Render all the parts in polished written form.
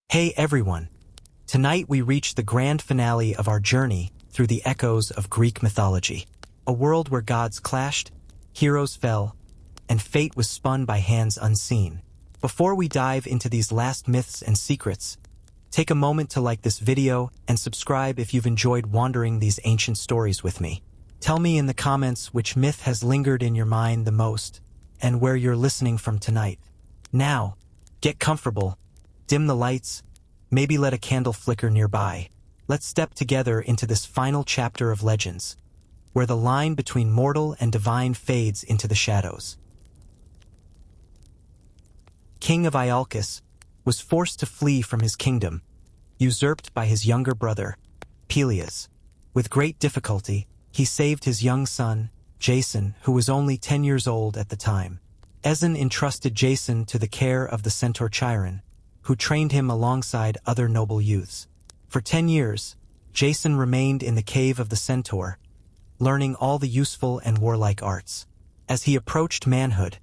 Hey everyone! Tonight we reach the grand finale of our journey through the echoes of Greek mythology. A world where gods clashed, heroes fell, and fate was spun by hands unseen. Before we dive into these last myths and secrets, take a moment to like this video and subscribe if you've enjoyed wandering these ancient stories with me. Tell me in the comments which myth has lingered in your mind the most and where you're listening from tonight. Now, get comfortable, dim the lights, maybe let a candle flicker nearby. Let's step together into this final chapter of legends, where the line between mortal and divine fades into the shadows. King of Iolcus was forced to flee from his kingdom, usurped by his younger brother, Peleus. With great difficulty, he saved his young son, Jason, who was only 10 years old at the time. Aeson entrusted Jason to the care of the centaur Chiron, who trained him alongside other noble youths. For 10 years, Jason remained in the cave of the centaur, learning all the useful and warlike arts. As he approached manhood,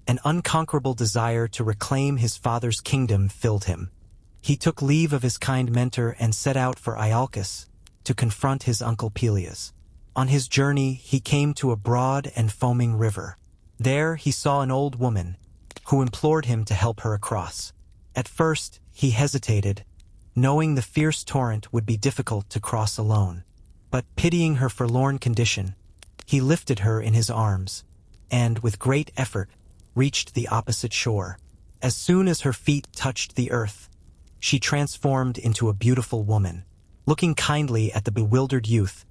an unconquerable desire to reclaim his father's kingdom filled him. He took leave of his kind mentor and set out for Iolcus to confront his uncle Peleus. On his journey, he came to a broad and foaming river. There he saw an old woman, who implored him to help her across. At first, he hesitated, knowing the fierce torrent would be difficult to cross alone. But pitying her forlorn condition, he lifted her in his arms, and, with great effort, reached the opposite shore. As soon as her feet touched the earth, she transformed into a beautiful woman. Looking kindly at the bewildered youth,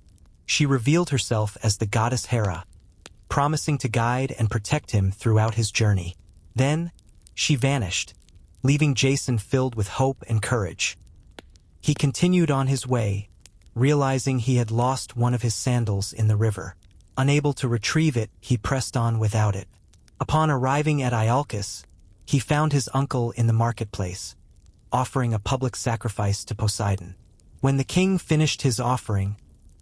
she revealed herself as the goddess Hera, promising to guide and protect him throughout his journey. Then, she vanished, leaving Jason filled with hope and courage. He continued on his way, realizing he had lost one of his sandals in the river. Unable to retrieve it, he pressed on without it. Upon arriving at Iolcus, he found his uncle in the marketplace, offering a public sacrifice to Poseidon. When the king finished his offering,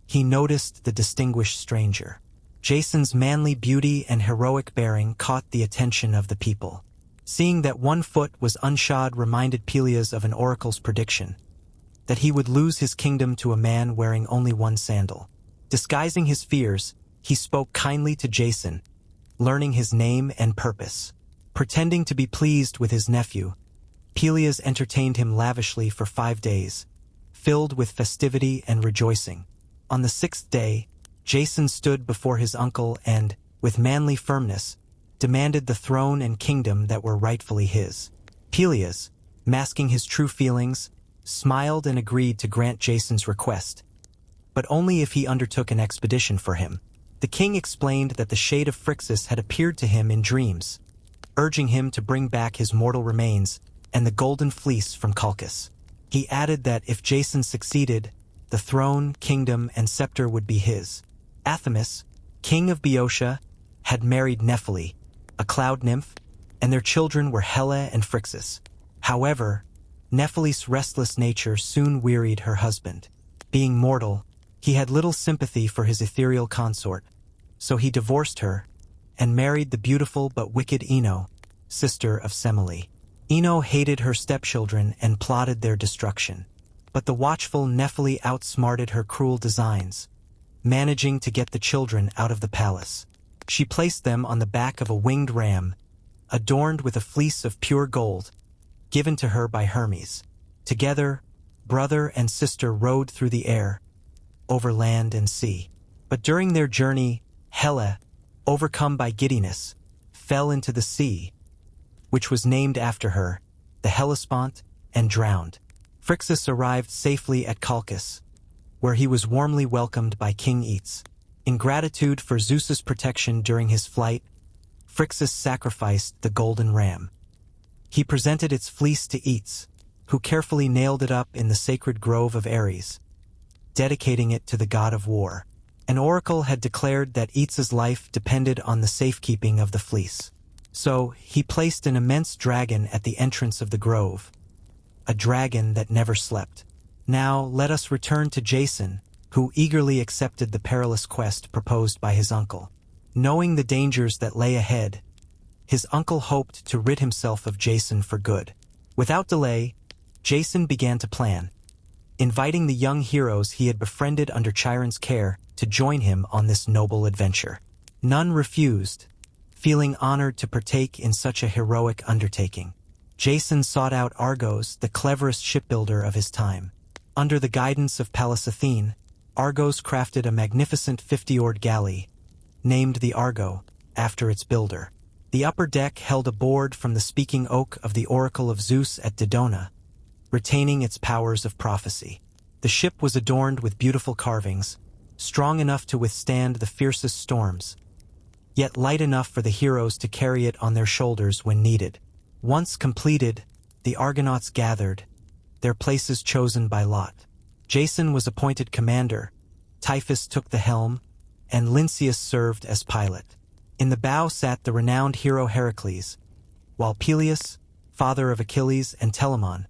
he noticed the distinguished stranger. Jason's manly beauty and heroic bearing caught the attention of the people. Seeing that one foot was unshod reminded Peleus of an oracle's prediction, that he would lose his kingdom to a man wearing only one sandal. Disguising his fears, he spoke kindly to Jason, learning his name and purpose. Pretending to be pleased with his nephew, Peleus entertained him lavishly for 5 days, filled with festivity and rejoicing. On the 6th day, Jason stood before his uncle and, with manly firmness, demanded the throne and kingdom that were rightfully his. Peleus, masking his true feelings, smiled and agreed to grant Jason's request, but only if he undertook an expedition for him. The king explained that the shade of Phrixus had appeared to him in dreams, urging him to bring back his mortal remains and the golden fleece from Colchis. He added that if Jason succeeded, the throne, kingdom, and scepter would be his. Athamas, king of Boeotia, had married Nephele, a cloud nymph, and their children were Helle and Phrixus. However, Nephele's restless nature soon wearied her husband. Being mortal, he had little sympathy for his ethereal consort, so he divorced her and married the beautiful but wicked Ino, sister of Semele. Ino hated her stepchildren and plotted their destruction, but the watchful Nephele outsmarted her cruel designs, managing to get the children out of the palace. She placed them on the back of a winged ram, adorned with a fleece of pure gold, given to her by Hermes. Together, brother and sister rode through the air, over land and sea. But during their journey, Helle, overcome by giddiness, fell into the sea, which was named after her, the Hellespont, and drowned. Phrixus arrived safely at Colchis, where he was warmly welcomed by King Aetes. In gratitude for Zeus's protection during his flight, Phrixus sacrificed the golden ram. He presented its fleece to Aetes, who carefully nailed it up in the sacred grove of Ares, dedicating it to the god of war. An oracle had declared that Aetes's life depended on the safekeeping of the fleece. So, he placed an immense dragon at the entrance of the grove, a dragon that never slept. Now, let us return to Jason, who eagerly accepted the perilous quest proposed by his uncle. Knowing the dangers that lay ahead, his uncle hoped to rid himself of Jason for good. Without delay, Jason began to plan, inviting the young heroes he had befriended under Chiron's care to join him on this noble adventure. None refused, feeling honored to partake in such a heroic undertaking. Jason sought out Argos, the cleverest shipbuilder of his time. Under the guidance of Pallas Athene, Argos crafted a magnificent 50-oared galley, named the Argo, after its builder. The upper deck held a board from the speaking oak of the oracle of Zeus at Dodona, retaining its powers of prophecy. The ship was adorned with beautiful carvings, strong enough to withstand the fiercest storms, yet light enough for the heroes to carry it on their shoulders when needed. Once completed, the Argonauts gathered, their places chosen by lot. Jason was appointed commander, Typhus took the helm, and Lynceus served as pilot. In the bow sat the renowned hero Heracles, while Peleus, father of Achilles, and Telamon,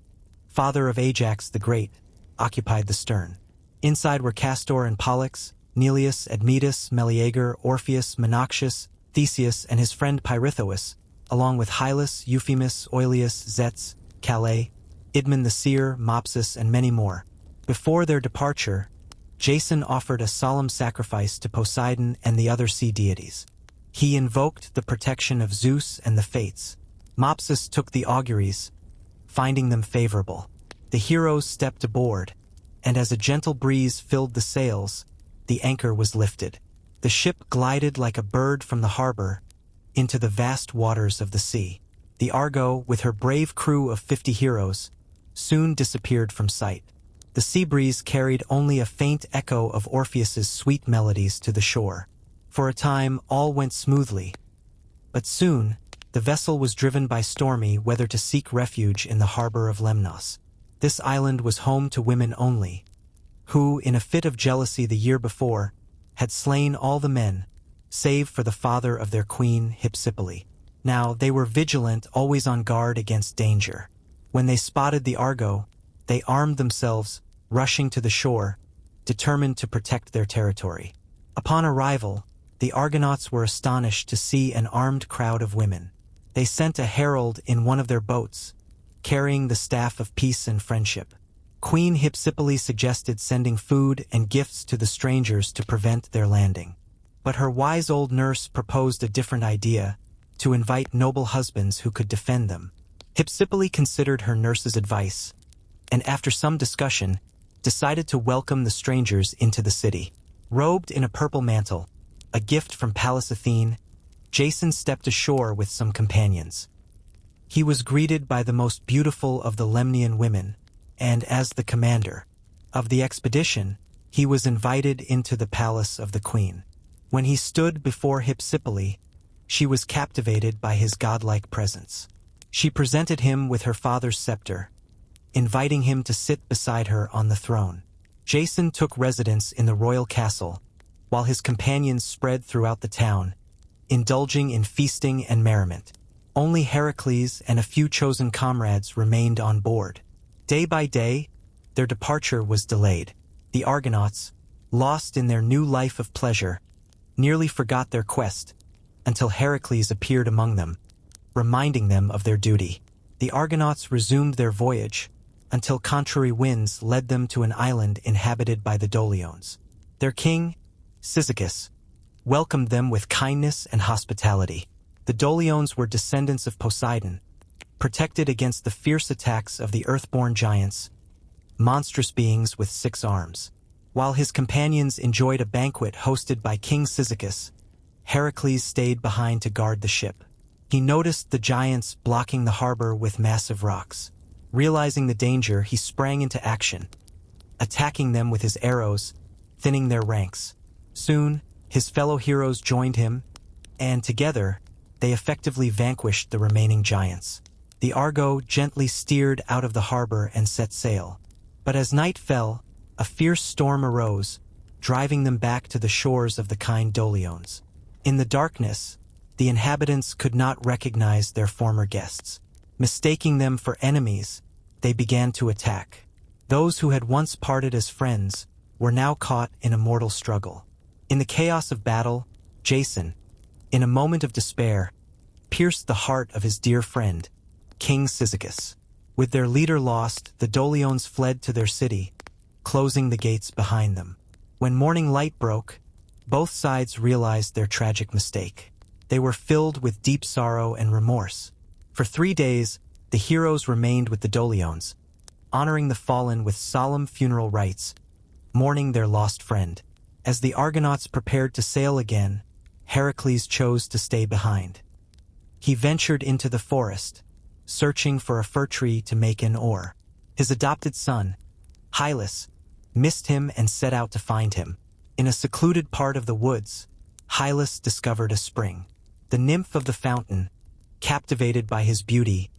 father of Ajax the Great, occupied the stern. Inside were Castor and Pollux, Neleus, Admetus, Meleager, Orpheus, Monoxius, Theseus, and his friend Pirithous, along with Hylas, Euphemus, Oileus, Zets, Calais, Idmon the seer, Mopsus, and many more. Before their departure, Jason offered a solemn sacrifice to Poseidon and the other sea deities. He invoked the protection of Zeus and the Fates. Mopsus took the auguries, finding them favorable. The heroes stepped aboard, and as a gentle breeze filled the sails, the anchor was lifted. The ship glided like a bird from the harbor into the vast waters of the sea. The Argo, with her brave crew of 50 heroes, soon disappeared from sight. The sea breeze carried only a faint echo of Orpheus's sweet melodies to the shore. For a time, all went smoothly, but soon, the vessel was driven by stormy weather to seek refuge in the harbor of Lemnos. This island was home to women only, who, in a fit of jealousy the year before, had slain all the men, save for the father of their queen, Hypsipyle. Now, they were vigilant, always on guard against danger. When they spotted the Argo, they armed themselves, rushing to the shore, determined to protect their territory. Upon arrival, the Argonauts were astonished to see an armed crowd of women. They sent a herald in one of their boats, carrying the staff of peace and friendship. Queen Hypsipyle suggested sending food and gifts to the strangers to prevent their landing. But her wise old nurse proposed a different idea, to invite noble husbands who could defend them. Hypsipyle considered her nurse's advice, and after some discussion, decided to welcome the strangers into the city. Robed in a purple mantle, a gift from Pallas Athene, Jason stepped ashore with some companions. He was greeted by the most beautiful of the Lemnian women, and as the commander of the expedition, he was invited into the palace of the queen. When he stood before Hypsipyle, she was captivated by his godlike presence. She presented him with her father's scepter, inviting him to sit beside her on the throne. Jason took residence in the royal castle, while his companions spread throughout the town, indulging in feasting and merriment. Only Heracles and a few chosen comrades remained on board. Day by day, their departure was delayed. The Argonauts, lost in their new life of pleasure, nearly forgot their quest, until Heracles appeared among them, reminding them of their duty. The Argonauts resumed their voyage, until contrary winds led them to an island inhabited by the Doliones. Their king, Cyzicus, welcomed them with kindness and hospitality. The Doliones were descendants of Poseidon, protected against the fierce attacks of the earthborn giants, monstrous beings with 6 arms. While his companions enjoyed a banquet hosted by King Cyzicus, Heracles stayed behind to guard the ship. He noticed the giants blocking the harbor with massive rocks. Realizing the danger, he sprang into action, attacking them with his arrows, thinning their ranks. Soon, his fellow heroes joined him, and together, they effectively vanquished the remaining giants. The Argo gently steered out of the harbor and set sail. But as night fell, a fierce storm arose, driving them back to the shores of the kind Doliones. In the darkness, the inhabitants could not recognize their former guests. Mistaking them for enemies, they began to attack. Those who had once parted as friends were now caught in a mortal struggle. In the chaos of battle, Jason, in a moment of despair, pierced the heart of his dear friend, King Cyzicus. With their leader lost, the Dolions fled to their city, closing the gates behind them. When morning light broke, both sides realized their tragic mistake. They were filled with deep sorrow and remorse. For 3 days, the heroes remained with the Dolions, honoring the fallen with solemn funeral rites, mourning their lost friend. As the Argonauts prepared to sail again, Heracles chose to stay behind. He ventured into the forest, searching for a fir tree to make an oar. His adopted son, Hylas, missed him and set out to find him. In a secluded part of the woods, Hylas discovered a spring. The nymph of the fountain, captivated by his beauty,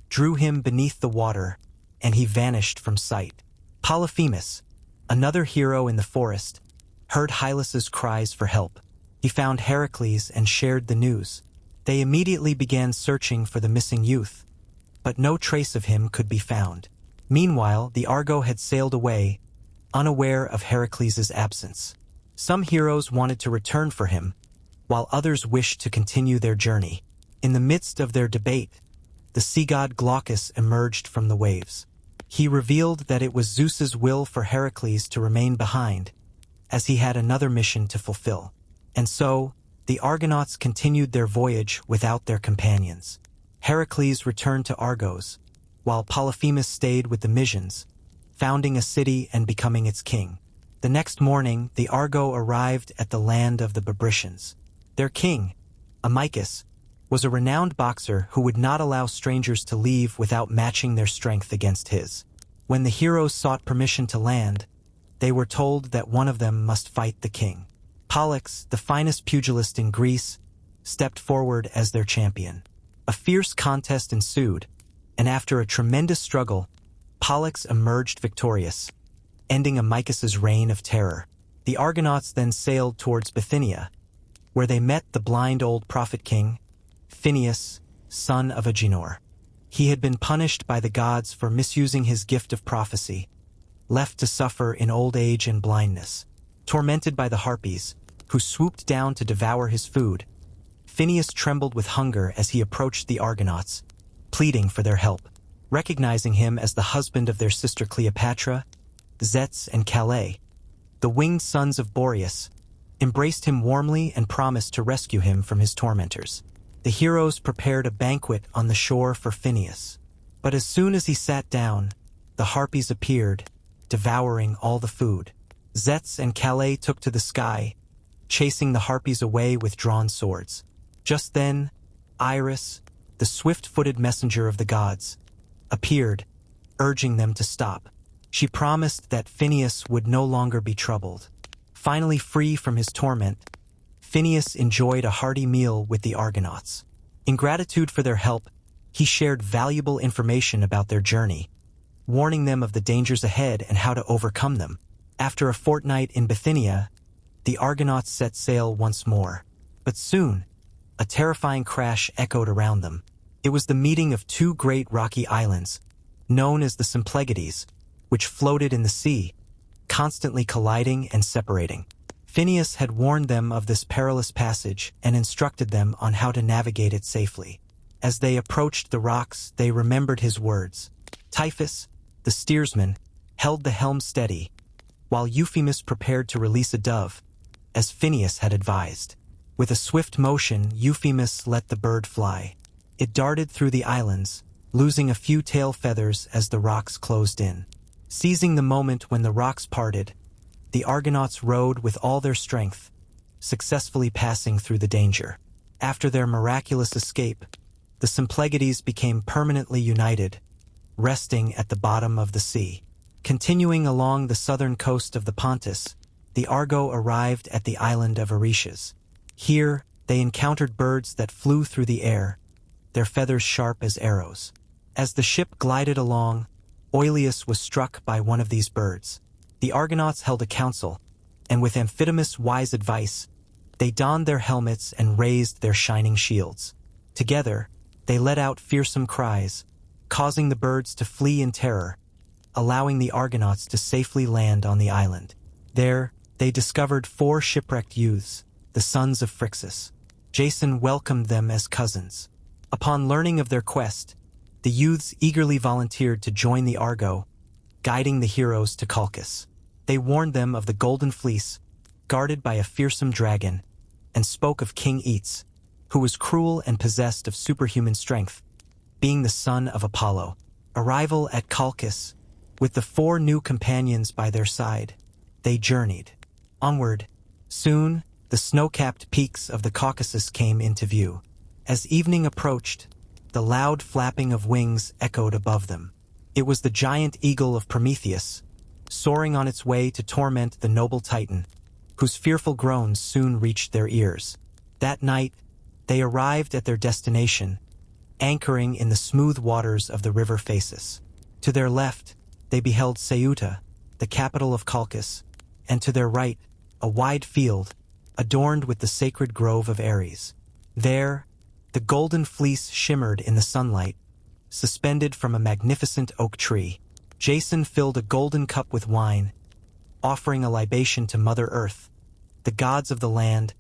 drew him beneath the water, and he vanished from sight. Polyphemus, another hero in the forest, heard Hylas's cries for help. He found Heracles and shared the news. They immediately began searching for the missing youth, but no trace of him could be found. Meanwhile, the Argo had sailed away, unaware of Heracles' absence. Some heroes wanted to return for him, while others wished to continue their journey. In the midst of their debate, the sea god Glaucus emerged from the waves. He revealed that it was Zeus's will for Heracles to remain behind, as he had another mission to fulfill. And so, the Argonauts continued their voyage without their companions. Heracles returned to Argos, while Polyphemus stayed with the Mysians, founding a city and becoming its king. The next morning, the Argo arrived at the land of the Bebrycians. Their king, Amycus, was a renowned boxer who would not allow strangers to leave without matching their strength against his. When the heroes sought permission to land, they were told that one of them must fight the king. Pollux, the finest pugilist in Greece, stepped forward as their champion. A fierce contest ensued, and after a tremendous struggle, Pollux emerged victorious, ending Amycus's reign of terror. The Argonauts then sailed towards Bithynia, where they met the blind old prophet king, Phineus, son of Agenor. He had been punished by the gods for misusing his gift of prophecy, left to suffer in old age and blindness. Tormented by the Harpies, who swooped down to devour his food, Phineus trembled with hunger as he approached the Argonauts, pleading for their help. Recognizing him as the husband of their sister Cleopatra, Zetes and Calais, the winged sons of Boreas, embraced him warmly and promised to rescue him from his tormentors. The heroes prepared a banquet on the shore for Phineus. But as soon as he sat down, the Harpies appeared, devouring all the food. Zetes and Calais took to the sky, chasing the Harpies away with drawn swords. Just then, Iris, the swift-footed messenger of the gods, appeared, urging them to stop. She promised that Phineus would no longer be troubled. Finally free from his torment, Phineus enjoyed a hearty meal with the Argonauts. In gratitude for their help, he shared valuable information about their journey, warning them of the dangers ahead and how to overcome them. After a fortnight in Bithynia, the Argonauts set sail once more. But soon, a terrifying crash echoed around them. It was the meeting of two great rocky islands, known as the Symplegades, which floated in the sea, constantly colliding and separating. Phineus had warned them of this perilous passage and instructed them on how to navigate it safely. As they approached the rocks, they remembered his words. Typhus, the steersman, held the helm steady, while Euphemus prepared to release a dove, as Phineus had advised. With a swift motion, Euphemus let the bird fly. It darted through the islands, losing a few tail feathers as the rocks closed in. Seizing the moment when the rocks parted, the Argonauts rowed with all their strength, successfully passing through the danger. After their miraculous escape, the Symplegades became permanently united, resting at the bottom of the sea. Continuing along the southern coast of the Pontus, the Argo arrived at the island of Oretius. Here, they encountered birds that flew through the air, their feathers sharp as arrows. As the ship glided along, Oileus was struck by one of these birds. The Argonauts held a council, and with Amphidamas' wise advice, they donned their helmets and raised their shining shields. Together, they let out fearsome cries, causing the birds to flee in terror, allowing the Argonauts to safely land on the island. There, they discovered 4 shipwrecked youths, the sons of Phrixus. Jason welcomed them as cousins. Upon learning of their quest, the youths eagerly volunteered to join the Argo, guiding the heroes to Colchis. They warned them of the Golden Fleece, guarded by a fearsome dragon, and spoke of King Eats, who was cruel and possessed of superhuman strength, being the son of Apollo. Arrival at Colchis, with the 4 new companions by their side, they journeyed onward. Soon, the snow-capped peaks of the Caucasus came into view. As evening approached, the loud flapping of wings echoed above them. It was the giant eagle of Prometheus, soaring on its way to torment the noble Titan, whose fearful groans soon reached their ears. That night, they arrived at their destination, anchoring in the smooth waters of the river Phasis. To their left, they beheld Ceuta, the capital of Colchis, and to their right, a wide field, adorned with the sacred grove of Ares. There, the Golden Fleece shimmered in the sunlight, suspended from a magnificent oak tree. Jason filled a golden cup with wine, offering a libation to Mother Earth, the gods of the land,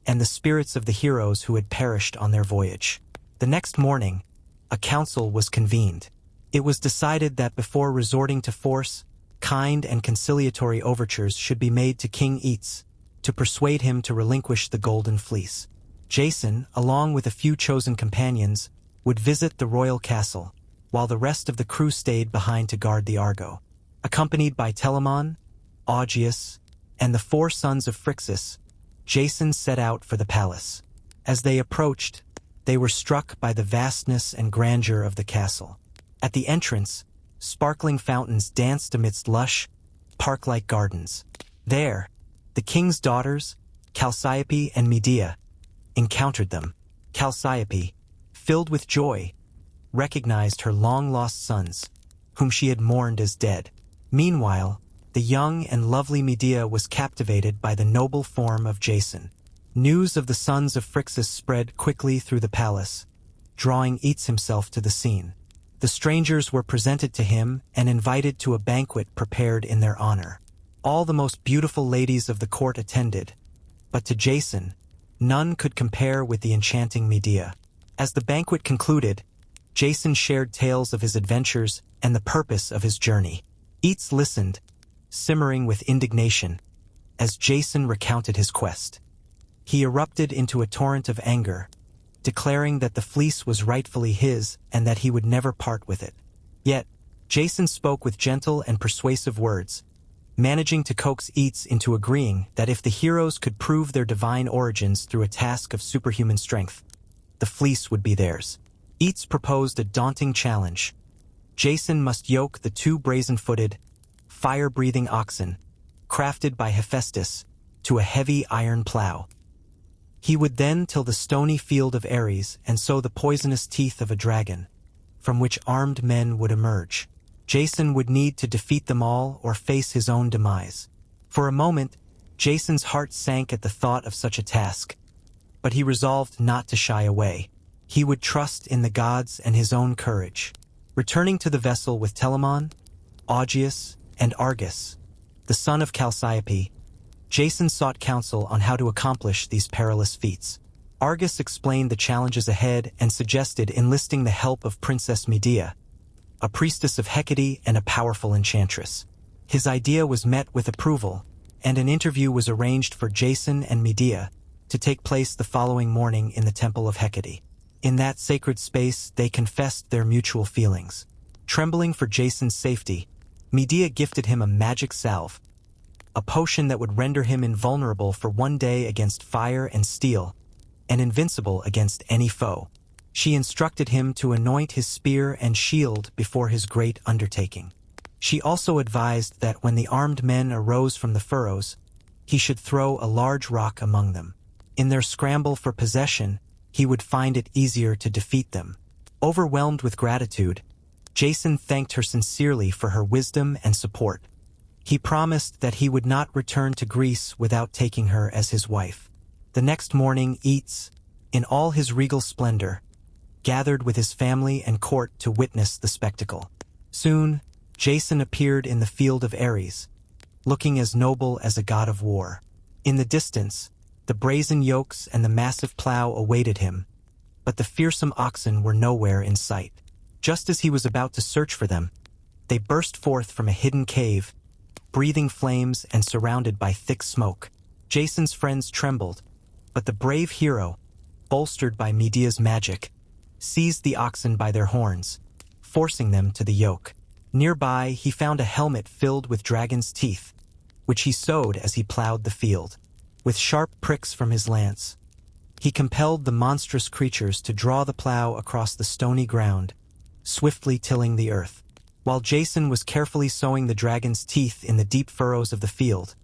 and the spirits of the heroes who had perished on their voyage. The next morning, a council was convened. It was decided that before resorting to force, kind and conciliatory overtures should be made to King Eats to persuade him to relinquish the Golden Fleece. Jason, along with a few chosen companions, would visit the royal castle, while the rest of the crew stayed behind to guard the Argo. Accompanied by Telamon, Augeas, and the 4 sons of Phrixus, Jason set out for the palace. As they approached, they were struck by the vastness and grandeur of the castle. At the entrance, sparkling fountains danced amidst lush, park-like gardens. There, the king's daughters, Chalciope and Medea, encountered them. Chalciope, filled with joy, recognized her long-lost sons, whom she had mourned as dead. Meanwhile, the young and lovely Medea was captivated by the noble form of Jason. News of the sons of Phrixus spread quickly through the palace, drawing Eats himself to the scene. The strangers were presented to him and invited to a banquet prepared in their honor. All the most beautiful ladies of the court attended, but to Jason, none could compare with the enchanting Medea. As the banquet concluded, Jason shared tales of his adventures and the purpose of his journey. Eats listened, simmering with indignation, as Jason recounted his quest. He erupted into a torrent of anger, declaring that the fleece was rightfully his and that he would never part with it. Yet, Jason spoke with gentle and persuasive words, managing to coax Eats into agreeing that if the heroes could prove their divine origins through a task of superhuman strength, the fleece would be theirs. Eats proposed a daunting challenge. Jason must yoke the 2 brazen-footed, fire-breathing oxen, crafted by Hephaestus, to a heavy iron plow. He would then till the stony field of Ares and sow the poisonous teeth of a dragon, from which armed men would emerge. Jason would need to defeat them all or face his own demise. For a moment, Jason's heart sank at the thought of such a task, but he resolved not to shy away. He would trust in the gods and his own courage. Returning to the vessel with Telamon, Augeas, and Argus, the son of Chalciope, Jason sought counsel on how to accomplish these perilous feats. Argus explained the challenges ahead and suggested enlisting the help of Princess Medea, a priestess of Hecate and a powerful enchantress. His idea was met with approval, and an interview was arranged for Jason and Medea to take place the following morning in the Temple of Hecate. In that sacred space, they confessed their mutual feelings. Trembling for Jason's safety, Medea gifted him a magic salve, a potion that would render him invulnerable for 1 day against fire and steel, and invincible against any foe. She instructed him to anoint his spear and shield before his great undertaking. She also advised that when the armed men arose from the furrows, he should throw a large rock among them. In their scramble for possession, he would find it easier to defeat them. Overwhelmed with gratitude, Jason thanked her sincerely for her wisdom and support. He promised that he would not return to Greece without taking her as his wife. The next morning, Eats, in all his regal splendor, gathered with his family and court to witness the spectacle. Soon, Jason appeared in the field of Ares, looking as noble as a god of war. In the distance, the brazen yokes and the massive plow awaited him, but the fearsome oxen were nowhere in sight. Just as he was about to search for them, they burst forth from a hidden cave, breathing flames and surrounded by thick smoke. Jason's friends trembled, but the brave hero, bolstered by Medea's magic, seized the oxen by their horns, forcing them to the yoke. Nearby, he found a helmet filled with dragon's teeth, which he sewed as he plowed the field. With sharp pricks from his lance, he compelled the monstrous creatures to draw the plow across the stony ground, swiftly tilling the earth. While Jason was carefully sewing the dragon's teeth in the deep furrows of the field,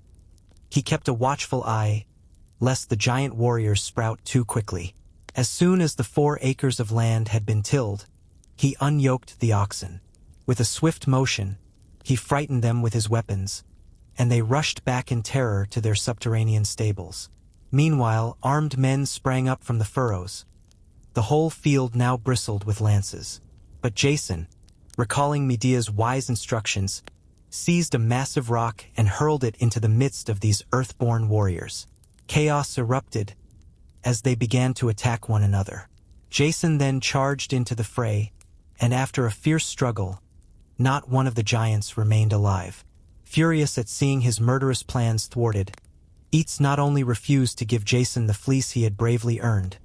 he kept a watchful eye, lest the giant warriors sprout too quickly. As soon as the 4 acres of land had been tilled, he unyoked the oxen. With a swift motion, he frightened them with his weapons, and they rushed back in terror to their subterranean stables. Meanwhile, armed men sprang up from the furrows. The whole field now bristled with lances. But Jason, recalling Medea's wise instructions, seized a massive rock and hurled it into the midst of these earthborn warriors. Chaos erupted as they began to attack one another. Jason then charged into the fray, and after a fierce struggle, not one of the giants remained alive. Furious at seeing his murderous plans thwarted, Eats not only refused to give Jason the fleece he had bravely earned,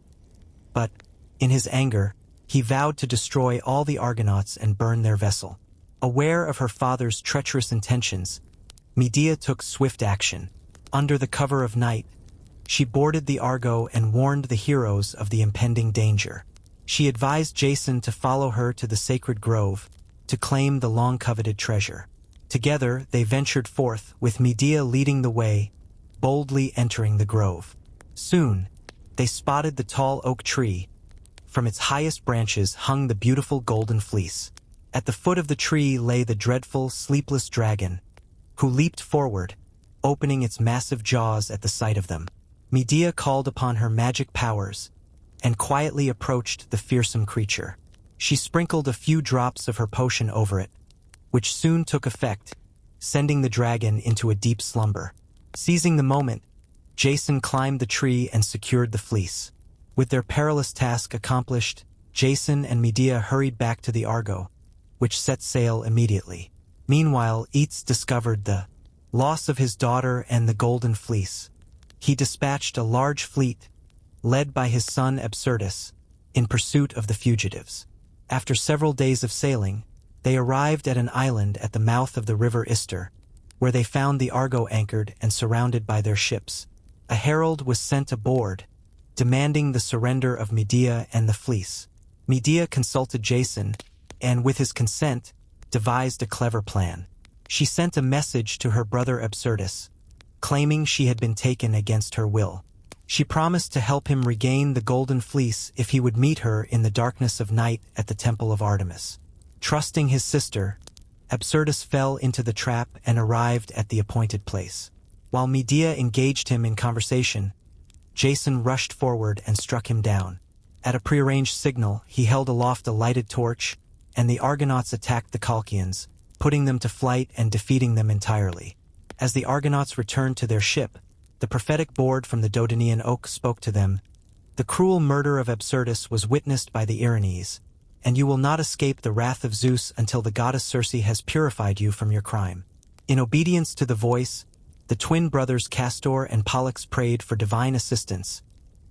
but, in his anger, he vowed to destroy all the Argonauts and burn their vessel. Aware of her father's treacherous intentions, Medea took swift action. Under the cover of night, she boarded the Argo and warned the heroes of the impending danger. She advised Jason to follow her to the sacred grove, to claim the long-coveted treasure. Together, they ventured forth, with Medea leading the way, boldly entering the grove. Soon, they spotted the tall oak tree. From its highest branches hung the beautiful golden fleece. At the foot of the tree lay the dreadful, sleepless dragon, who leaped forward, opening its massive jaws at the sight of them. Medea called upon her magic powers and quietly approached the fearsome creature. She sprinkled a few drops of her potion over it, which soon took effect, sending the dragon into a deep slumber. Seizing the moment, Jason climbed the tree and secured the fleece. With their perilous task accomplished, Jason and Medea hurried back to the Argo, which set sail immediately. Meanwhile, Eats discovered the loss of his daughter and the golden fleece. He dispatched a large fleet, led by his son Absyrtus, in pursuit of the fugitives. After several days of sailing, they arrived at an island at the mouth of the river Ister, where they found the Argo anchored and surrounded by their ships. A herald was sent aboard, demanding the surrender of Medea and the fleece. Medea consulted Jason, and with his consent, devised a clever plan. She sent a message to her brother Absyrtus, claiming she had been taken against her will. She promised to help him regain the golden fleece if he would meet her in the darkness of night at the temple of Artemis. Trusting his sister, Absyrtus fell into the trap and arrived at the appointed place. While Medea engaged him in conversation, Jason rushed forward and struck him down. At a prearranged signal, he held aloft a lighted torch, and the Argonauts attacked the Colchians, putting them to flight and defeating them entirely. As the Argonauts returned to their ship, the prophetic board from the Dodonian oak spoke to them. The cruel murder of Absyrtus was witnessed by the Erinyes, and you will not escape the wrath of Zeus until the goddess Circe has purified you from your crime. In obedience to the voice, the twin brothers Castor and Pollux prayed for divine assistance,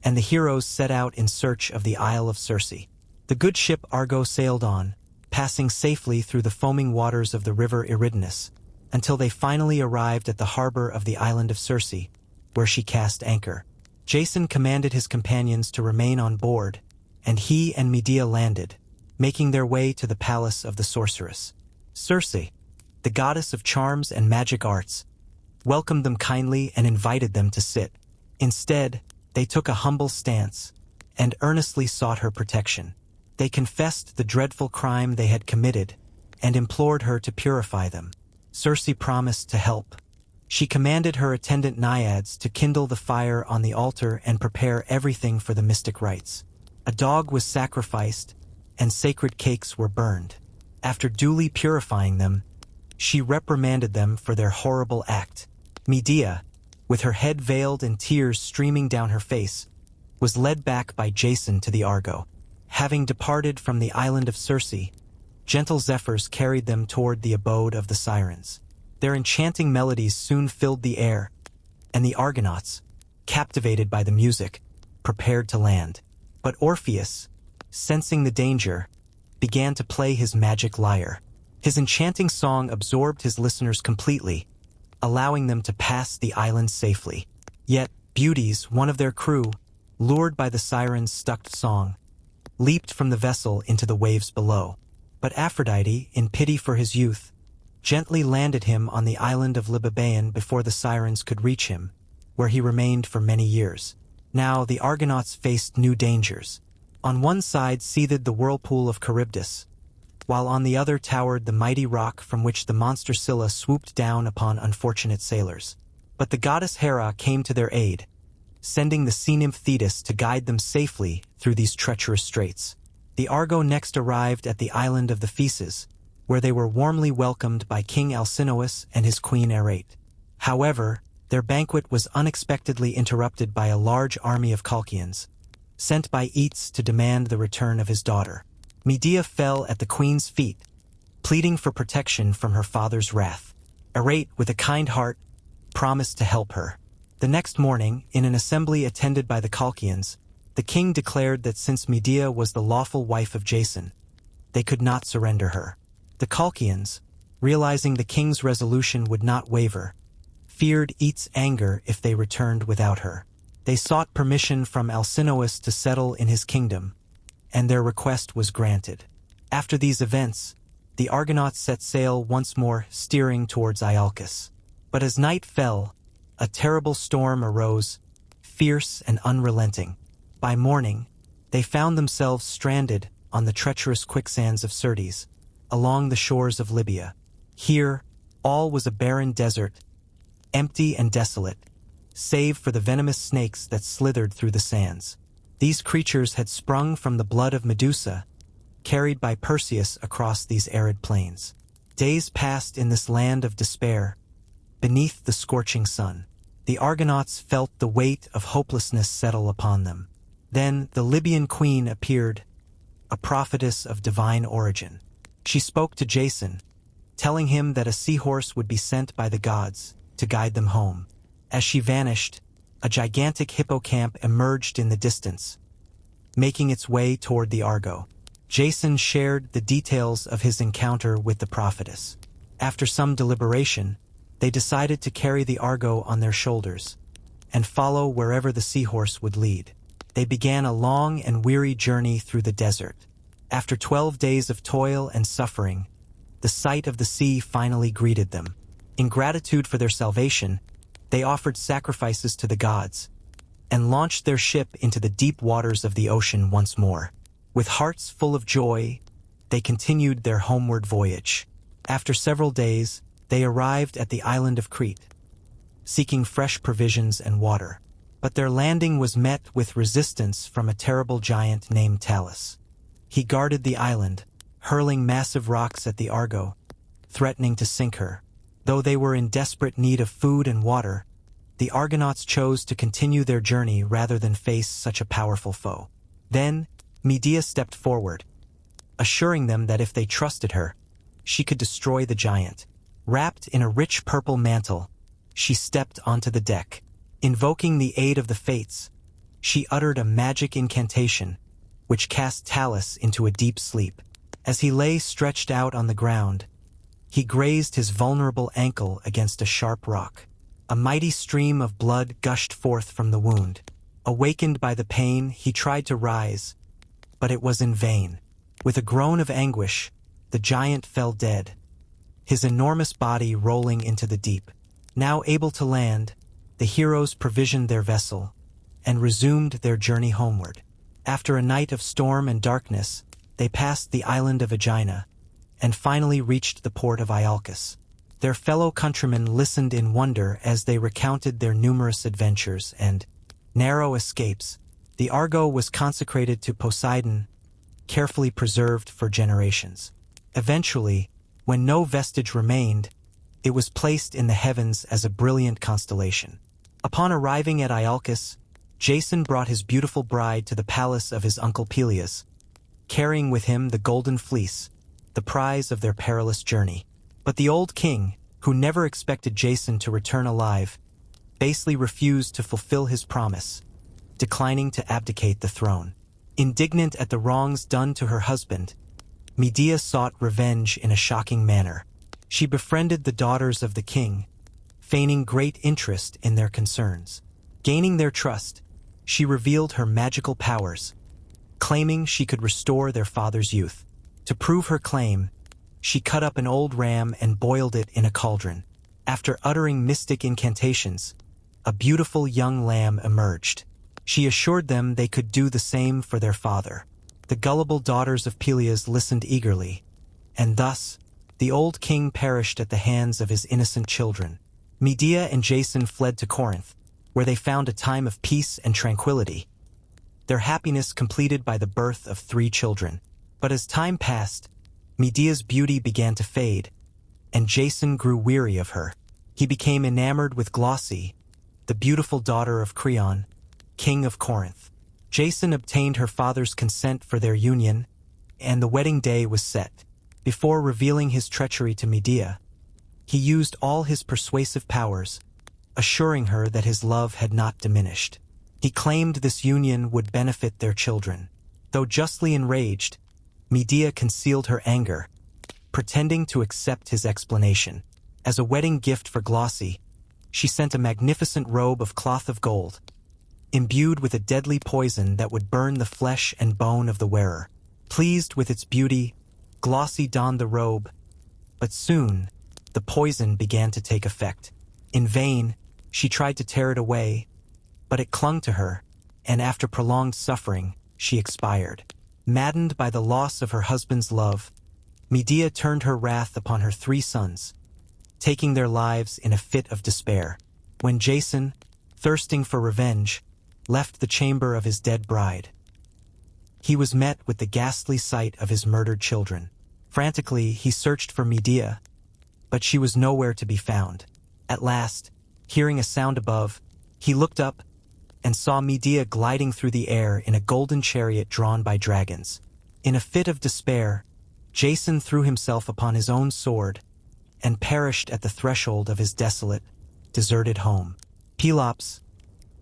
and the heroes set out in search of the Isle of Circe. The good ship Argo sailed on, passing safely through the foaming waters of the river Eridanus, until they finally arrived at the harbor of the island of Circe, where she cast anchor. Jason commanded his companions to remain on board, and he and Medea landed, making their way to the palace of the sorceress. Circe, the goddess of charms and magic arts, welcomed them kindly and invited them to sit. Instead, they took a humble stance and earnestly sought her protection. They confessed the dreadful crime they had committed and implored her to purify them. Circe promised to help. She commanded her attendant naiads to kindle the fire on the altar and prepare everything for the mystic rites. A dog was sacrificed, and sacred cakes were burned. After duly purifying them, she reprimanded them for their horrible act. Medea, with her head veiled and tears streaming down her face, was led back by Jason to the Argo. Having departed from the island of Circe, gentle zephyrs carried them toward the abode of the sirens. Their enchanting melodies soon filled the air, and the Argonauts, captivated by the music, prepared to land. But Orpheus, sensing the danger, began to play his magic lyre. His enchanting song absorbed his listeners completely, allowing them to pass the island safely. Yet, Beauties, one of their crew, lured by the siren's stucked song, leaped from the vessel into the waves below. But Aphrodite, in pity for his youth, gently landed him on the island of Libabaean before the sirens could reach him, where he remained for many years. Now the Argonauts faced new dangers. On one side seethed the whirlpool of Charybdis, while on the other towered the mighty rock from which the monster Scylla swooped down upon unfortunate sailors. But the goddess Hera came to their aid, sending the sea nymph Thetis to guide them safely through these treacherous straits. The Argo next arrived at the island of the Phaeaces, where they were warmly welcomed by King Alcinous and his queen Arete. However, their banquet was unexpectedly interrupted by a large army of Colchians, sent by Aeetes to demand the return of his daughter. Medea fell at the queen's feet, pleading for protection from her father's wrath. Arete, with a kind heart, promised to help her. The next morning, in an assembly attended by the Colchians, the king declared that since Medea was the lawful wife of Jason, they could not surrender her. The Colchians, realizing the king's resolution would not waver, feared Aeetes' anger if they returned without her. They sought permission from Alcinous to settle in his kingdom, and their request was granted. After these events, the Argonauts set sail once more, steering towards Iolcus. But as night fell, a terrible storm arose, fierce and unrelenting. By morning, they found themselves stranded on the treacherous quicksands of Syrtis, along the shores of Libya. Here, all was a barren desert, empty and desolate, save for the venomous snakes that slithered through the sands. These creatures had sprung from the blood of Medusa, carried by Perseus across these arid plains. Days passed in this land of despair, beneath the scorching sun. The Argonauts felt the weight of hopelessness settle upon them. Then the Libyan queen appeared, a prophetess of divine origin. She spoke to Jason, telling him that a seahorse would be sent by the gods to guide them home. As she vanished, a gigantic hippocamp emerged in the distance, making its way toward the Argo. Jason shared the details of his encounter with the prophetess. After some deliberation, they decided to carry the Argo on their shoulders and follow wherever the seahorse would lead. They began a long and weary journey through the desert. After 12 days of toil and suffering, the sight of the sea finally greeted them. In gratitude for their salvation, they offered sacrifices to the gods and launched their ship into the deep waters of the ocean once more. With hearts full of joy, they continued their homeward voyage. After several days, they arrived at the island of Crete, seeking fresh provisions and water. But their landing was met with resistance from a terrible giant named Talus. He guarded the island, hurling massive rocks at the Argo, threatening to sink her. Though they were in desperate need of food and water, the Argonauts chose to continue their journey rather than face such a powerful foe. Then, Medea stepped forward, assuring them that if they trusted her, she could destroy the giant. Wrapped in a rich purple mantle, she stepped onto the deck. Invoking the aid of the fates, she uttered a magic incantation, which cast Talus into a deep sleep. As he lay stretched out on the ground, he grazed his vulnerable ankle against a sharp rock. A mighty stream of blood gushed forth from the wound. Awakened by the pain, he tried to rise, but it was in vain. With a groan of anguish, the giant fell dead, his enormous body rolling into the deep. Now able to land, the heroes provisioned their vessel and resumed their journey homeward. After a night of storm and darkness, they passed the island of Aegina and finally reached the port of Iolcus. Their fellow countrymen listened in wonder as they recounted their numerous adventures and narrow escapes. The Argo was consecrated to Poseidon, carefully preserved for generations. Eventually, when no vestige remained, it was placed in the heavens as a brilliant constellation. Upon arriving at Iolcus, Jason brought his beautiful bride to the palace of his uncle Peleus, carrying with him the golden fleece, the prize of their perilous journey. But the old king, who never expected Jason to return alive, basely refused to fulfill his promise, declining to abdicate the throne. Indignant at the wrongs done to her husband, Medea sought revenge in a shocking manner. She befriended the daughters of the king, feigning great interest in their concerns. Gaining their trust, she revealed her magical powers, claiming she could restore their father's youth. To prove her claim, she cut up an old ram and boiled it in a cauldron. After uttering mystic incantations, a beautiful young lamb emerged. She assured them they could do the same for their father. The gullible daughters of Peleus listened eagerly, and thus, the old king perished at the hands of his innocent children. Medea and Jason fled to Corinth, where they found a time of peace and tranquility, their happiness completed by the birth of 3 children. But as time passed, Medea's beauty began to fade, and Jason grew weary of her. He became enamored with Glauce, the beautiful daughter of Creon, king of Corinth. Jason obtained her father's consent for their union, and the wedding day was set. Before revealing his treachery to Medea, he used all his persuasive powers, assuring her that his love had not diminished. He claimed this union would benefit their children. Though justly enraged, Medea concealed her anger, pretending to accept his explanation. As a wedding gift for Glauce, she sent a magnificent robe of cloth of gold, imbued with a deadly poison that would burn the flesh and bone of the wearer. Pleased with its beauty, Glauce donned the robe, but soon, the poison began to take effect. In vain, she tried to tear it away, but it clung to her, and after prolonged suffering, she expired. Maddened by the loss of her husband's love, Medea turned her wrath upon her 3 sons, taking their lives in a fit of despair. When Jason, thirsting for revenge, left the chamber of his dead bride, he was met with the ghastly sight of his murdered children. Frantically, he searched for Medea, but she was nowhere to be found. At last, hearing a sound above, he looked up and saw Medea gliding through the air in a golden chariot drawn by dragons. In a fit of despair, Jason threw himself upon his own sword and perished at the threshold of his desolate, deserted home. Pelops,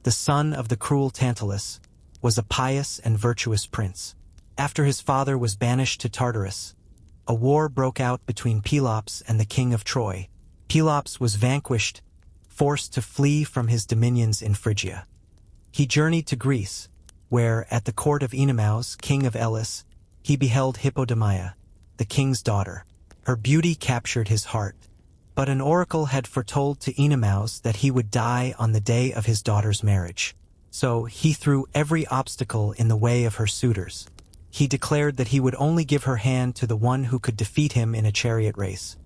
the son of the cruel Tantalus, was a pious and virtuous prince. After his father was banished to Tartarus, a war broke out between Pelops and the king of Troy. Pelops was vanquished, forced to flee from his dominions in Phrygia. He journeyed to Greece, where, at the court of Oenomaus, king of Elis, he beheld Hippodamia, the king's daughter. Her beauty captured his heart, but an oracle had foretold to Oenomaus that he would die on the day of his daughter's marriage. So he threw every obstacle in the way of her suitors. He declared that he would only give her hand to the one who could defeat him in a chariot race,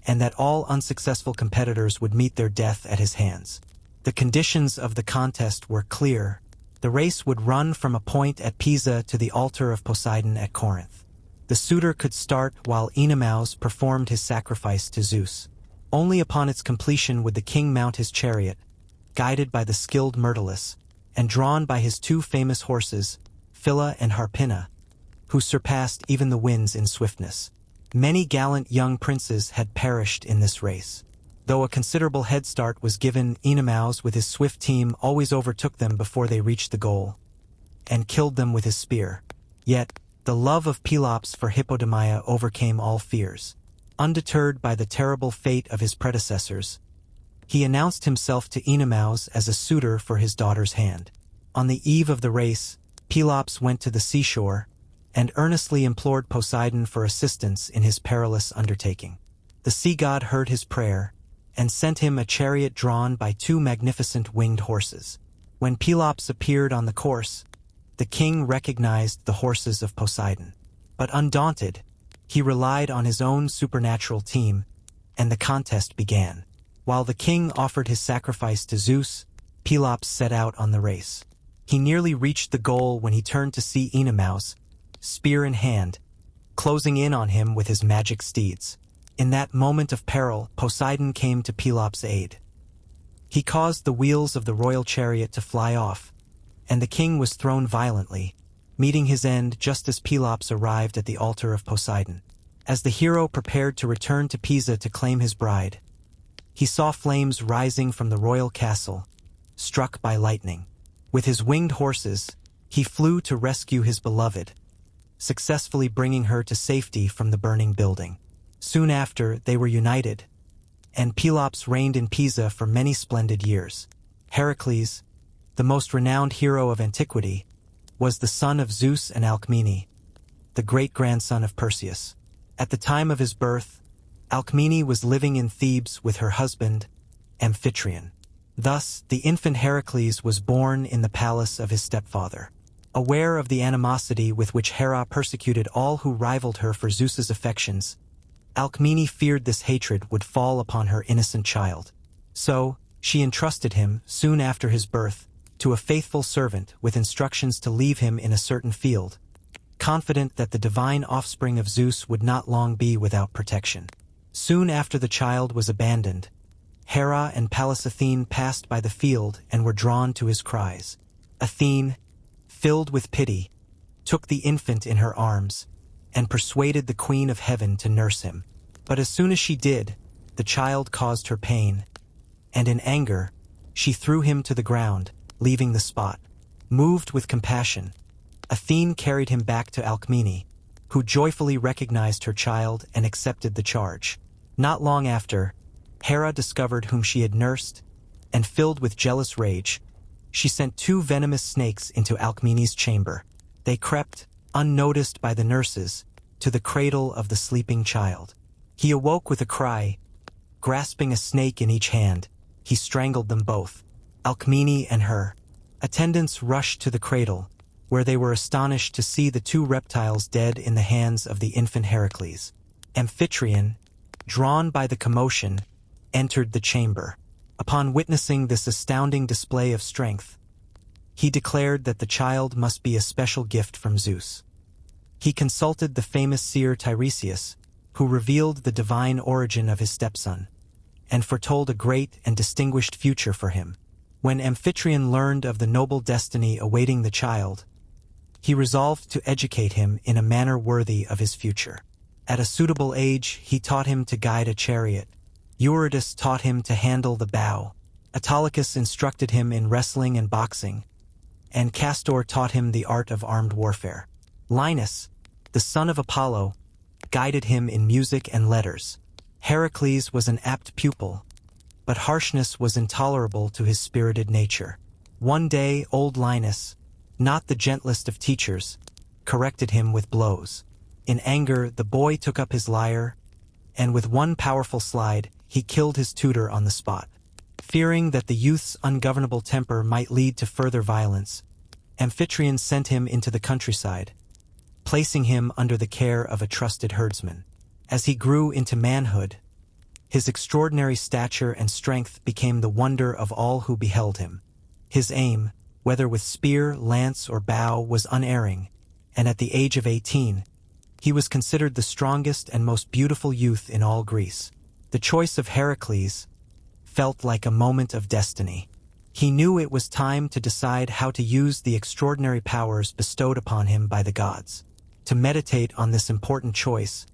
and that all unsuccessful competitors would meet their death at his hands. The conditions of the contest were clear. The race would run from a point at Pisa to the altar of Poseidon at Corinth. The suitor could start while Oenomaus performed his sacrifice to Zeus. Only upon its completion would the king mount his chariot, guided by the skilled Myrtilus, and drawn by his 2 famous horses, Phila and Harpina, who surpassed even the winds in swiftness. Many gallant young princes had perished in this race. Though a considerable head start was given, Oenomaus with his swift team always overtook them before they reached the goal, and killed them with his spear. Yet, the love of Pelops for Hippodamia overcame all fears. Undeterred by the terrible fate of his predecessors, he announced himself to Oenomaus as a suitor for his daughter's hand. On the eve of the race, Pelops went to the seashore and earnestly implored Poseidon for assistance in his perilous undertaking. The sea god heard his prayer and sent him a chariot drawn by 2 magnificent winged horses. When Pelops appeared on the course, the king recognized the horses of Poseidon. But undaunted, he relied on his own supernatural team, and the contest began. While the king offered his sacrifice to Zeus, Pelops set out on the race. He nearly reached the goal when he turned to see Oenomaus, spear in hand, closing in on him with his magic steeds. In that moment of peril, Poseidon came to Pelops' aid. He caused the wheels of the royal chariot to fly off, and the king was thrown violently, meeting his end just as Pelops arrived at the altar of Poseidon. As the hero prepared to return to Pisa to claim his bride, he saw flames rising from the royal castle, struck by lightning. With his winged horses, he flew to rescue his beloved, successfully bringing her to safety from the burning building. Soon after, they were united, and Pelops reigned in Pisa for many splendid years. Heracles, the most renowned hero of antiquity, was the son of Zeus and Alcmene, the great-grandson of Perseus. At the time of his birth, Alcmene was living in Thebes with her husband, Amphitryon. Thus, the infant Heracles was born in the palace of his stepfather. Aware of the animosity with which Hera persecuted all who rivaled her for Zeus's affections, Alcmene feared this hatred would fall upon her innocent child. So, she entrusted him, soon after his birth, to a faithful servant with instructions to leave him in a certain field, confident that the divine offspring of Zeus would not long be without protection. Soon after the child was abandoned, Hera and Pallas Athene passed by the field and were drawn to his cries. Athene, filled with pity, took the infant in her arms and persuaded the Queen of Heaven to nurse him. But as soon as she did, the child caused her pain, and in anger, she threw him to the ground, leaving the spot. Moved with compassion, Athene carried him back to Alcmene, who joyfully recognized her child and accepted the charge. Not long after, Hera discovered whom she had nursed, and filled with jealous rage, she sent 2 venomous snakes into Alcmene's chamber. They crept, unnoticed by the nurses, to the cradle of the sleeping child. He awoke with a cry. Grasping a snake in each hand, he strangled them both, Alcmene and her. Attendants rushed to the cradle, where they were astonished to see the 2 reptiles dead in the hands of the infant Heracles. Amphitryon, drawn by the commotion, entered the chamber. Upon witnessing this astounding display of strength, he declared that the child must be a special gift from Zeus. He consulted the famous seer Tiresias, who revealed the divine origin of his stepson, and foretold a great and distinguished future for him. When Amphitryon learned of the noble destiny awaiting the child, he resolved to educate him in a manner worthy of his future. At a suitable age, he taught him to guide a chariot. Eurydice taught him to handle the bow. Autolycus instructed him in wrestling and boxing, and Castor taught him the art of armed warfare. Linus, the son of Apollo, guided him in music and letters. Heracles was an apt pupil, but harshness was intolerable to his spirited nature. One day, old Linus, not the gentlest of teachers, corrected him with blows. In anger, the boy took up his lyre, and with one powerful slide, he killed his tutor on the spot. Fearing that the youth's ungovernable temper might lead to further violence, Amphitryon sent him into the countryside, placing him under the care of a trusted herdsman. As he grew into manhood, his extraordinary stature and strength became the wonder of all who beheld him. His aim, whether with spear, lance, or bow, was unerring, and at the age of 18, he was considered the strongest and most beautiful youth in all Greece. The choice of Heracles felt like a moment of destiny. He knew it was time to decide how to use the extraordinary powers bestowed upon him by the gods. To meditate on this important choice,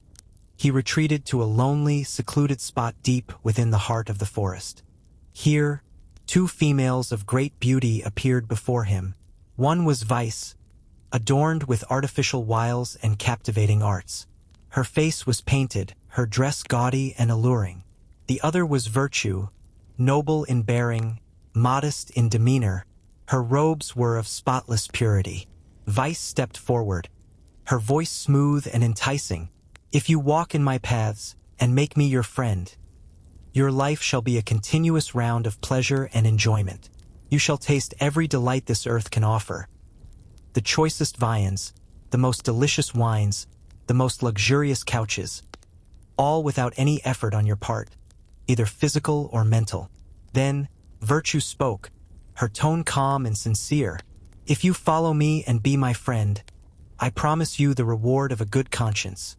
he retreated to a lonely, secluded spot deep within the heart of the forest. Here, 2 females of great beauty appeared before him. One was Vice, adorned with artificial wiles and captivating arts. Her face was painted, her dress gaudy and alluring. The other was Virtue, noble in bearing, modest in demeanor. Her robes were of spotless purity. Vice stepped forward, her voice smooth and enticing. "If you walk in my paths and make me your friend, your life shall be a continuous round of pleasure and enjoyment. You shall taste every delight this earth can offer. The choicest viands, the most delicious wines, the most luxurious couches, all without any effort on your part, either physical or mental." Then Virtue spoke, her tone calm and sincere. "If you follow me and be my friend, I promise you the reward of a good conscience,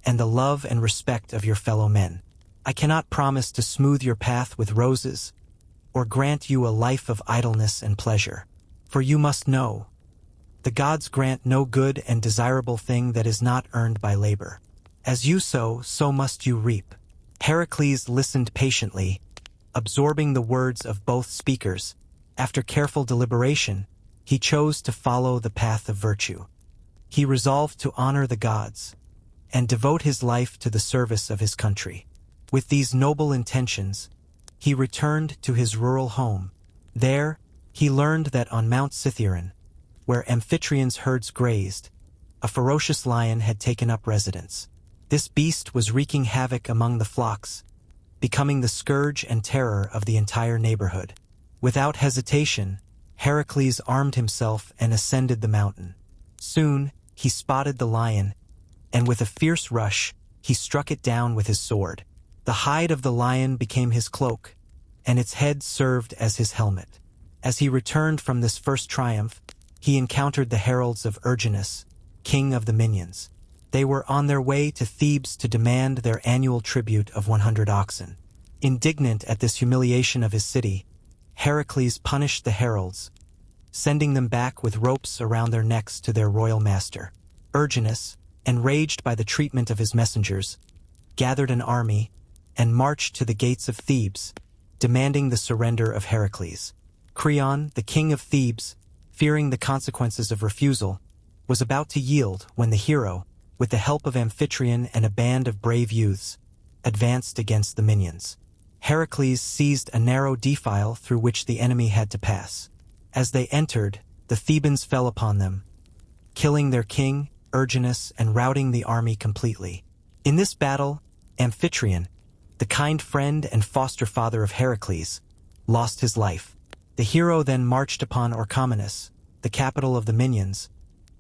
and the love and respect of your fellow men. I cannot promise to smooth your path with roses, or grant you a life of idleness and pleasure. For you must know, the gods grant no good and desirable thing that is not earned by labor. As you sow, so must you reap. Heracles listened patiently, absorbing the words of both speakers. After careful deliberation, he chose to follow the path of virtue. He resolved to honor the gods and devote his life to the service of his country. With these noble intentions, he returned to his rural home. There, he learned that on Mount Cithaeron, where Amphitryon's herds grazed, a ferocious lion had taken up residence. This beast was wreaking havoc among the flocks, becoming the scourge and terror of the entire neighborhood. Without hesitation, Heracles armed himself and ascended the mountain. Soon, he spotted the lion, and with a fierce rush, he struck it down with his sword. The hide of the lion became his cloak, and its head served as his helmet. As he returned from this first triumph, he encountered the heralds of Erginus, king of the Minyans. They were on their way to Thebes to demand their annual tribute of 100 oxen. Indignant at this humiliation of his city, Heracles punished the heralds, sending them back with ropes around their necks to their royal master. Erginus, enraged by the treatment of his messengers, gathered an army and marched to the gates of Thebes, demanding the surrender of Heracles. Creon, the king of Thebes, fearing the consequences of refusal, was about to yield when the hero, with the help of Amphitryon and a band of brave youths, advanced against the Minyans. Heracles seized a narrow defile through which the enemy had to pass. As they entered, the Thebans fell upon them, killing their king, Erginus, and routing the army completely. In this battle, Amphitryon, the kind friend and foster father of Heracles, lost his life. The hero then marched upon Orchomenus, the capital of the Minyans,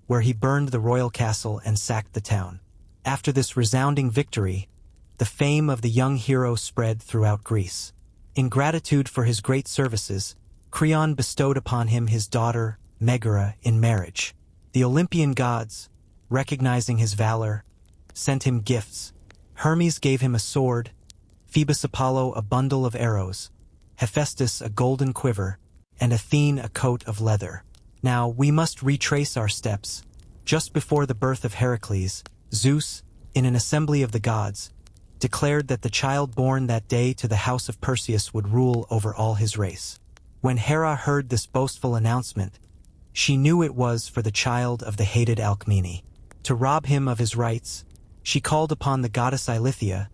where he burned the royal castle and sacked the town. After this resounding victory, the fame of the young hero spread throughout Greece. In gratitude for his great services, Creon bestowed upon him his daughter, Megara, in marriage. The Olympian gods, recognizing his valor, sent him gifts. Hermes gave him a sword, Phoebus Apollo a bundle of arrows, Hephaestus a golden quiver, and Athene a coat of leather. Now we must retrace our steps. Just before the birth of Heracles, Zeus, in an assembly of the gods, declared that the child born that day to the house of Perseus would rule over all his race. When Hera heard this boastful announcement, she knew it was for the child of the hated Alcmene. To rob him of his rights, she called upon the goddess Eilithyia,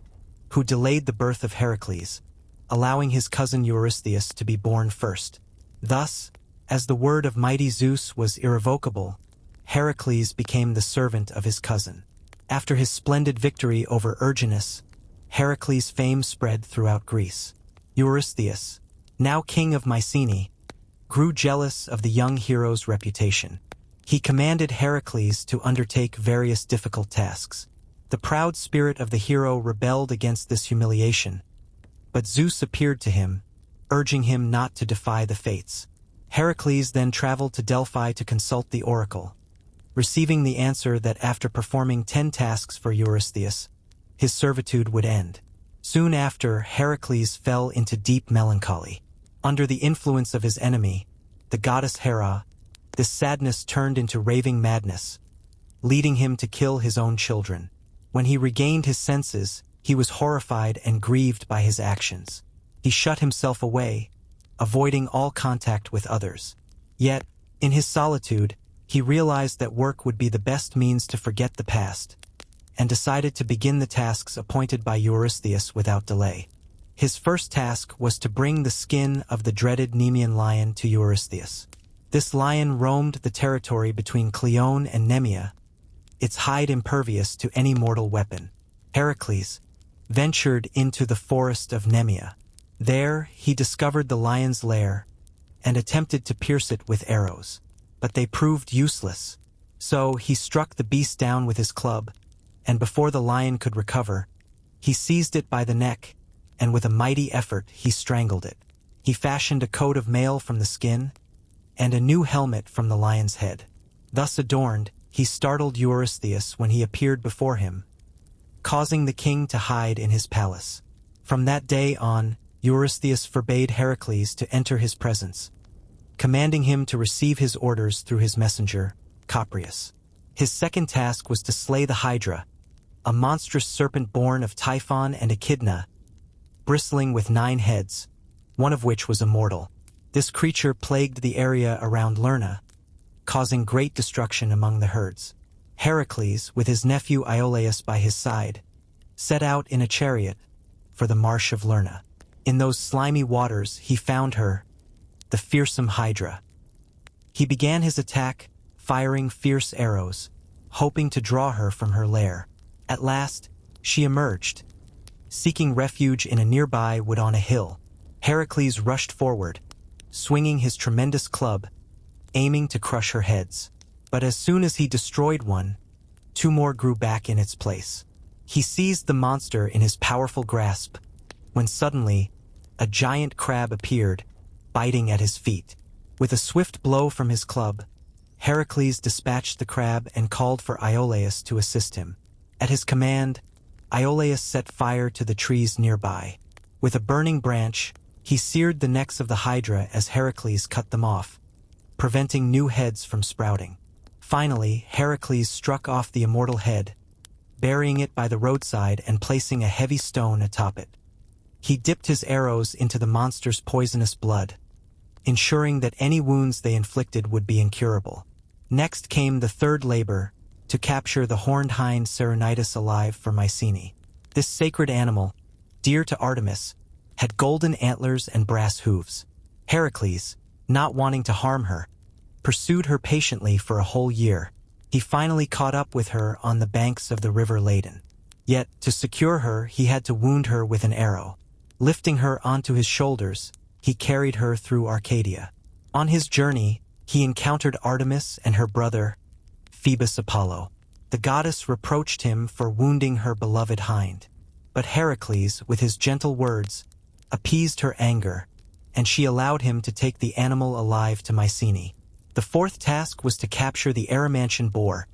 who delayed the birth of Heracles, allowing his cousin Eurystheus to be born first. Thus, as the word of mighty Zeus was irrevocable, Heracles became the servant of his cousin. After his splendid victory over Erginus, Heracles' fame spread throughout Greece. Eurystheus, now king of Mycenae, grew jealous of the young hero's reputation. He commanded Heracles to undertake various difficult tasks. The proud spirit of the hero rebelled against this humiliation, but Zeus appeared to him, urging him not to defy the fates. Heracles then traveled to Delphi to consult the oracle, receiving the answer that after performing 10 tasks for Eurystheus, his servitude would end. Soon after, Heracles fell into deep melancholy. Under the influence of his enemy, the goddess Hera, this sadness turned into raving madness, leading him to kill his own children. When he regained his senses, he was horrified and grieved by his actions. He shut himself away, avoiding all contact with others. Yet, in his solitude, he realized that work would be the best means to forget the past, and decided to begin the tasks appointed by Eurystheus without delay. His first task was to bring the skin of the dreaded Nemean lion to Eurystheus. This lion roamed the territory between Cleone and Nemea, its hide impervious to any mortal weapon. Heracles ventured into the forest of Nemea. There, he discovered the lion's lair and attempted to pierce it with arrows, but they proved useless. So he struck the beast down with his club, and before the lion could recover, he seized it by the neck, and with a mighty effort he strangled it. He fashioned a coat of mail from the skin, and a new helmet from the lion's head. Thus adorned, he startled Eurystheus when he appeared before him, causing the king to hide in his palace. From that day on, Eurystheus forbade Heracles to enter his presence, commanding him to receive his orders through his messenger, Copreus. His second task was to slay the Hydra, a monstrous serpent born of Typhon and Echidna, bristling with 9 heads, one of which was immortal. This creature plagued the area around Lerna, causing great destruction among the herds. Heracles, with his nephew Iolaus by his side, set out in a chariot for the marsh of Lerna. In those slimy waters he found her, the fearsome Hydra. He began his attack, firing fierce arrows, hoping to draw her from her lair. At last, she emerged, seeking refuge in a nearby wood on a hill. Heracles rushed forward, swinging his tremendous club, aiming to crush her heads. But as soon as he destroyed one, 2 more grew back in its place. He seized the monster in his powerful grasp, when suddenly, a giant crab appeared, biting at his feet. With a swift blow from his club, Heracles dispatched the crab and called for Iolaus to assist him. At his command, Iolaus set fire to the trees nearby. With a burning branch, he seared the necks of the Hydra as Heracles cut them off, preventing new heads from sprouting. Finally, Heracles struck off the immortal head, burying it by the roadside and placing a heavy stone atop it. He dipped his arrows into the monster's poisonous blood, ensuring that any wounds they inflicted would be incurable. Next came the third labor, to capture the horned hind Serenitis alive for Mycenae. This sacred animal, dear to Artemis, had golden antlers and brass hooves. Heracles, not wanting to harm her, pursued her patiently for a whole year. He finally caught up with her on the banks of the river Ladon. Yet, to secure her, he had to wound her with an arrow. Lifting her onto his shoulders, he carried her through Arcadia. On his journey, he encountered Artemis and her brother, Phoebus Apollo. The goddess reproached him for wounding her beloved hind. But Heracles, with his gentle words, appeased her anger, and she allowed him to take the animal alive to Mycenae. The fourth task was to capture the Erymantian boar,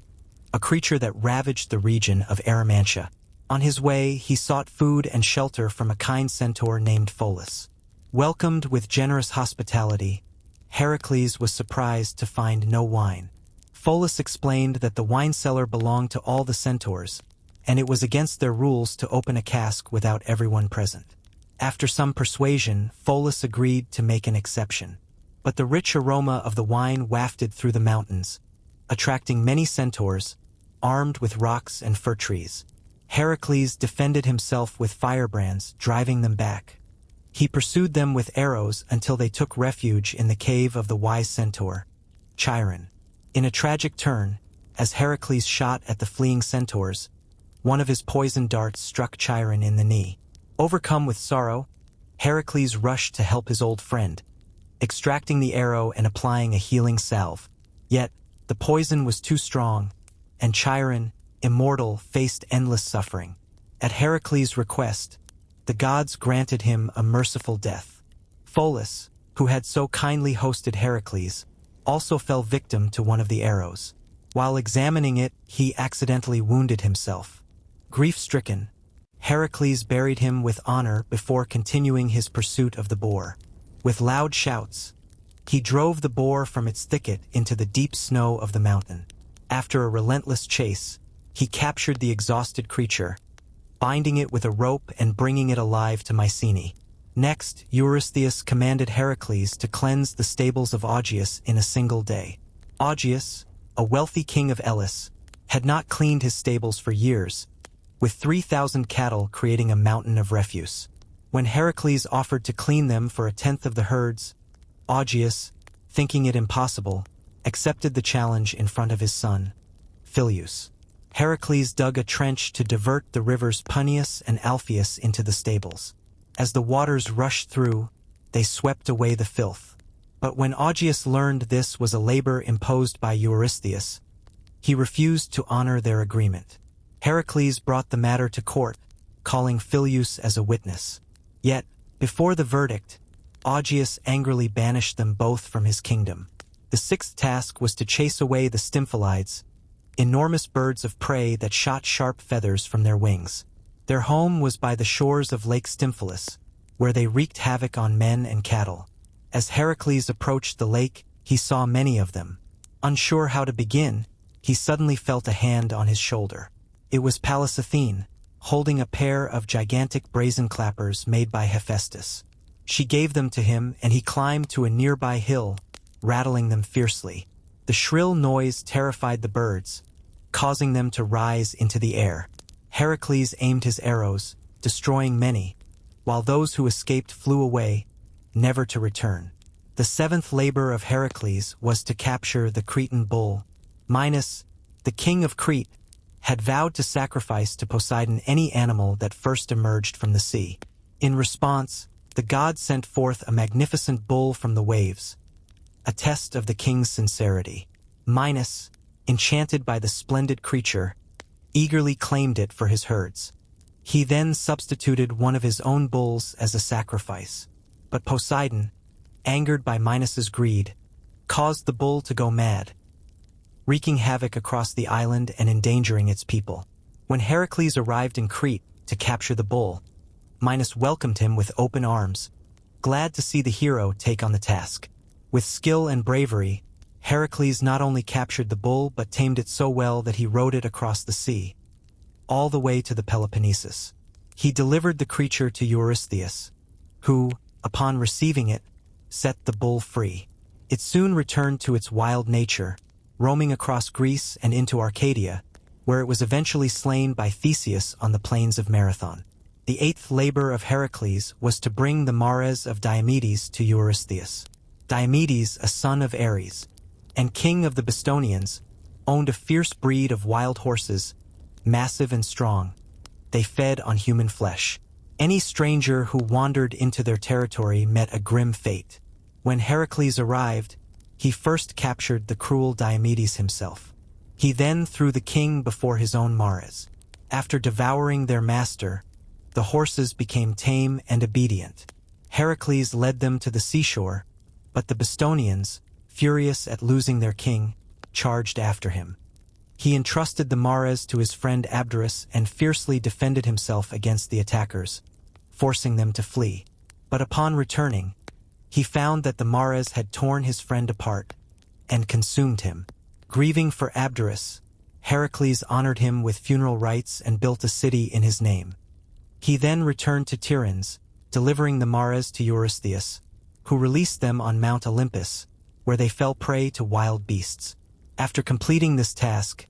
a creature that ravaged the region of Erymantia. On his way, he sought food and shelter from a kind centaur named Pholus. Welcomed with generous hospitality, Heracles was surprised to find no wine. Pholus explained that the wine cellar belonged to all the centaurs, and it was against their rules to open a cask without everyone present. After some persuasion, Pholus agreed to make an exception. But the rich aroma of the wine wafted through the mountains, attracting many centaurs, armed with rocks and fir trees. Heracles defended himself with firebrands, driving them back. He pursued them with arrows until they took refuge in the cave of the wise centaur, Chiron. In a tragic turn, as Heracles shot at the fleeing centaurs, one of his poisoned darts struck Chiron in the knee. Overcome with sorrow, Heracles rushed to help his old friend, extracting the arrow and applying a healing salve. Yet, the poison was too strong, and Chiron, immortal, faced endless suffering. At Heracles' request, the gods granted him a merciful death. Pholus, who had so kindly hosted Heracles, also fell victim to one of the arrows. While examining it, he accidentally wounded himself. Grief-stricken, Heracles buried him with honor before continuing his pursuit of the boar. With loud shouts, he drove the boar from its thicket into the deep snow of the mountain. After a relentless chase, he captured the exhausted creature, binding it with a rope and bringing it alive to Mycenae. Next, Eurystheus commanded Heracles to cleanse the stables of Augeas in a single day. Augeas, a wealthy king of Elis, had not cleaned his stables for years, with 3,000 cattle creating a mountain of refuse. When Heracles offered to clean them for 1/10 of the herds, Augeas, thinking it impossible, accepted the challenge in front of his son, Phyleus. Heracles dug a trench to divert the rivers Punius and Alpheus into the stables. As the waters rushed through, they swept away the filth. But when Augeas learned this was a labor imposed by Eurystheus, he refused to honor their agreement. Heracles brought the matter to court, calling Phyleus as a witness. Yet, before the verdict, Augeas angrily banished them both from his kingdom. The sixth task was to chase away the Stymphalides, enormous birds of prey that shot sharp feathers from their wings. Their home was by the shores of Lake Stymphalus, where they wreaked havoc on men and cattle. As Heracles approached the lake, he saw many of them. Unsure how to begin, he suddenly felt a hand on his shoulder. It was Pallas Athene, holding a pair of gigantic brazen clappers made by Hephaestus. She gave them to him, and he climbed to a nearby hill, rattling them fiercely. The shrill noise terrified the birds, causing them to rise into the air. Heracles aimed his arrows, destroying many, while those who escaped flew away, never to return. The seventh labor of Heracles was to capture the Cretan bull. Minos, the king of Crete, had vowed to sacrifice to Poseidon any animal that first emerged from the sea. In response, the god sent forth a magnificent bull from the waves, a test of the king's sincerity. Minos, enchanted by the splendid creature, eagerly claimed it for his herds. He then substituted one of his own bulls as a sacrifice. But Poseidon, angered by Minos's greed, caused the bull to go mad, wreaking havoc across the island and endangering its people. When Heracles arrived in Crete to capture the bull, Minos welcomed him with open arms, glad to see the hero take on the task. With skill and bravery, Heracles not only captured the bull but tamed it so well that he rode it across the sea, all the way to the Peloponnesus. He delivered the creature to Eurystheus, who, upon receiving it, set the bull free. It soon returned to its wild nature, roaming across Greece and into Arcadia, where it was eventually slain by Theseus on the plains of Marathon. The eighth labor of Heracles was to bring the mares of Diomedes to Eurystheus. Diomedes, a son of Ares, and king of the Bistonians, owned a fierce breed of wild horses, massive and strong. They fed on human flesh. Any stranger who wandered into their territory met a grim fate. When Heracles arrived, he first captured the cruel Diomedes himself. He then threw the king before his own mares. After devouring their master, the horses became tame and obedient. Heracles led them to the seashore, but the Bistonians, furious at losing their king, charged after him. He entrusted the mares to his friend Abderus and fiercely defended himself against the attackers, forcing them to flee. But upon returning, he found that the mares had torn his friend apart and consumed him. Grieving for Abderus, Heracles honored him with funeral rites and built a city in his name. He then returned to Tiryns, delivering the mares to Eurystheus, who released them on Mount Olympus, where they fell prey to wild beasts. After completing this task,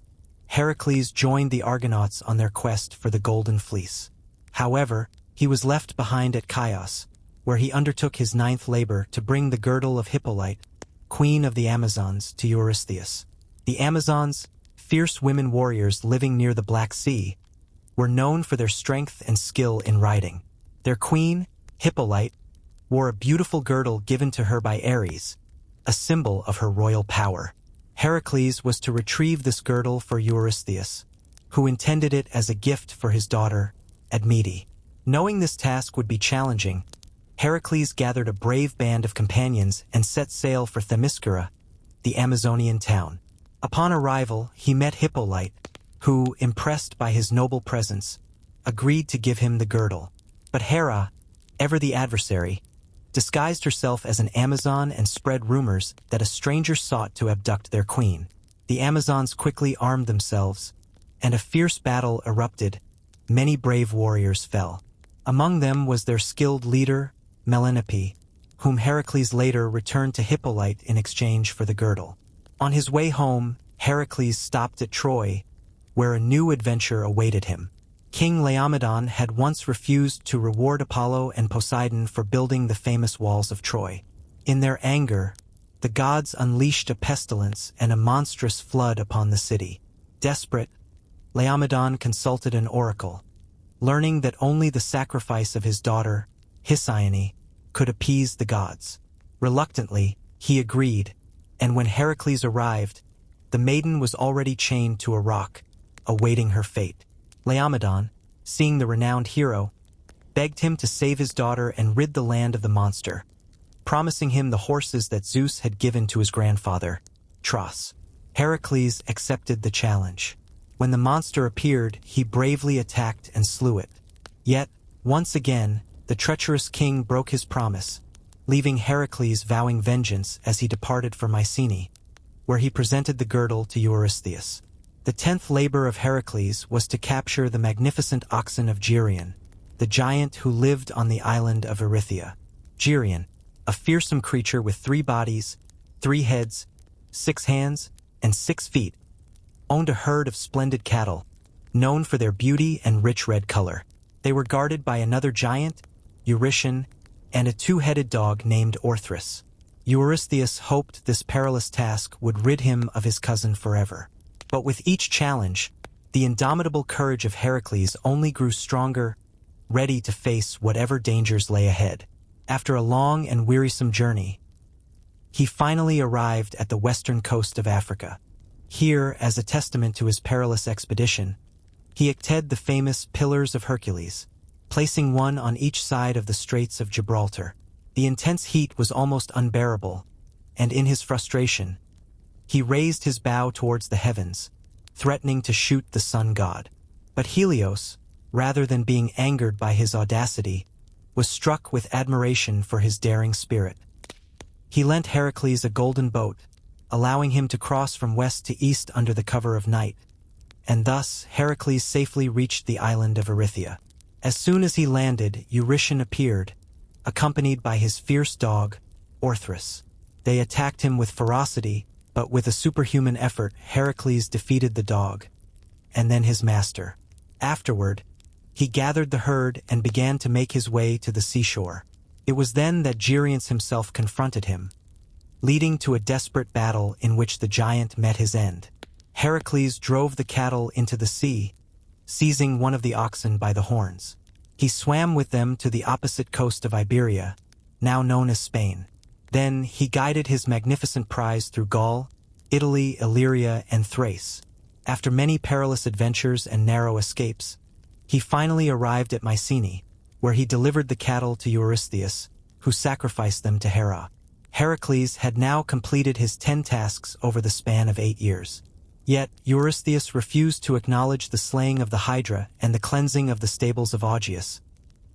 Heracles joined the Argonauts on their quest for the Golden Fleece. However, he was left behind at Chios, where he undertook his ninth labor to bring the girdle of Hippolyte, queen of the Amazons, to Eurystheus. The Amazons, fierce women warriors living near the Black Sea, were known for their strength and skill in riding. Their queen, Hippolyte, wore a beautiful girdle given to her by Ares, a symbol of her royal power. Heracles was to retrieve this girdle for Eurystheus, who intended it as a gift for his daughter, Admete. Knowing this task would be challenging, Heracles gathered a brave band of companions and set sail for Themyscira, the Amazonian town. Upon arrival, he met Hippolyte, who, impressed by his noble presence, agreed to give him the girdle. But Hera, ever the adversary, disguised herself as an Amazon and spread rumors that a stranger sought to abduct their queen. The Amazons quickly armed themselves, and a fierce battle erupted. Many brave warriors fell. Among them was their skilled leader, Melanippe, whom Heracles later returned to Hippolyte in exchange for the girdle. On his way home, Heracles stopped at Troy, where a new adventure awaited him. King Laomedon had once refused to reward Apollo and Poseidon for building the famous walls of Troy. In their anger, the gods unleashed a pestilence and a monstrous flood upon the city. Desperate, Laomedon consulted an oracle, learning that only the sacrifice of his daughter, Hesione, could appease the gods. Reluctantly, he agreed, and when Heracles arrived, the maiden was already chained to a rock, awaiting her fate. Laomedon, seeing the renowned hero, begged him to save his daughter and rid the land of the monster, promising him the horses that Zeus had given to his grandfather, Tros. Heracles accepted the challenge. When the monster appeared, he bravely attacked and slew it. Yet, once again, the treacherous king broke his promise, leaving Heracles vowing vengeance as he departed for Mycenae, where he presented the girdle to Eurystheus. The 10th labor of Heracles was to capture the magnificent oxen of Geryon, the giant who lived on the island of Erythea. Geryon, a fearsome creature with 3 bodies, 3 heads, 6 hands, and 6 feet, owned a herd of splendid cattle, known for their beauty and rich red color. They were guarded by another giant, Eurytion, and a 2-headed dog named Orthrus. Eurystheus hoped this perilous task would rid him of his cousin forever. But with each challenge, the indomitable courage of Heracles only grew stronger, ready to face whatever dangers lay ahead. After a long and wearisome journey, he finally arrived at the western coast of Africa. Here, as a testament to his perilous expedition, he erected the famous Pillars of Hercules, placing one on each side of the Straits of Gibraltar. The intense heat was almost unbearable, and in his frustration, he raised his bow towards the heavens, threatening to shoot the sun god. But Helios, rather than being angered by his audacity, was struck with admiration for his daring spirit. He lent Heracles a golden boat, allowing him to cross from west to east under the cover of night, and thus Heracles safely reached the island of Erythea. As soon as he landed, Eurytion appeared, accompanied by his fierce dog, Orthrus. They attacked him with ferocity, but with a superhuman effort, Heracles defeated the dog, and then his master. Afterward, he gathered the herd and began to make his way to the seashore. It was then that Geryon himself confronted him, leading to a desperate battle in which the giant met his end. Heracles drove the cattle into the sea, seizing one of the oxen by the horns. He swam with them to the opposite coast of Iberia, now known as Spain. Then he guided his magnificent prize through Gaul, Italy, Illyria, and Thrace. After many perilous adventures and narrow escapes, he finally arrived at Mycenae, where he delivered the cattle to Eurystheus, who sacrificed them to Hera. Heracles had now completed his 10 tasks over the span of 8 years. Yet Eurystheus refused to acknowledge the slaying of the Hydra and the cleansing of the stables of Augeas,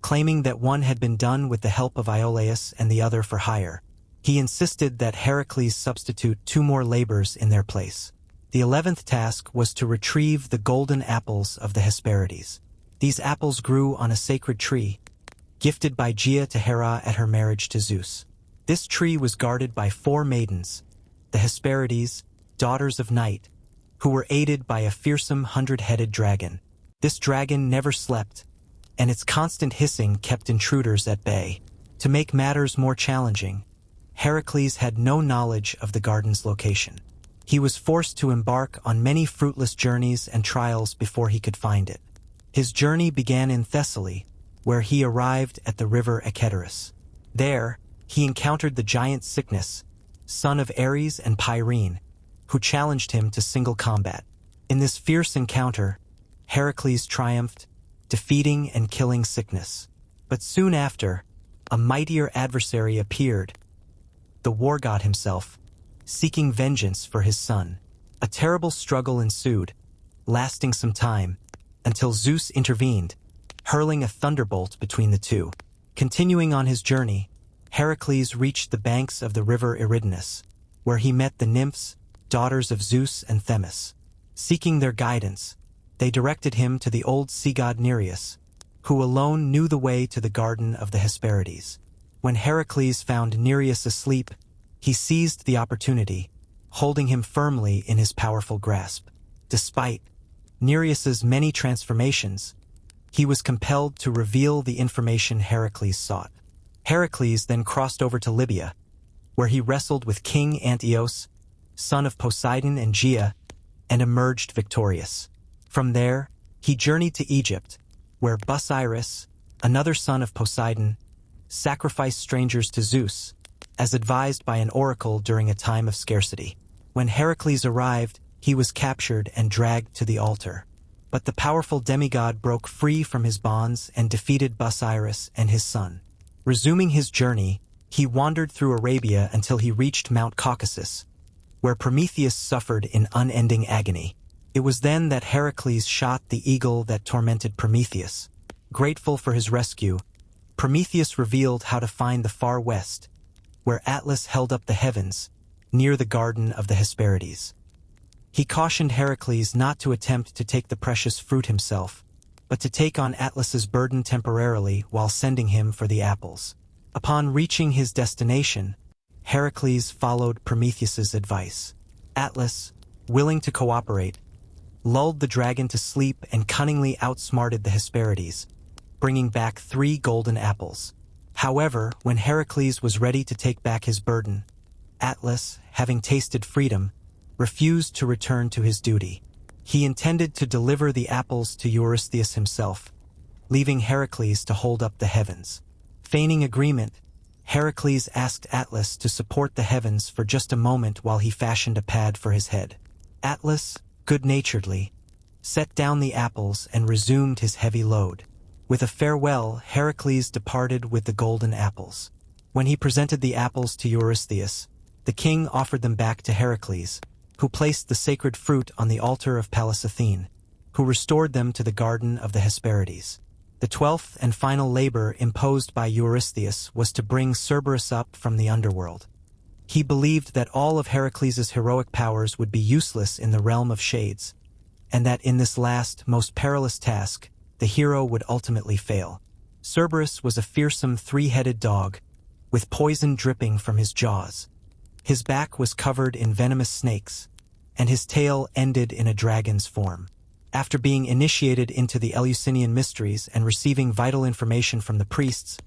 claiming that one had been done with the help of Iolaus and the other for hire. He insisted that Heracles substitute 2 more labors in their place. The 11th task was to retrieve the golden apples of the Hesperides. These apples grew on a sacred tree, gifted by Gaia to Hera at her marriage to Zeus. This tree was guarded by 4 maidens, the Hesperides, daughters of night, who were aided by a fearsome 100-headed dragon. This dragon never slept, and its constant hissing kept intruders at bay. To make matters more challenging, Heracles had no knowledge of the garden's location. He was forced to embark on many fruitless journeys and trials before he could find it. His journey began in Thessaly, where he arrived at the river Echeterus. There, he encountered the giant Cycnus, son of Ares and Pyrene, who challenged him to single combat. In this fierce encounter, Heracles triumphed, defeating and killing Cycnus. But soon after, a mightier adversary appeared, the war god himself, seeking vengeance for his son. A terrible struggle ensued, lasting some time, until Zeus intervened, hurling a thunderbolt between the two. Continuing on his journey, Heracles reached the banks of the river Eridanus, where he met the nymphs, daughters of Zeus and Themis. Seeking their guidance, they directed him to the old sea god Nereus, who alone knew the way to the garden of the Hesperides. When Heracles found Nereus asleep, he seized the opportunity, holding him firmly in his powerful grasp. Despite Nereus's many transformations, he was compelled to reveal the information Heracles sought. Heracles then crossed over to Libya, where he wrestled with King Antiochus, son of Poseidon and Gaia, and emerged victorious. From there, he journeyed to Egypt, where Busiris, another son of Poseidon, sacrificed strangers to Zeus, as advised by an oracle during a time of scarcity. When Heracles arrived, he was captured and dragged to the altar. But the powerful demigod broke free from his bonds and defeated Busiris and his son. Resuming his journey, he wandered through Arabia until he reached Mount Caucasus, where Prometheus suffered in unending agony. It was then that Heracles shot the eagle that tormented Prometheus. Grateful for his rescue, Prometheus revealed how to find the far west, where Atlas held up the heavens, near the garden of the Hesperides. He cautioned Heracles not to attempt to take the precious fruit himself, but to take on Atlas's burden temporarily while sending him for the apples. Upon reaching his destination, Heracles followed Prometheus's advice. Atlas, willing to cooperate, lulled the dragon to sleep and cunningly outsmarted the Hesperides, bringing back 3 golden apples. However, when Heracles was ready to take back his burden, Atlas, having tasted freedom, refused to return to his duty. He intended to deliver the apples to Eurystheus himself, leaving Heracles to hold up the heavens. Feigning agreement, Heracles asked Atlas to support the heavens for just a moment while he fashioned a pad for his head. Atlas, good-naturedly, set down the apples and resumed his heavy load. With a farewell, Heracles departed with the golden apples. When he presented the apples to Eurystheus, the king offered them back to Heracles, who placed the sacred fruit on the altar of Pallas Athene, who restored them to the garden of the Hesperides. The 12th and final labor imposed by Eurystheus was to bring Cerberus up from the underworld. He believed that all of Heracles' heroic powers would be useless in the realm of shades, and that in this last, most perilous task, the hero would ultimately fail. Cerberus was a fearsome 3-headed dog, with poison dripping from his jaws. His back was covered in venomous snakes, and his tail ended in a dragon's form. After being initiated into the Eleusinian mysteries and receiving vital information from the priests,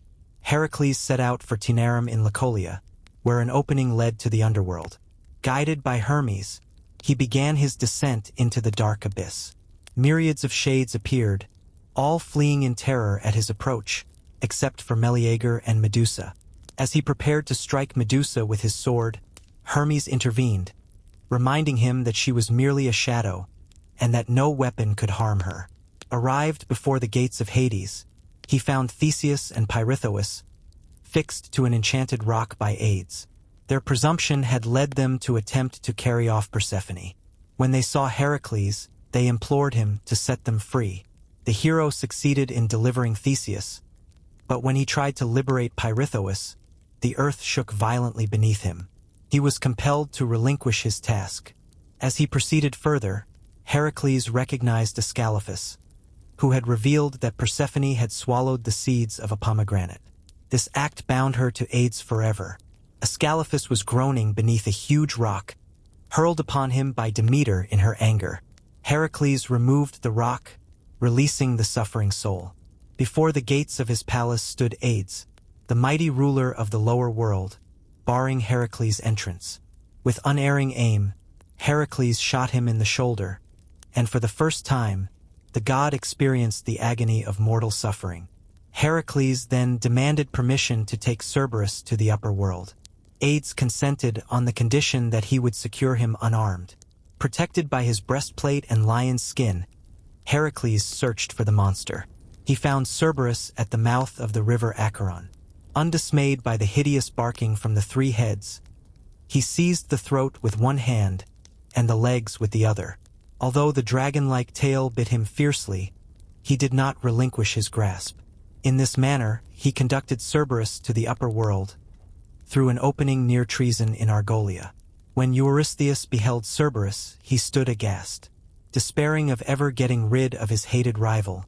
Heracles set out for Taenarum in Lacolia, where an opening led to the underworld. Guided by Hermes, he began his descent into the dark abyss. Myriads of shades appeared, all fleeing in terror at his approach, except for Meleager and Medusa. As he prepared to strike Medusa with his sword, Hermes intervened, reminding him that she was merely a shadow, and that no weapon could harm her. Arrived before the gates of Hades, he found Theseus and Pirithous fixed to an enchanted rock by Aides. Their presumption had led them to attempt to carry off Persephone. When they saw Heracles, they implored him to set them free. The hero succeeded in delivering Theseus, but when he tried to liberate Pirithous, the earth shook violently beneath him. He was compelled to relinquish his task. As he proceeded further, Heracles recognized Ascalaphus, who had revealed that Persephone had swallowed the seeds of a pomegranate. This act bound her to Aides forever. Ascalaphus was groaning beneath a huge rock, hurled upon him by Demeter in her anger. Heracles removed the rock, releasing the suffering soul. Before the gates of his palace stood Aides, the mighty ruler of the lower world, barring Heracles' entrance. With unerring aim, Heracles shot him in the shoulder, and for the first time, the god experienced the agony of mortal suffering. Heracles then demanded permission to take Cerberus to the upper world. Aides consented on the condition that he would secure him unarmed. Protected by his breastplate and lion's skin, Heracles searched for the monster. He found Cerberus at the mouth of the river Acheron. Undismayed by the hideous barking from the 3 heads, he seized the throat with one hand and the legs with the other. Although the dragon-like tail bit him fiercely, he did not relinquish his grasp. In this manner, he conducted Cerberus to the upper world, through an opening near Treason in Argolia. When Eurystheus beheld Cerberus, he stood aghast. Despairing of ever getting rid of his hated rival,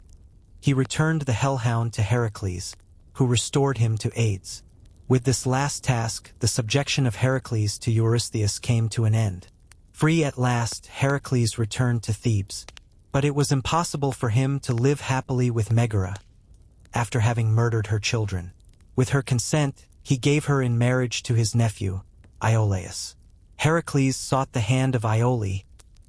he returned the hellhound to Heracles, who restored him to Aides. With this last task, the subjection of Heracles to Eurystheus came to an end. Free at last, Heracles returned to Thebes, but it was impossible for him to live happily with Megara, after having murdered her children. With her consent, he gave her in marriage to his nephew, Iolaus. Heracles sought the hand of Iole,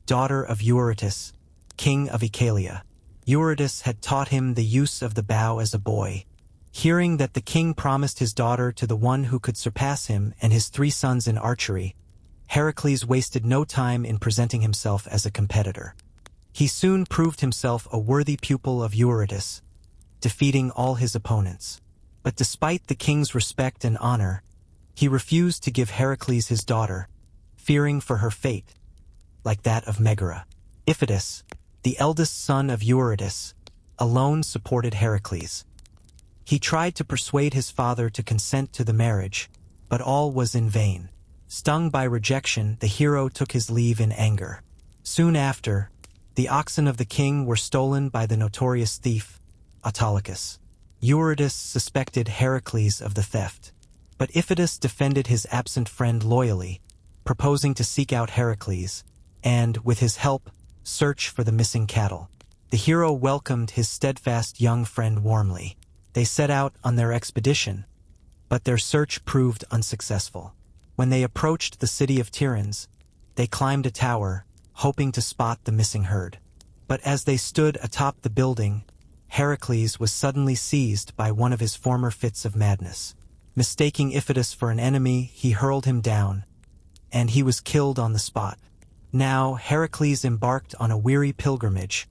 daughter of Eurytus, king of Oechalia. Eurytus had taught him the use of the bow as a boy. Hearing that the king promised his daughter to the one who could surpass him and his 3 sons in archery, Heracles wasted no time in presenting himself as a competitor. He soon proved himself a worthy pupil of Eurytus, defeating all his opponents. But despite the king's respect and honor, he refused to give Heracles his daughter, fearing for her fate, like that of Megara. Iphitus, the eldest son of Eurytus, alone supported Heracles. He tried to persuade his father to consent to the marriage, but all was in vain. Stung by rejection, the hero took his leave in anger. Soon after, the oxen of the king were stolen by the notorious thief, Autolycus. Eurydice suspected Heracles of the theft, but Iphitus defended his absent friend loyally, proposing to seek out Heracles and, with his help, search for the missing cattle. The hero welcomed his steadfast young friend warmly. They set out on their expedition, but their search proved unsuccessful. When they approached the city of Tiryns, they climbed a tower, hoping to spot the missing herd. But as they stood atop the building, Heracles was suddenly seized by one of his former fits of madness. Mistaking Iphitus for an enemy, he hurled him down, and he was killed on the spot. Now Heracles embarked on a weary pilgrimage,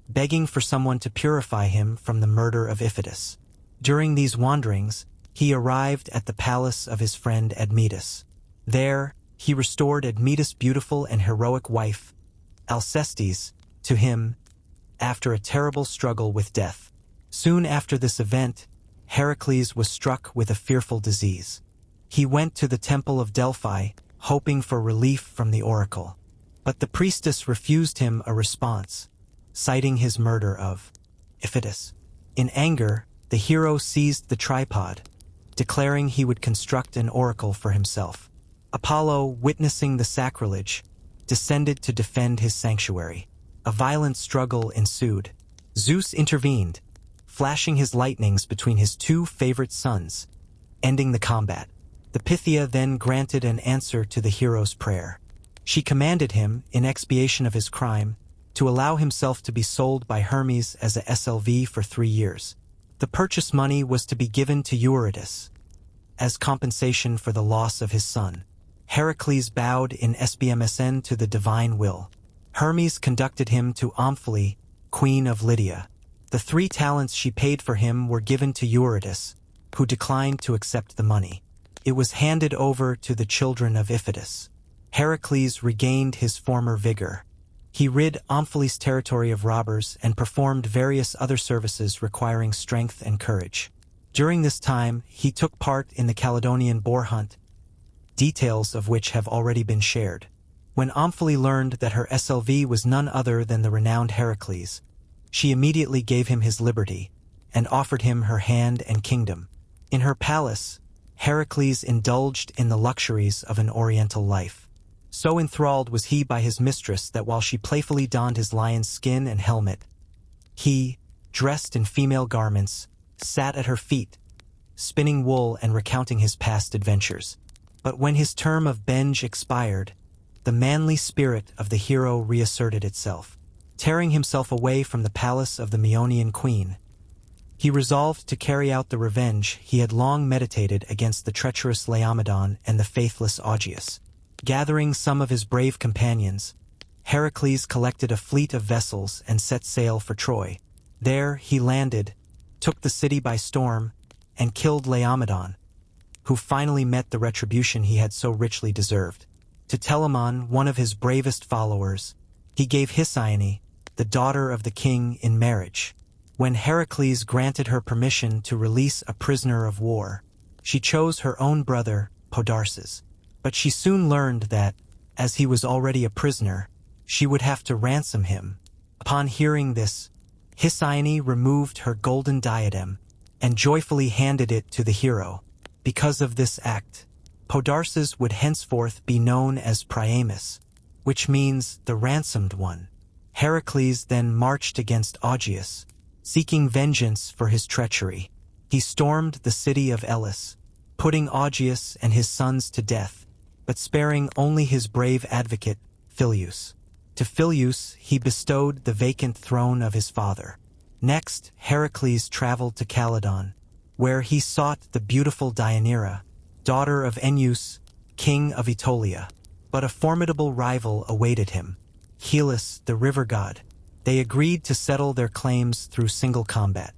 begging for someone to purify him from the murder of Iphitus. During these wanderings, he arrived at the palace of his friend Admetus. There, he restored Admetus' beautiful and heroic wife, Alcestis, to him after a terrible struggle with death. Soon after this event, Heracles was struck with a fearful disease. He went to the temple of Delphi, hoping for relief from the oracle. But the priestess refused him a response, citing his murder of Iphitus. In anger, the hero seized the tripod, declaring he would construct an oracle for himself. Apollo, witnessing the sacrilege, descended to defend his sanctuary. A violent struggle ensued. Zeus intervened, flashing his lightnings between his two favorite sons, ending the combat. The Pythia then granted an answer to the hero's prayer. She commanded him, in expiation of his crime, to allow himself to be sold by Hermes as a SLV for 3 years. The purchase money was to be given to Eurydice as compensation for the loss of his son. Heracles bowed in SBMSN to the divine will. Hermes conducted him to Omphale, queen of Lydia. The 3 talents she paid for him were given to Eurydice, who declined to accept the money. It was handed over to the children of Iphitus. Heracles regained his former vigor. He rid Omphale's territory of robbers and performed various other services requiring strength and courage. During this time, he took part in the Caledonian boar hunt, details of which have already been shared. When Omphale learned that her SLV was none other than the renowned Heracles, she immediately gave him his liberty and offered him her hand and kingdom. In her palace, Heracles indulged in the luxuries of an oriental life. So enthralled was he by his mistress that while she playfully donned his lion's skin and helmet, he, dressed in female garments, sat at her feet, spinning wool and recounting his past adventures. But when his term of benge expired, the manly spirit of the hero reasserted itself. Tearing himself away from the palace of the Maeonian queen, he resolved to carry out the revenge he had long meditated against the treacherous Laomedon and the faithless Augeas. Gathering some of his brave companions, Heracles collected a fleet of vessels and set sail for Troy. There he landed, took the city by storm, and killed Laomedon, who finally met the retribution he had so richly deserved. To Telamon, one of his bravest followers, he gave Hesione, the daughter of the king, in marriage. When Heracles granted her permission to release a prisoner of war, she chose her own brother, Podarces. But she soon learned that, as he was already a prisoner, she would have to ransom him. Upon hearing this, Hesione removed her golden diadem and joyfully handed it to the hero. Because of this act, Podarces would henceforth be known as Priamus, which means the ransomed one. Heracles then marched against Augeas, seeking vengeance for his treachery. He stormed the city of Elis, putting Augeas and his sons to death, but sparing only his brave advocate, Phyleus. To Phyleus he bestowed the vacant throne of his father. Next, Heracles traveled to Calydon, where he sought the beautiful Deianira, daughter of Enyeus, king of Aetolia. But a formidable rival awaited him, Hellas, the river god. They agreed to settle their claims through single combat.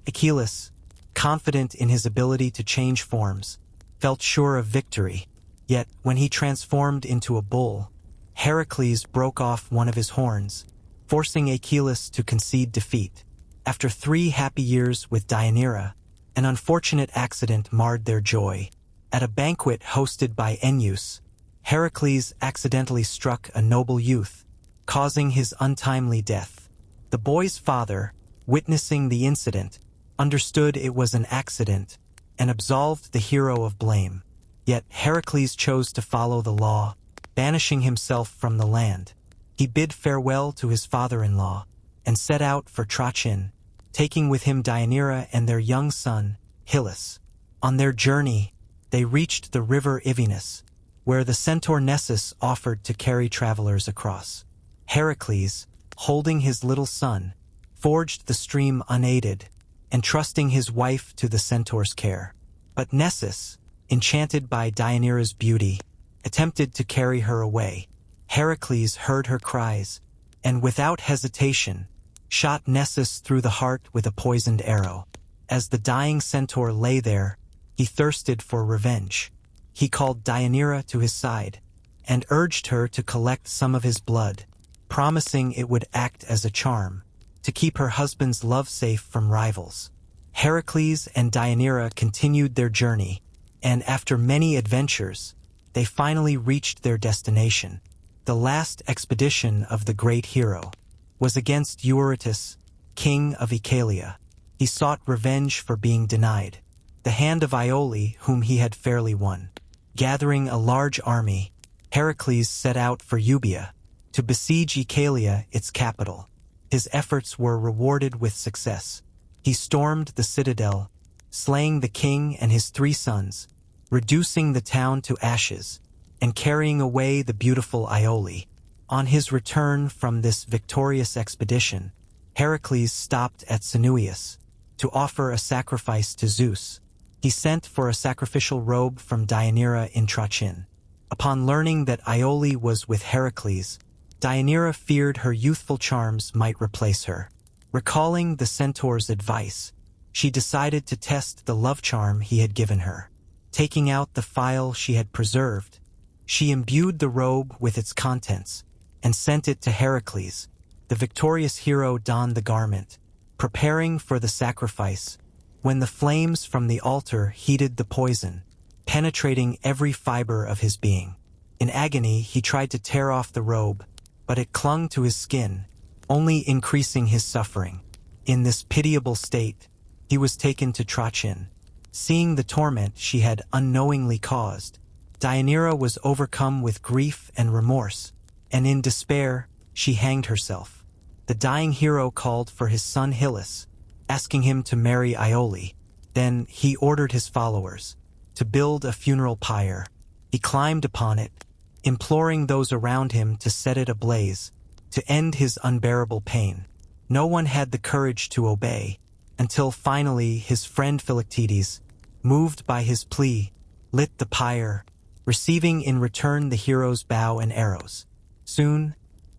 Achilles, confident in his ability to change forms, felt sure of victory. Yet, when he transformed into a bull, Heracles broke off one of his horns, forcing Achilles to concede defeat. After 3 happy years with Deianira, an unfortunate accident marred their joy. At a banquet hosted by Enyeus, Heracles accidentally struck a noble youth, causing his untimely death. The boy's father, witnessing the incident, understood it was an accident and absolved the hero of blame. Yet Heracles chose to follow the law, banishing himself from the land. He bid farewell to his father-in-law and set out for Trachin, taking with him Deianira and their young son, Hylas. On their journey, they reached the river Ivenus, where the centaur Nessus offered to carry travelers across. Heracles, holding his little son, forged the stream unaided, entrusting his wife to the centaur's care. But Nessus, enchanted by Deianira's beauty, attempted to carry her away. Heracles heard her cries, and without hesitation, shot Nessus through the heart with a poisoned arrow. As the dying centaur lay there, he thirsted for revenge. He called Deianira to his side and urged her to collect some of his blood, promising it would act as a charm to keep her husband's love safe from rivals. Heracles and Deianira continued their journey, and after many adventures, they finally reached their destination. The last expedition of the great hero was against Eurytus, king of Oechalia. He sought revenge for being denied the hand of Iole, whom he had fairly won. Gathering a large army, Heracles set out for Euboea to besiege Oechalia, its capital. His efforts were rewarded with success. He stormed the citadel, slaying the king and his 3 sons, reducing the town to ashes, and carrying away the beautiful Iole. On his return from this victorious expedition, Heracles stopped at Sinuius to offer a sacrifice to Zeus. He sent for a sacrificial robe from Deianira in Trachin. Upon learning that Iole was with Heracles, Deianira feared her youthful charms might replace her. Recalling the centaur's advice, she decided to test the love charm he had given her. Taking out the phial she had preserved, she imbued the robe with its contents and sent it to Heracles. The victorious hero donned the garment, preparing for the sacrifice, when the flames from the altar heated the poison, penetrating every fiber of his being. In agony, he tried to tear off the robe, but it clung to his skin, only increasing his suffering. In this pitiable state, he was taken to Trachin. Seeing the torment she had unknowingly caused, Deianira was overcome with grief and remorse, and in despair, she hanged herself. The dying hero called for his son Hylas, asking him to marry Iole. Then he ordered his followers to build a funeral pyre. He climbed upon it, imploring those around him to set it ablaze, to end his unbearable pain. No one had the courage to obey, until finally his friend Philoctetes, moved by his plea, lit the pyre, receiving in return the hero's bow and arrows. Soon,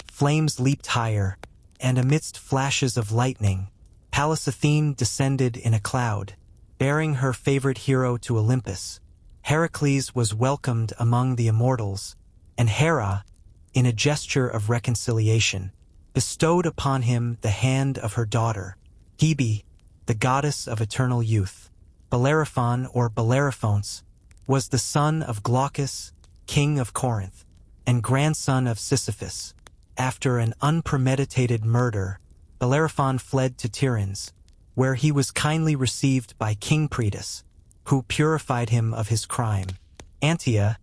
flames leaped higher, and amidst flashes of lightning, Pallas Athene descended in a cloud, bearing her favorite hero to Olympus. Heracles was welcomed among the immortals, and Hera, in a gesture of reconciliation, bestowed upon him the hand of her daughter, Hebe, the goddess of eternal youth. Bellerophon, or Bellerophonte, was the son of Glaucus, king of Corinth, and grandson of Sisyphus. After an unpremeditated murder, Bellerophon fled to Tiryns, where he was kindly received by King Pritus, who purified him of his crime. Antia,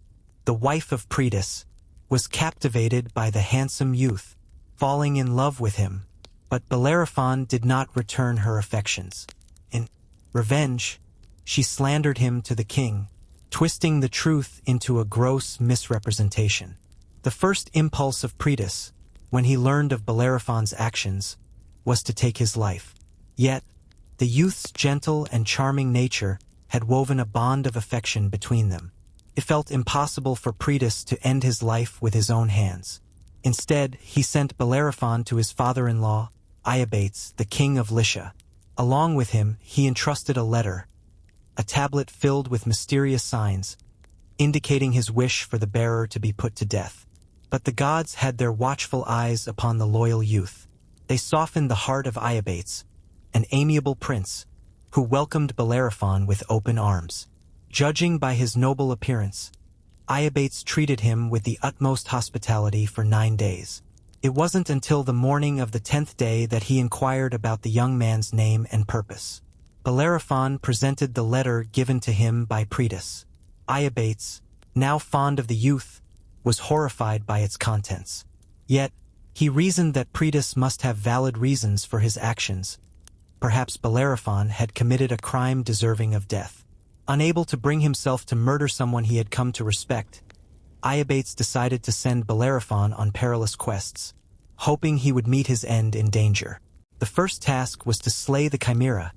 the wife of Pritus, was captivated by the handsome youth, falling in love with him, but Bellerophon did not return her affections. In revenge, she slandered him to the king, twisting the truth into a gross misrepresentation. The first impulse of Pritus, when he learned of Bellerophon's actions, was to take his life. Yet, the youth's gentle and charming nature had woven a bond of affection between them. It felt impossible for Pritus to end his life with his own hands. Instead, he sent Bellerophon to his father-in-law, Iobates, the king of Lycia. Along with him, he entrusted a letter, a tablet filled with mysterious signs, indicating his wish for the bearer to be put to death. But the gods had their watchful eyes upon the loyal youth. They softened the heart of Iobates, an amiable prince, who welcomed Bellerophon with open arms. Judging by his noble appearance, Iobates treated him with the utmost hospitality for 9 days. It wasn't until the morning of the 10th day that he inquired about the young man's name and purpose. Bellerophon presented the letter given to him by Proetus. Iobates, now fond of the youth, was horrified by its contents. Yet, he reasoned that Proetus must have valid reasons for his actions. Perhaps Bellerophon had committed a crime deserving of death. Unable to bring himself to murder someone he had come to respect, Iobates decided to send Bellerophon on perilous quests, hoping he would meet his end in danger. The first task was to slay the Chimera,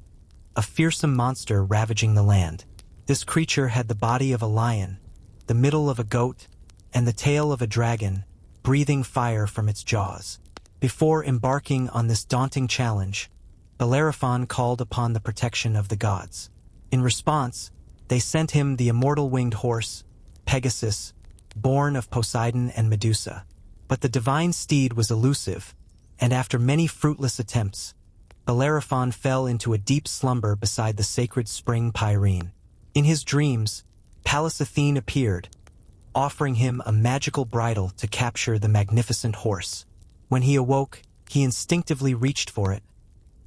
a fearsome monster ravaging the land. This creature had the body of a lion, the middle of a goat, and the tail of a dragon, breathing fire from its jaws. Before embarking on this daunting challenge, Bellerophon called upon the protection of the gods. In response, they sent him the immortal winged horse, Pegasus, born of Poseidon and Medusa. But the divine steed was elusive, and after many fruitless attempts, Bellerophon fell into a deep slumber beside the sacred spring Pyrene. In his dreams, Pallas Athene appeared, offering him a magical bridle to capture the magnificent horse. When he awoke, he instinctively reached for it,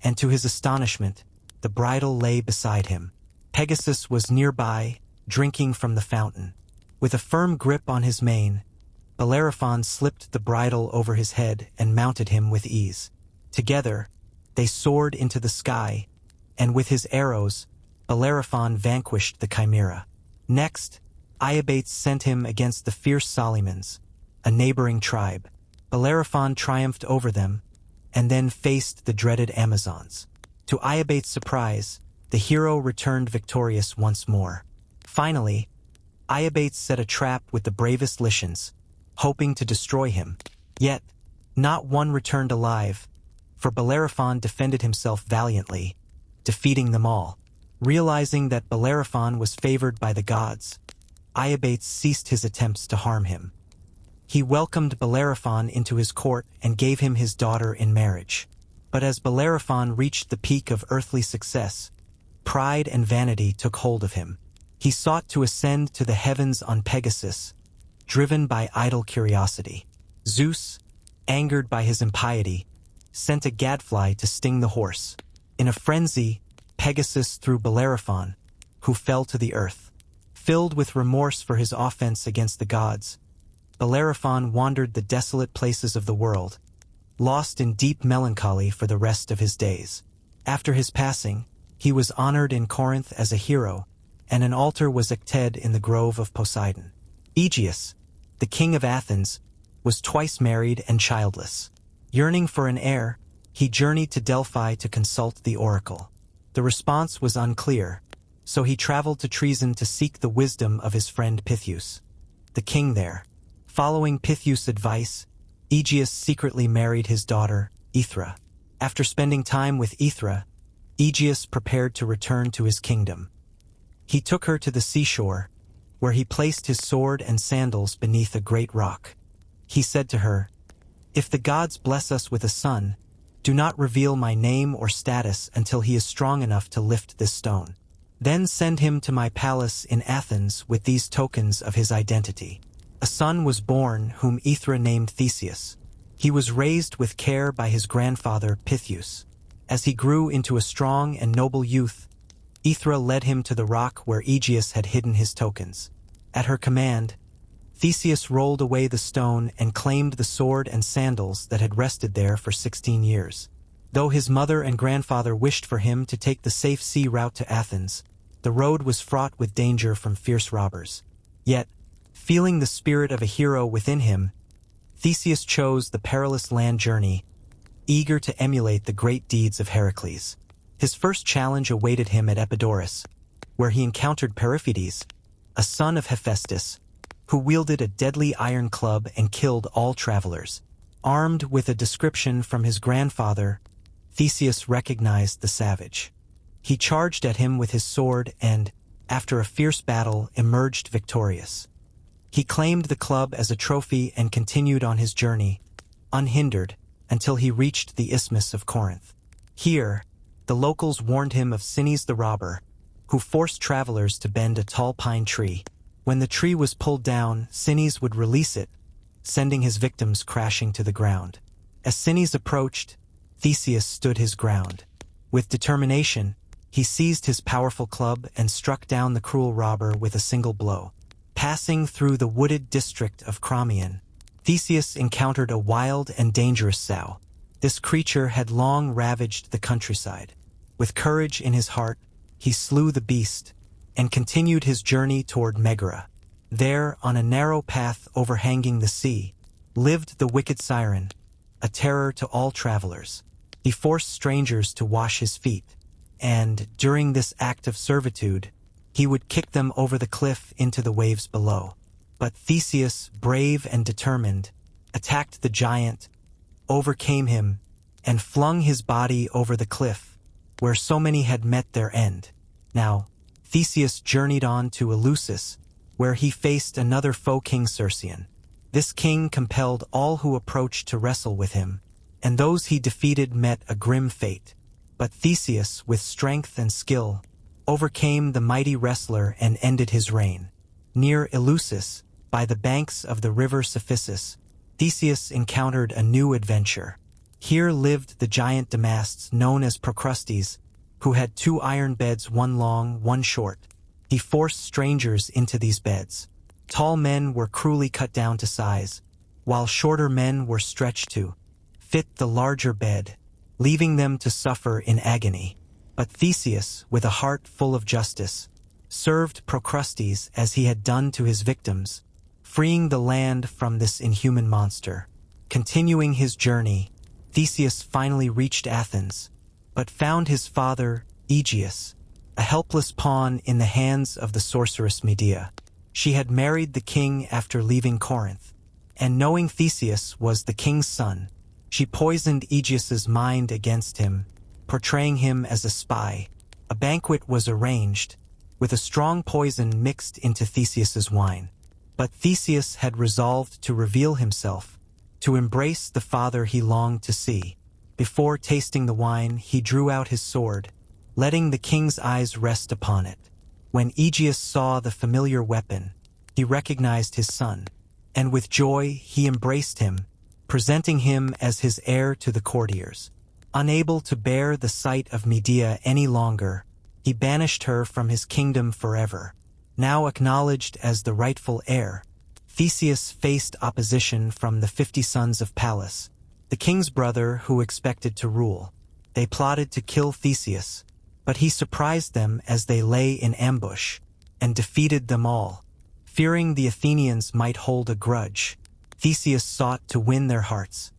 and to his astonishment, the bridle lay beside him. Pegasus was nearby, drinking from the fountain. With a firm grip on his mane, Bellerophon slipped the bridle over his head and mounted him with ease. Together, they soared into the sky, and with his arrows, Bellerophon vanquished the Chimera. Next, Iobates sent him against the fierce Solymans, a neighboring tribe. Bellerophon triumphed over them, and then faced the dreaded Amazons. To Iobates' surprise, the hero returned victorious once more. Finally, Iobates set a trap with the bravest Lycians, hoping to destroy him. Yet, not one returned alive, for Bellerophon defended himself valiantly, defeating them all. Realizing that Bellerophon was favored by the gods, Iobates ceased his attempts to harm him. He welcomed Bellerophon into his court and gave him his daughter in marriage. But as Bellerophon reached the peak of earthly success, pride and vanity took hold of him. He sought to ascend to the heavens on Pegasus, driven by idle curiosity. Zeus, angered by his impiety, sent a gadfly to sting the horse. In a frenzy, Pegasus threw Bellerophon, who fell to the earth. Filled with remorse for his offense against the gods, Bellerophon wandered the desolate places of the world, lost in deep melancholy for the rest of his days. After his passing, he was honored in Corinth as a hero, and an altar was erected in the grove of Poseidon. Aegeus, the king of Athens, was twice married and childless. Yearning for an heir, he journeyed to Delphi to consult the oracle. The response was unclear, so he traveled to Troezen to seek the wisdom of his friend Pythius, the king there. Following Pythius' advice, Aegeus secretly married his daughter, Aethra. After spending time with Aethra, Aegeus prepared to return to his kingdom. He took her to the seashore, where he placed his sword and sandals beneath a great rock. He said to her, "If the gods bless us with a son, do not reveal my name or status until he is strong enough to lift this stone. Then send him to my palace in Athens with these tokens of his identity." A son was born whom Aethra named Theseus. He was raised with care by his grandfather Pythius. As he grew into a strong and noble youth, Aethra led him to the rock where Aegeus had hidden his tokens. At her command, Theseus rolled away the stone and claimed the sword and sandals that had rested there for 16 years. Though his mother and grandfather wished for him to take the safe sea route to Athens, the road was fraught with danger from fierce robbers. Yet, feeling the spirit of a hero within him, Theseus chose the perilous land journey, eager to emulate the great deeds of Heracles. His first challenge awaited him at Epidaurus, where he encountered Periphetes, a son of Hephaestus, who wielded a deadly iron club and killed all travelers. Armed with a description from his grandfather, Theseus recognized the savage. He charged at him with his sword and, after a fierce battle, emerged victorious. He claimed the club as a trophy and continued on his journey, unhindered, until he reached the Isthmus of Corinth. Here, the locals warned him of Sinis the robber, who forced travelers to bend a tall pine tree. When the tree was pulled down, Sinis would release it, sending his victims crashing to the ground. As Sinis approached, Theseus stood his ground. With determination, he seized his powerful club and struck down the cruel robber with a single blow. Passing through the wooded district of Crommyon, Theseus encountered a wild and dangerous sow. This creature had long ravaged the countryside. With courage in his heart, he slew the beast and continued his journey toward Megara. There, on a narrow path overhanging the sea, lived the wicked siren, a terror to all travelers. He forced strangers to wash his feet, and, during this act of servitude, he would kick them over the cliff into the waves below. But Theseus, brave and determined, attacked the giant, overcame him, and flung his body over the cliff, where so many had met their end. Now, Theseus journeyed on to Eleusis, where he faced another foe king Circean. This king compelled all who approached to wrestle with him, and those he defeated met a grim fate. But Theseus, with strength and skill, overcame the mighty wrestler and ended his reign. Near Eleusis, by the banks of the river Cephissus, Theseus encountered a new adventure. Here lived the giant Damastes known as Procrustes, who had 2 iron beds, one long, one short. He forced strangers into these beds. Tall men were cruelly cut down to size, while shorter men were stretched to fit the larger bed, leaving them to suffer in agony. But Theseus, with a heart full of justice, served Procrustes as he had done to his victims, freeing the land from this inhuman monster. Continuing his journey, Theseus finally reached Athens, but found his father, Aegeus, a helpless pawn in the hands of the sorceress Medea. She had married the king after leaving Corinth, and knowing Theseus was the king's son, she poisoned Aegeus's mind against him, portraying him as a spy. A banquet was arranged, with a strong poison mixed into Theseus's wine. But Theseus had resolved to reveal himself, to embrace the father he longed to see. Before tasting the wine, he drew out his sword, letting the king's eyes rest upon it. When Aegeus saw the familiar weapon, he recognized his son, and with joy he embraced him, presenting him as his heir to the courtiers. Unable to bear the sight of Medea any longer, he banished her from his kingdom forever. Now acknowledged as the rightful heir, Theseus faced opposition from the 50 sons of Pallas, the king's brother who expected to rule. They plotted to kill Theseus, but he surprised them as they lay in ambush, and defeated them all. Fearing the Athenians might hold a grudge, Theseus sought to win their hearts.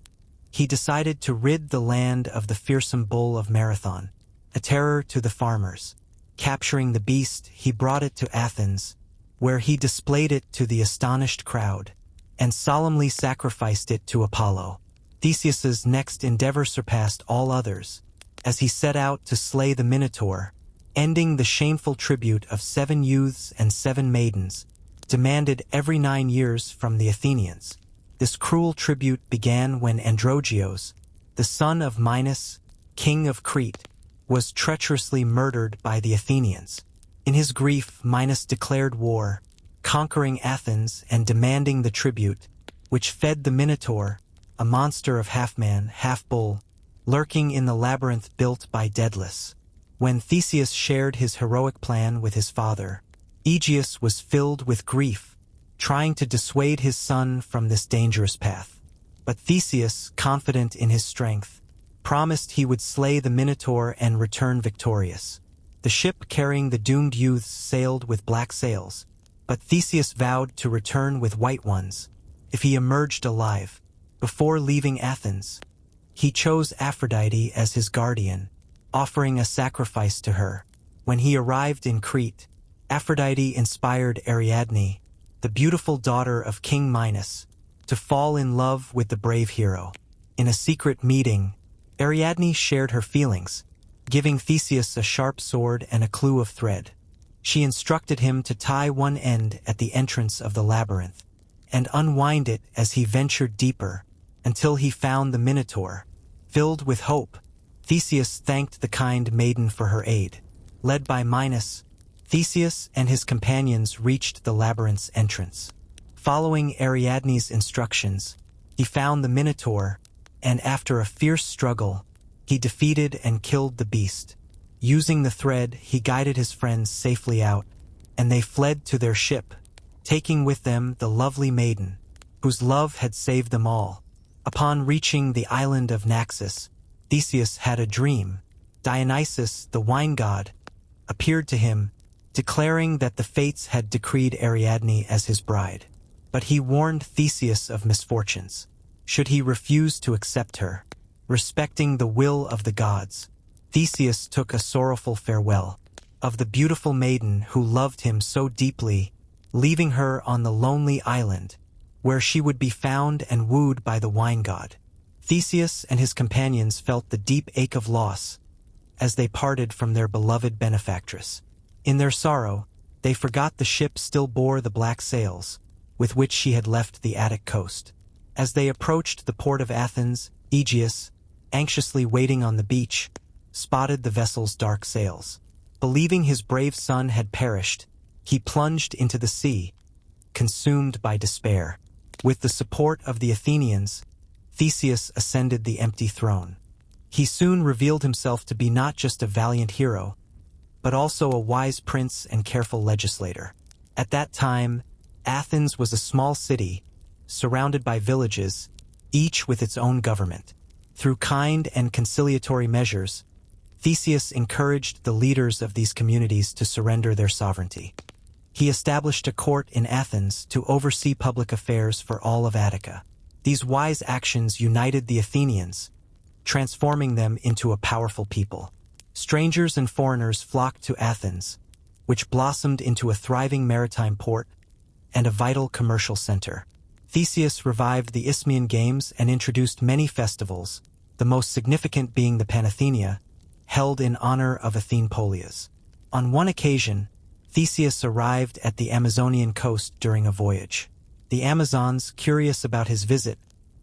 He decided to rid the land of the fearsome bull of Marathon, a terror to the farmers. Capturing the beast, he brought it to Athens, where he displayed it to the astonished crowd, and solemnly sacrificed it to Apollo. Theseus's next endeavor surpassed all others, as he set out to slay the Minotaur, ending the shameful tribute of 7 youths and 7 maidens, demanded every 9 years from the Athenians. This cruel tribute began when Androgeos, the son of Minos, king of Crete, was treacherously murdered by the Athenians. In his grief, Minos declared war, conquering Athens and demanding the tribute, which fed the Minotaur, a monster of half-man, half-bull, lurking in the labyrinth built by Daedalus. When Theseus shared his heroic plan with his father, Aegeus was filled with grief, trying to dissuade his son from this dangerous path. But Theseus, confident in his strength, promised he would slay the Minotaur and return victorious. The ship carrying the doomed youths sailed with black sails, but Theseus vowed to return with white ones, if he emerged alive. Before leaving Athens, he chose Aphrodite as his guardian, offering a sacrifice to her. When he arrived in Crete, Aphrodite inspired Ariadne, the beautiful daughter of King Minos, to fall in love with the brave hero. In a secret meeting, Ariadne shared her feelings, giving Theseus a sharp sword and a clue of thread. She instructed him to tie one end at the entrance of the labyrinth, and unwind it as he ventured deeper, until he found the Minotaur. Filled with hope, Theseus thanked the kind maiden for her aid. Led by Minos, Theseus and his companions reached the labyrinth's entrance. Following Ariadne's instructions, he found the Minotaur, and after a fierce struggle, he defeated and killed the beast. Using the thread, he guided his friends safely out, and they fled to their ship, taking with them the lovely maiden, whose love had saved them all. Upon reaching the island of Naxos, Theseus had a dream. Dionysus, the wine god, appeared to him, declaring that the fates had decreed Ariadne as his bride. But he warned Theseus of misfortunes, should he refuse to accept her. Respecting the will of the gods, Theseus took a sorrowful farewell of the beautiful maiden who loved him so deeply, leaving her on the lonely island, where she would be found and wooed by the wine god. Theseus and his companions felt the deep ache of loss as they parted from their beloved benefactress. In their sorrow, they forgot the ship still bore the black sails, with which she had left the Attic coast. As they approached the port of Athens, Aegeus, anxiously waiting on the beach, spotted the vessel's dark sails. Believing his brave son had perished, he plunged into the sea, consumed by despair. With the support of the Athenians, Theseus ascended the empty throne. He soon revealed himself to be not just a valiant hero, but also a wise prince and careful legislator. At that time, Athens was a small city, surrounded by villages, each with its own government. Through kind and conciliatory measures, Theseus encouraged the leaders of these communities to surrender their sovereignty. He established a court in Athens to oversee public affairs for all of Attica. These wise actions united the Athenians, transforming them into a powerful people. Strangers and foreigners flocked to Athens, which blossomed into a thriving maritime port and a vital commercial center. Theseus revived the Isthmian Games and introduced many festivals, the most significant being the Panathenaea, held in honor of Athene Polias. On one occasion, Theseus arrived at the Amazonian coast during a voyage. The Amazons, curious about his visit,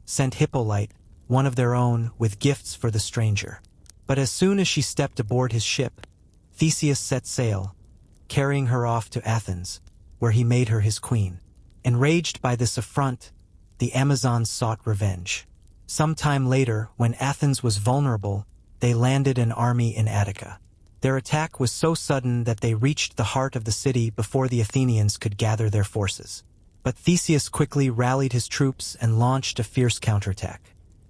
sent Hippolyte, one of their own, with gifts for the stranger. But as soon as she stepped aboard his ship, Theseus set sail, carrying her off to Athens, where he made her his queen. Enraged by this affront, the Amazons sought revenge. Some time later, when Athens was vulnerable, they landed an army in Attica. Their attack was so sudden that they reached the heart of the city before the Athenians could gather their forces. But Theseus quickly rallied his troops and launched a fierce counterattack.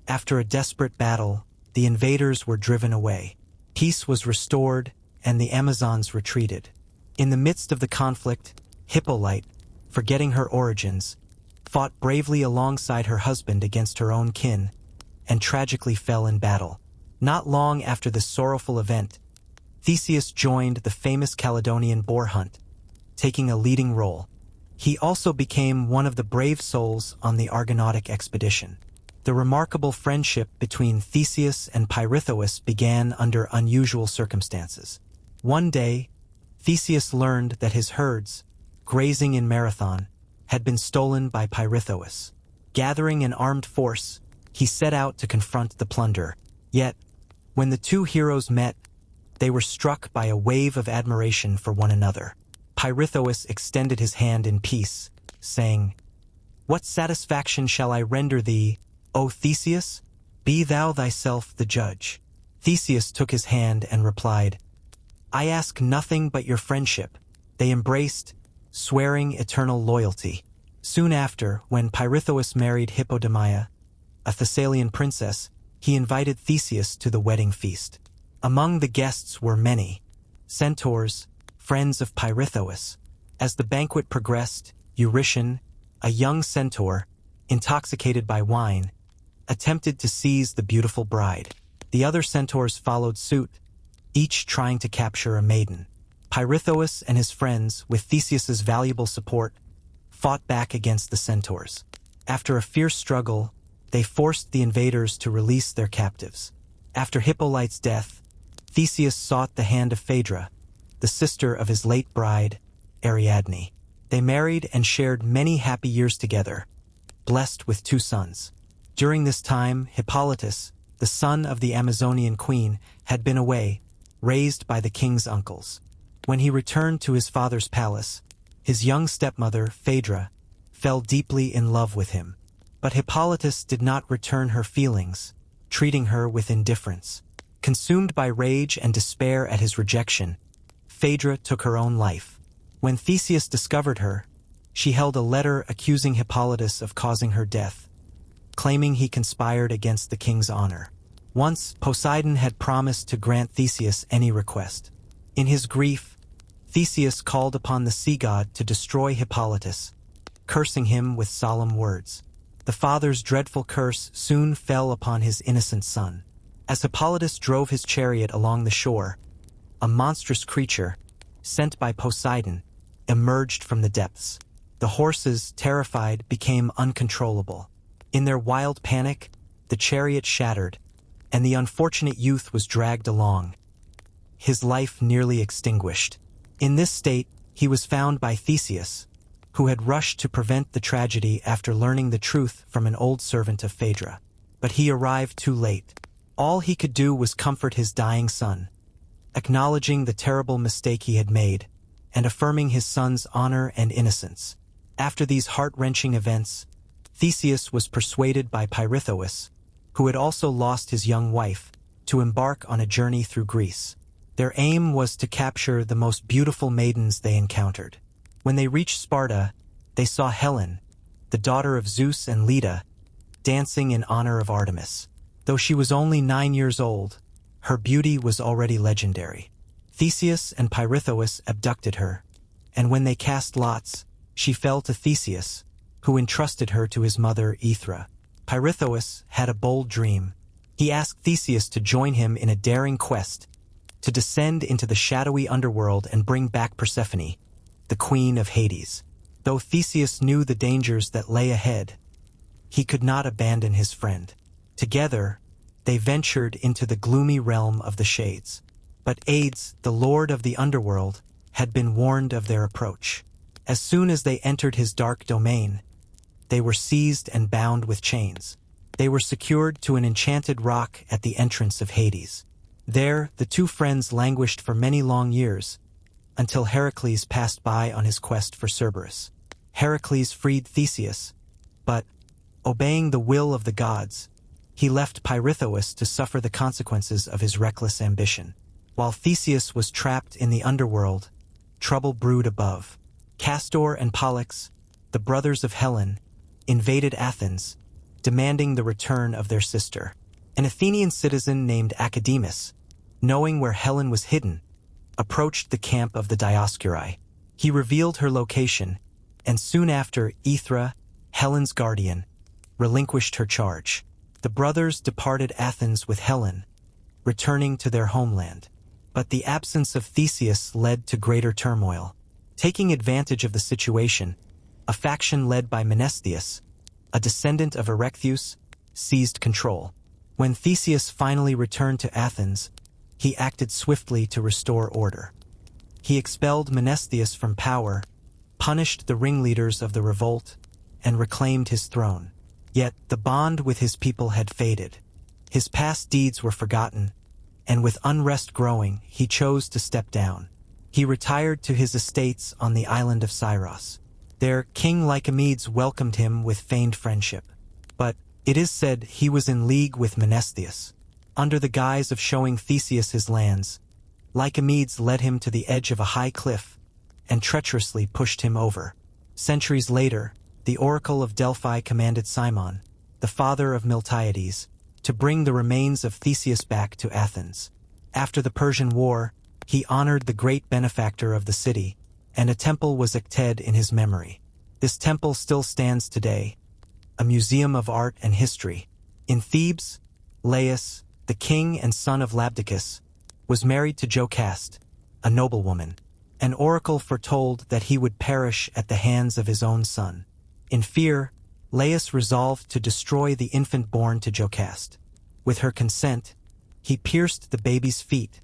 After a desperate battle, the invaders were driven away. Peace was restored, and the Amazons retreated. In the midst of the conflict, Hippolyte, forgetting her origins, fought bravely alongside her husband against her own kin, and tragically fell in battle. Not long after this sorrowful event, Theseus joined the famous Caledonian boar hunt, taking a leading role. He also became one of the brave souls on the Argonautic expedition. The remarkable friendship between Theseus and Pirithous began under unusual circumstances. One day, Theseus learned that his herds, grazing in Marathon, had been stolen by Pirithous. Gathering an armed force, he set out to confront the plunder. Yet, when the two heroes met, they were struck by a wave of admiration for one another. Pirithous extended his hand in peace, saying, "What satisfaction shall I render thee, O Theseus? Be thou thyself the judge." Theseus took his hand and replied, "I ask nothing but your friendship." They embraced, swearing eternal loyalty. Soon after, when Pirithous married Hippodamia, a Thessalian princess, he invited Theseus to the wedding feast. Among the guests were many centaurs, friends of Pirithous. As the banquet progressed, Eurytion, a young centaur, intoxicated by wine, attempted to seize the beautiful bride. The other centaurs followed suit, each trying to capture a maiden. Pirithous and his friends, with Theseus's valuable support, fought back against the centaurs. After a fierce struggle, they forced the invaders to release their captives. After Hippolyte's death, Theseus sought the hand of Phaedra, the sister of his late bride, Ariadne. They married and shared many happy years together, blessed with 2 sons. During this time, Hippolytus, the son of the Amazonian queen, had been away, raised by the king's uncles. When he returned to his father's palace, his young stepmother, Phaedra, fell deeply in love with him. But Hippolytus did not return her feelings, treating her with indifference. Consumed by rage and despair at his rejection, Phaedra took her own life. When Theseus discovered her, she held a letter accusing Hippolytus of causing her death, claiming he conspired against the king's honor. Once, Poseidon had promised to grant Theseus any request. In his grief, Theseus called upon the sea god to destroy Hippolytus, cursing him with solemn words. The father's dreadful curse soon fell upon his innocent son. As Hippolytus drove his chariot along the shore, a monstrous creature, sent by Poseidon, emerged from the depths. The horses, terrified, became uncontrollable. In their wild panic, the chariot shattered, and the unfortunate youth was dragged along, his life nearly extinguished. In this state, he was found by Theseus, who had rushed to prevent the tragedy after learning the truth from an old servant of Phaedra. But he arrived too late. All he could do was comfort his dying son, acknowledging the terrible mistake he had made, and affirming his son's honor and innocence. After these heart-wrenching events, Theseus was persuaded by Pirithous, who had also lost his young wife, to embark on a journey through Greece. Their aim was to capture the most beautiful maidens they encountered. When they reached Sparta, they saw Helen, the daughter of Zeus and Leda, dancing in honor of Artemis. Though she was only 9 years old, her beauty was already legendary. Theseus and Pirithous abducted her, and when they cast lots, she fell to Theseus, who entrusted her to his mother Aethra. Pirithous had a bold dream. He asked Theseus to join him in a daring quest to descend into the shadowy underworld and bring back Persephone, the queen of Hades. Though Theseus knew the dangers that lay ahead, he could not abandon his friend. Together, they ventured into the gloomy realm of the Shades. But Hades, the lord of the underworld, had been warned of their approach. As soon as they entered his dark domain, they were seized and bound with chains. They were secured to an enchanted rock at the entrance of Hades. There, the two friends languished for many long years, until Heracles passed by on his quest for Cerberus. Heracles freed Theseus, but, obeying the will of the gods, he left Pirithous to suffer the consequences of his reckless ambition. While Theseus was trapped in the underworld, trouble brewed above. Castor and Pollux, the brothers of Helen, invaded Athens, demanding the return of their sister. An Athenian citizen named Academus, knowing where Helen was hidden, approached the camp of the Dioscuri. He revealed her location, and soon after Aethra, Helen's guardian, relinquished her charge. The brothers departed Athens with Helen, returning to their homeland. But the absence of Theseus led to greater turmoil. Taking advantage of the situation, a faction led by Menestheus, a descendant of Erechtheus, seized control. When Theseus finally returned to Athens, he acted swiftly to restore order. He expelled Menestheus from power, punished the ringleaders of the revolt, and reclaimed his throne. Yet the bond with his people had faded. His past deeds were forgotten, and with unrest growing, he chose to step down. He retired to his estates on the island of Syros. There, King Lycomedes welcomed him with feigned friendship. But it is said he was in league with Menestheus. Under the guise of showing Theseus his lands, Lycomedes led him to the edge of a high cliff and treacherously pushed him over. Centuries later, the Oracle of Delphi commanded Cimon, the father of Miltiades, to bring the remains of Theseus back to Athens. After the Persian War, he honored the great benefactor of the city, and a temple was erected in his memory. This temple still stands today, a museum of art and history. In Thebes, Laius, the king and son of Labdacus, was married to Jocaste, a noblewoman. An oracle foretold that he would perish at the hands of his own son. In fear, Laius resolved to destroy the infant born to Jocaste. With her consent, he pierced the baby's feet,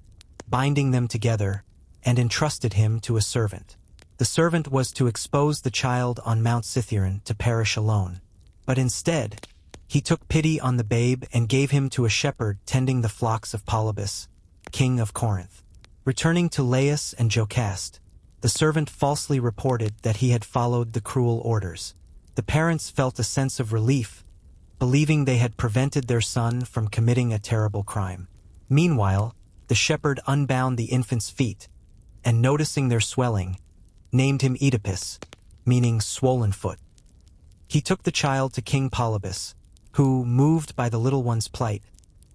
binding them together, and entrusted him to a servant. The servant was to expose the child on Mount Cithaeron to perish alone. But instead, he took pity on the babe and gave him to a shepherd tending the flocks of Polybus, king of Corinth. Returning to Laius and Jocaste, the servant falsely reported that he had followed the cruel orders. The parents felt a sense of relief believing they had prevented their son from committing a terrible crime. Meanwhile, the shepherd unbound the infant's feet, and noticing their swelling, named him Oedipus, meaning swollen foot. He took the child to King Polybus, who, moved by the little one's plight,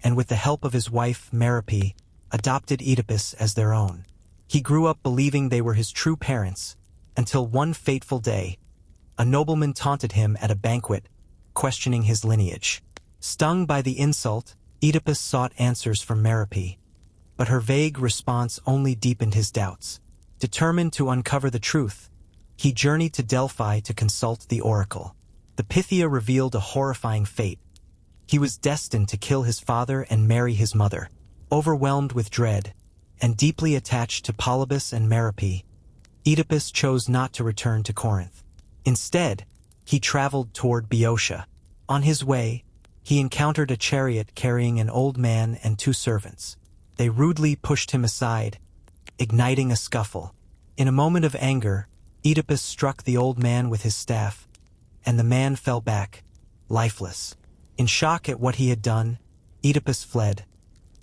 and with the help of his wife Merope, adopted Oedipus as their own. He grew up believing they were his true parents, until one fateful day, a nobleman taunted him at a banquet, questioning his lineage. Stung by the insult, Oedipus sought answers from Merope, but her vague response only deepened his doubts. Determined to uncover the truth, he journeyed to Delphi to consult the oracle. The Pythia revealed a horrifying fate. He was destined to kill his father and marry his mother. Overwhelmed with dread, and deeply attached to Polybus and Merope, Oedipus chose not to return to Corinth. Instead, he traveled toward Boeotia. On his way, he encountered a chariot carrying an old man and two servants. They rudely pushed him aside, igniting a scuffle. In a moment of anger, Oedipus struck the old man with his staff, and the man fell back, lifeless. In shock at what he had done, Oedipus fled,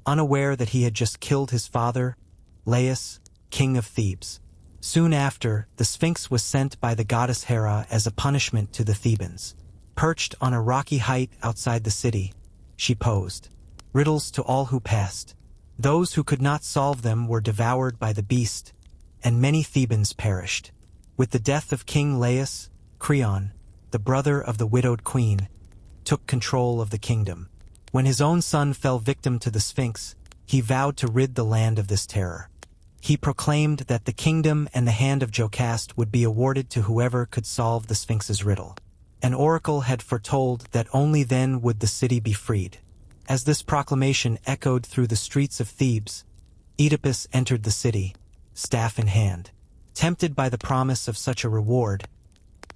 unaware that he had just killed his father, Laius, king of Thebes. Soon after, the Sphinx was sent by the goddess Hera as a punishment to the Thebans. Perched on a rocky height outside the city, she posed riddles to all who passed. Those who could not solve them were devoured by the beast, and many Thebans perished. With the death of King Laius, Creon, the brother of the widowed queen, took control of the kingdom. When his own son fell victim to the Sphinx, he vowed to rid the land of this terror. He proclaimed that the kingdom and the hand of Jocaste would be awarded to whoever could solve the Sphinx's riddle. An oracle had foretold that only then would the city be freed. As this proclamation echoed through the streets of Thebes, Oedipus entered the city, staff in hand. Tempted by the promise of such a reward,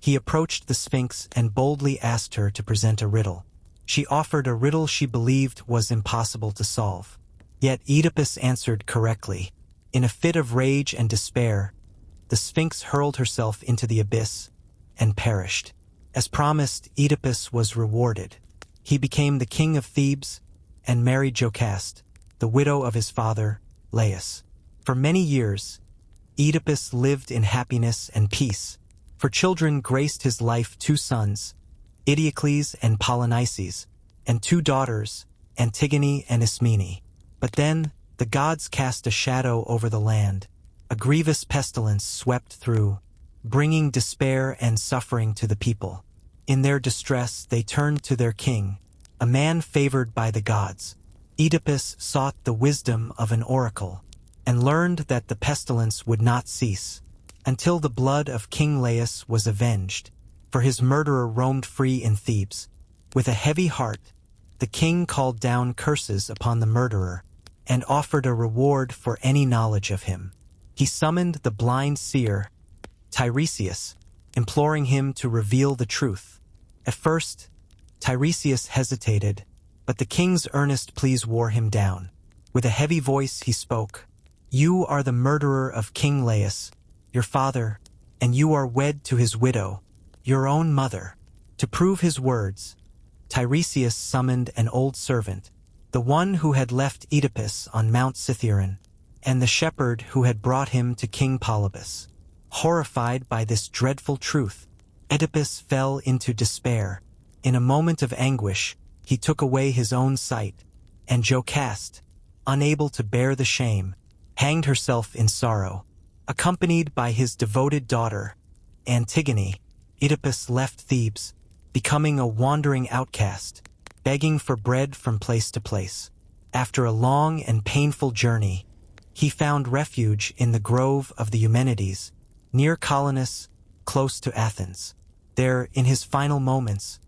he approached the Sphinx and boldly asked her to present a riddle. She offered a riddle she believed was impossible to solve. Yet Oedipus answered correctly. In a fit of rage and despair, the Sphinx hurled herself into the abyss and perished. As promised, Oedipus was rewarded. He became the king of Thebes and married Jocaste, the widow of his father, Laius. For many years, Oedipus lived in happiness and peace. For children graced his life two sons, Eteocles and Polynices, and two daughters, Antigone and Ismene. But then, the gods cast a shadow over the land. A grievous pestilence swept through, bringing despair and suffering to the people. In their distress, they turned to their king, a man favored by the gods. Oedipus sought the wisdom of an oracle, and learned that the pestilence would not cease until the blood of King Laius was avenged, for his murderer roamed free in Thebes. With a heavy heart, the king called down curses upon the murderer and offered a reward for any knowledge of him. He summoned the blind seer, Tiresias, imploring him to reveal the truth. At first, Tiresias hesitated, but the king's earnest pleas wore him down. With a heavy voice he spoke, "You are the murderer of King Laius, your father, and you are wed to his widow, your own mother." To prove his words, Tiresias summoned an old servant, the one who had left Oedipus on Mount Cithaeron, and the shepherd who had brought him to King Polybus. Horrified by this dreadful truth, Oedipus fell into despair. In a moment of anguish, he took away his own sight, and Jocaste, unable to bear the shame, hanged herself in sorrow. Accompanied by his devoted daughter, Antigone, Oedipus left Thebes, becoming a wandering outcast, begging for bread from place to place. After a long and painful journey, he found refuge in the grove of the Eumenides, near Colonus, close to Athens. There, in his final moments,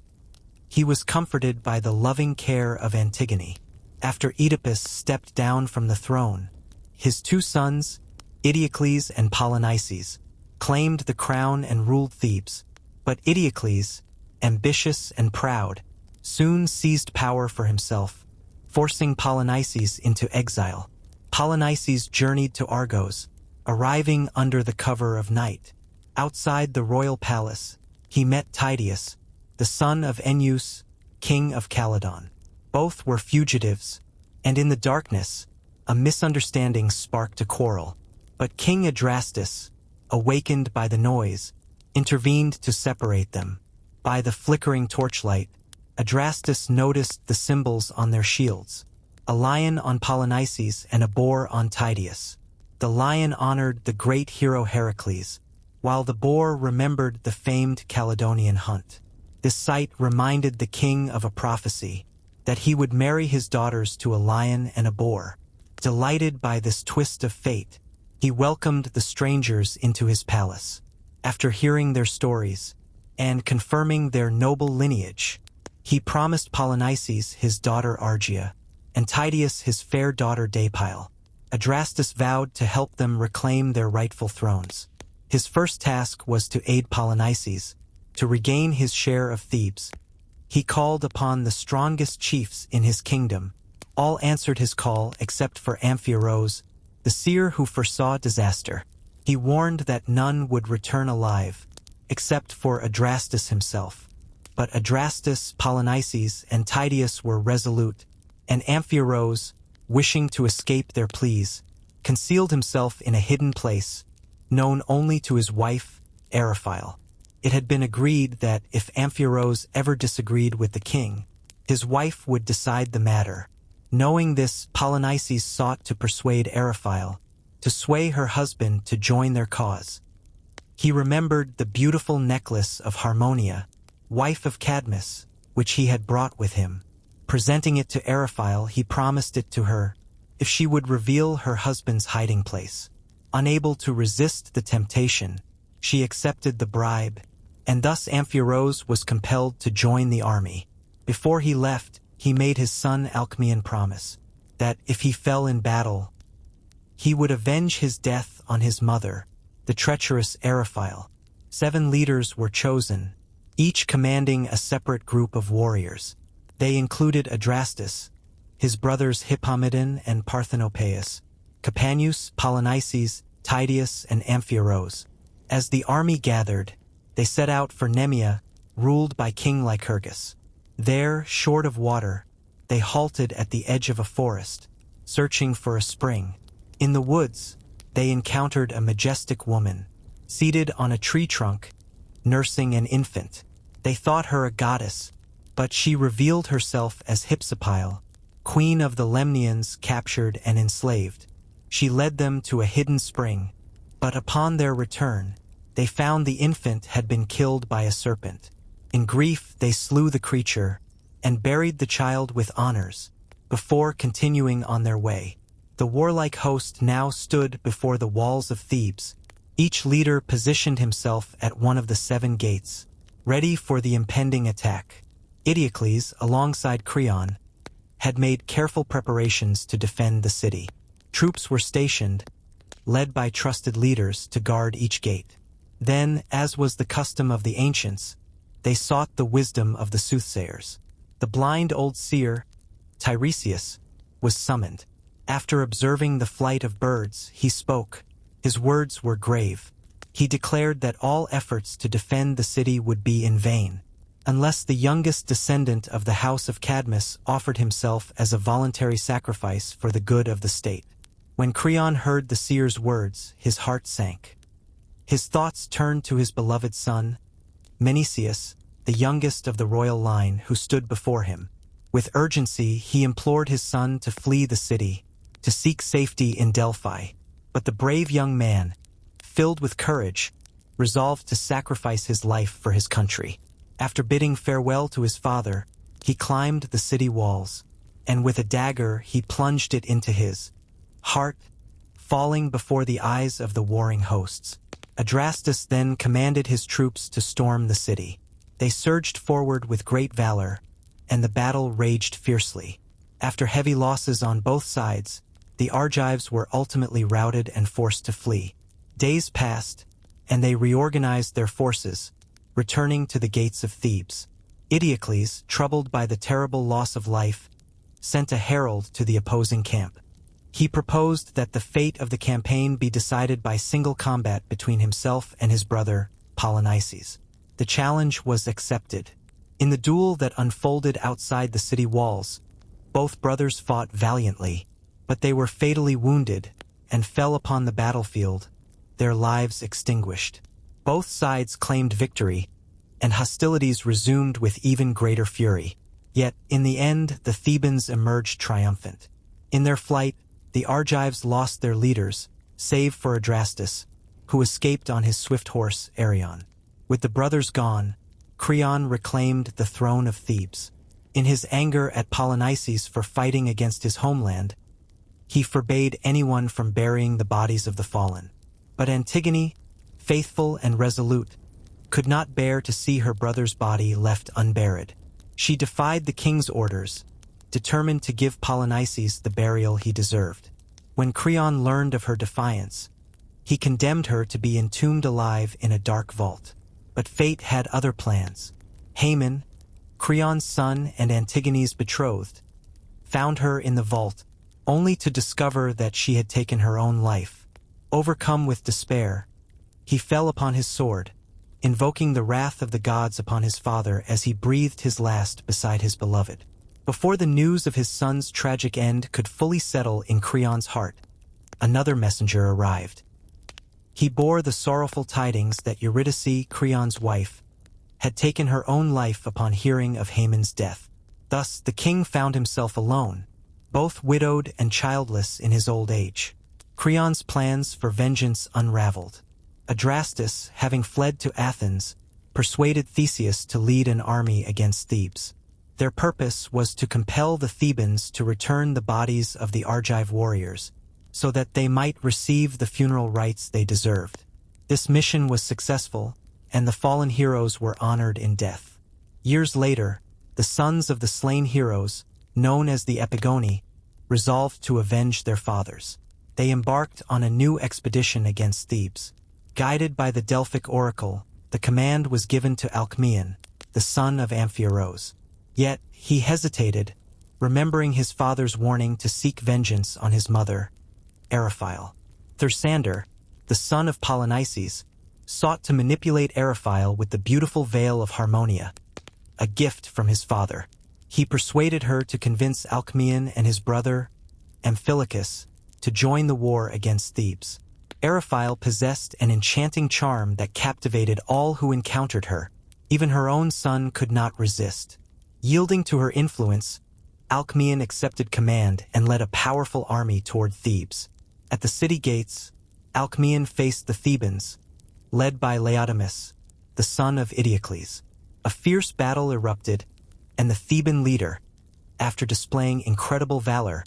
he was comforted by the loving care of Antigone. After Oedipus stepped down from the throne, his two sons, Eteocles and Polynices, claimed the crown and ruled Thebes. But Eteocles, ambitious and proud, soon seized power for himself, forcing Polynices into exile. Polynices journeyed to Argos, arriving under the cover of night. Outside the royal palace, he met Tydeus, the son of Ennius, king of Calydon. Both were fugitives, and in the darkness, a misunderstanding sparked a quarrel. But King Adrastus, awakened by the noise, intervened to separate them. By the flickering torchlight, Adrastus noticed the symbols on their shields: a lion on Polynices and a boar on Tydeus. The lion honored the great hero Heracles, while the boar remembered the famed Caledonian hunt. This sight reminded the king of a prophecy, that he would marry his daughters to a lion and a boar. Delighted by this twist of fate, he welcomed the strangers into his palace. After hearing their stories, and confirming their noble lineage, he promised Polynices his daughter Argia, and Tydeus his fair daughter Deipyle. Adrastus vowed to help them reclaim their rightful thrones. His first task was to aid Polynices, to regain his share of Thebes. He called upon the strongest chiefs in his kingdom. All answered his call except for Amphiaraus, the seer who foresaw disaster. He warned that none would return alive, except for Adrastus himself. But Adrastus, Polynices, and Tydeus were resolute, and Amphiaraus, wishing to escape their pleas, concealed himself in a hidden place, known only to his wife, Eriphyle. It had been agreed that if Amphiaraus ever disagreed with the king, his wife would decide the matter. Knowing this, Polynices sought to persuade Eriphyle to sway her husband to join their cause. He remembered the beautiful necklace of Harmonia, wife of Cadmus, which he had brought with him. Presenting it to Eriphyle, he promised it to her if she would reveal her husband's hiding place. Unable to resist the temptation, she accepted the bribe, and thus Amphiaraus was compelled to join the army. Before he left, he made his son Alcmaeon promise that if he fell in battle, he would avenge his death on his mother, the treacherous Eriphyle. 7 leaders were chosen, each commanding a separate group of warriors. They included Adrastus, his brothers Hippomedon and Parthenopaeus, Capaneus, Polynices, Tydeus, and Amphiaraus. As the army gathered, they set out for Nemea, ruled by King Lycurgus. There, short of water, they halted at the edge of a forest, searching for a spring. In the woods, they encountered a majestic woman, seated on a tree trunk, nursing an infant. They thought her a goddess, but she revealed herself as Hypsipyle, queen of the Lemnians captured and enslaved. She led them to a hidden spring, but upon their return, they found the infant had been killed by a serpent. In grief, they slew the creature and buried the child with honors, before continuing on their way. The warlike host now stood before the walls of Thebes. Each leader positioned himself at one of the 7 gates, ready for the impending attack. Eteocles, alongside Creon, had made careful preparations to defend the city. Troops were stationed, led by trusted leaders, to guard each gate. Then, as was the custom of the ancients, they sought the wisdom of the soothsayers. The blind old seer, Tiresias, was summoned. After observing the flight of birds, he spoke. His words were grave. He declared that all efforts to defend the city would be in vain, unless the youngest descendant of the house of Cadmus offered himself as a voluntary sacrifice for the good of the state. When Creon heard the seer's words, his heart sank. His thoughts turned to his beloved son, Menecius, the youngest of the royal line, who stood before him. With urgency, he implored his son to flee the city, to seek safety in Delphi. But the brave young man, filled with courage, resolved to sacrifice his life for his country. After bidding farewell to his father, he climbed the city walls, and with a dagger he plunged it into his heart, falling before the eyes of the warring hosts. Adrastus then commanded his troops to storm the city. They surged forward with great valor, and the battle raged fiercely. After heavy losses on both sides, the Argives were ultimately routed and forced to flee. Days passed, and they reorganized their forces, returning to the gates of Thebes. Eteocles, troubled by the terrible loss of life, sent a herald to the opposing camp. He proposed that the fate of the campaign be decided by single combat between himself and his brother, Polynices. The challenge was accepted, In the duel that unfolded outside the city walls, both brothers fought valiantly, but they were fatally wounded and fell upon the battlefield, their lives extinguished. Both sides claimed victory, and hostilities resumed with even greater fury. Yet, in the end, the Thebans emerged triumphant. In their flight, the Argives lost their leaders, save for Adrastus, who escaped on his swift horse Arion. With the brothers gone, Creon reclaimed the throne of Thebes. In his anger at Polynices for fighting against his homeland, he forbade anyone from burying the bodies of the fallen. But Antigone, faithful and resolute, could not bear to see her brother's body left unburied. She defied the king's orders, determined to give Polynices the burial he deserved. When Creon learned of her defiance, he condemned her to be entombed alive in a dark vault. But fate had other plans. Haman, Creon's son and Antigone's betrothed, found her in the vault, only to discover that she had taken her own life. Overcome with despair, he fell upon his sword, invoking the wrath of the gods upon his father as he breathed his last beside his beloved. Before the news of his son's tragic end could fully settle in Creon's heart, another messenger arrived. He bore the sorrowful tidings that Eurydice, Creon's wife, had taken her own life upon hearing of Haman's death. Thus the king found himself alone, both widowed and childless in his old age. Creon's plans for vengeance unraveled. Adrastus, having fled to Athens, persuaded Theseus to lead an army against Thebes. Their purpose was to compel the Thebans to return the bodies of the Argive warriors, so that they might receive the funeral rites they deserved. This mission was successful, and the fallen heroes were honored in death. Years later, the sons of the slain heroes, known as the Epigoni, resolved to avenge their fathers. They embarked on a new expedition against Thebes. Guided by the Delphic oracle, the command was given to Alcmaeon, the son of Amphiaraus. Yet he hesitated, remembering his father's warning to seek vengeance on his mother, Eriphyle. Thersander, the son of Polynices, sought to manipulate Eriphyle with the beautiful veil of Harmonia, a gift from his father. He persuaded her to convince Alcmaeon and his brother, Amphilochus, to join the war against Thebes. Eriphyle possessed an enchanting charm that captivated all who encountered her. Even her own son could not resist. Yielding to her influence, Alcmaeon accepted command and led a powerful army toward Thebes. At the city gates, Alcmaeon faced the Thebans, led by Laodamas, the son of Idiocles. A fierce battle erupted, and the Theban leader, after displaying incredible valor,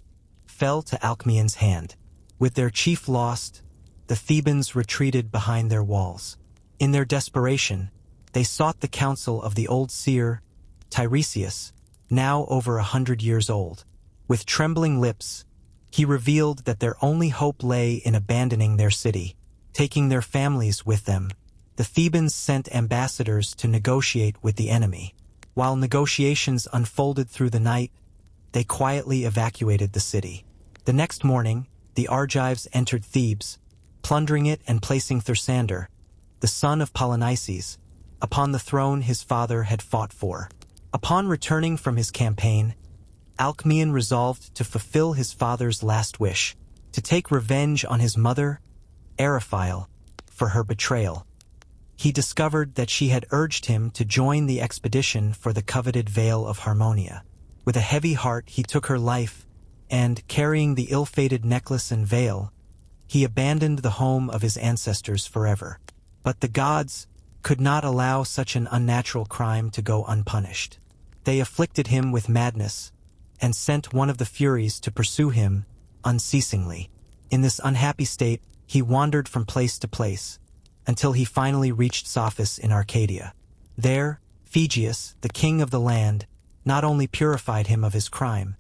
fell to Alcmaeon's hand. With their chief lost, the Thebans retreated behind their walls. In their desperation, they sought the counsel of the old seer, Tiresias, now over 100 years old. With trembling lips, he revealed that their only hope lay in abandoning their city, taking their families with them. The Thebans sent ambassadors to negotiate with the enemy. While negotiations unfolded through the night, they quietly evacuated the city. The next morning, the Argives entered Thebes, plundering it and placing Thersander, the son of Polynices, upon the throne his father had fought for. Upon returning from his campaign, Alcmaeon resolved to fulfill his father's last wish, to take revenge on his mother, Eriphyle, for her betrayal. He discovered that she had urged him to join the expedition for the coveted Veil of Harmonia. With a heavy heart he took her life, and, carrying the ill-fated necklace and veil, he abandoned the home of his ancestors forever. But the gods could not allow such an unnatural crime to go unpunished. They afflicted him with madness, and sent one of the Furies to pursue him unceasingly. In this unhappy state, he wandered from place to place, until he finally reached Psophis in Arcadia. There, Phegeus, the king of the land, not only purified him of his crime,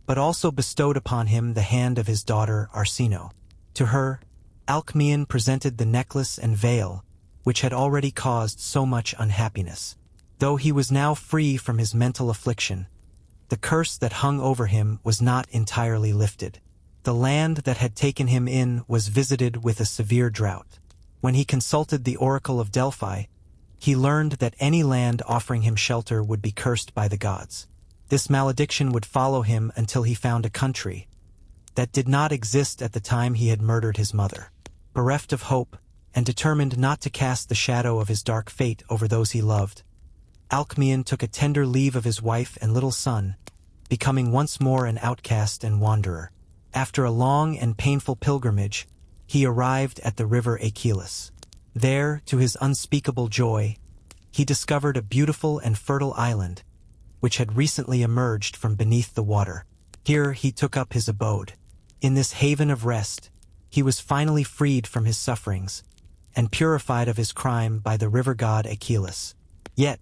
but also bestowed upon him the hand of his daughter Arsinoe. To her, Alcmaeon presented the necklace and veil, which had already caused so much unhappiness. Though he was now free from his mental affliction, the curse that hung over him was not entirely lifted. The land that had taken him in was visited with a severe drought. When he consulted the oracle of Delphi, he learned that any land offering him shelter would be cursed by the gods. This malediction would follow him until he found a country that did not exist at the time he had murdered his mother. Bereft of hope, and determined not to cast the shadow of his dark fate over those he loved, Alcmaeon took a tender leave of his wife and little son, becoming once more an outcast and wanderer. After a long and painful pilgrimage, he arrived at the river Achelous. There, to his unspeakable joy, he discovered a beautiful and fertile island, which had recently emerged from beneath the water. Here he took up his abode. In this haven of rest, he was finally freed from his sufferings, and purified of his crime by the river god Achelous. Yet,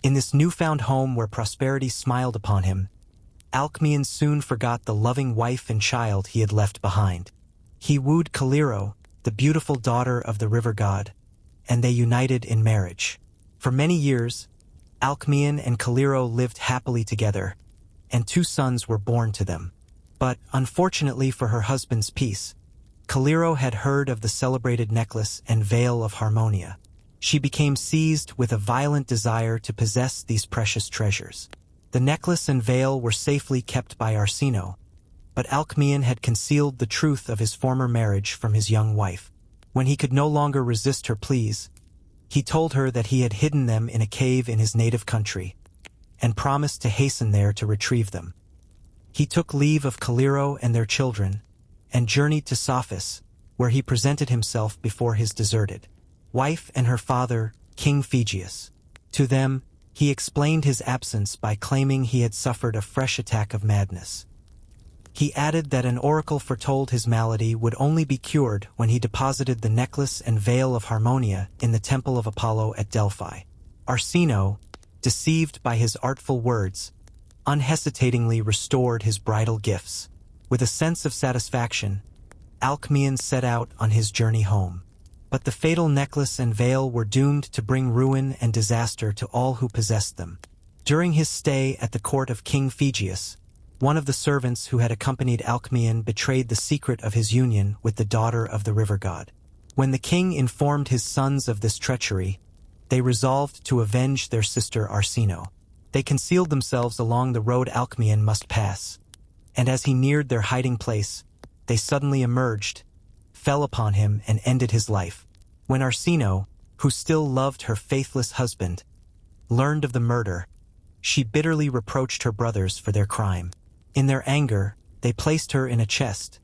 in this newfound home where prosperity smiled upon him, Alcmaeon soon forgot the loving wife and child he had left behind. He wooed Caliro, the beautiful daughter of the river god, and they united in marriage. For many years, Alcmaeon and Caliro lived happily together, and 2 sons were born to them. But, unfortunately for her husband's peace, Caliro had heard of the celebrated necklace and veil of Harmonia. She became seized with a violent desire to possess these precious treasures. The necklace and veil were safely kept by Arsinoe, but Alcmaeon had concealed the truth of his former marriage from his young wife. When he could no longer resist her pleas, he told her that he had hidden them in a cave in his native country, and promised to hasten there to retrieve them. He took leave of Caliro and their children, and journeyed to Sophis, where he presented himself before his deserted wife and her father, King Phegeus. To them, he explained his absence by claiming he had suffered a fresh attack of madness. He added that an oracle foretold his malady would only be cured when he deposited the necklace and veil of Harmonia in the temple of Apollo at Delphi. Arsinoe, deceived by his artful words, unhesitatingly restored his bridal gifts. With a sense of satisfaction, Alcmaeon set out on his journey home. But the fatal necklace and veil were doomed to bring ruin and disaster to all who possessed them. During his stay at the court of King Phegeus, one of the servants who had accompanied Alcmaeon betrayed the secret of his union with the daughter of the river god. When the king informed his sons of this treachery, they resolved to avenge their sister Arsinoe. They concealed themselves along the road Alcmaeon must pass, and as he neared their hiding place, they suddenly emerged, fell upon him, and ended his life. When Arsinoe, who still loved her faithless husband, learned of the murder, she bitterly reproached her brothers for their crime. In their anger, they placed her in a chest,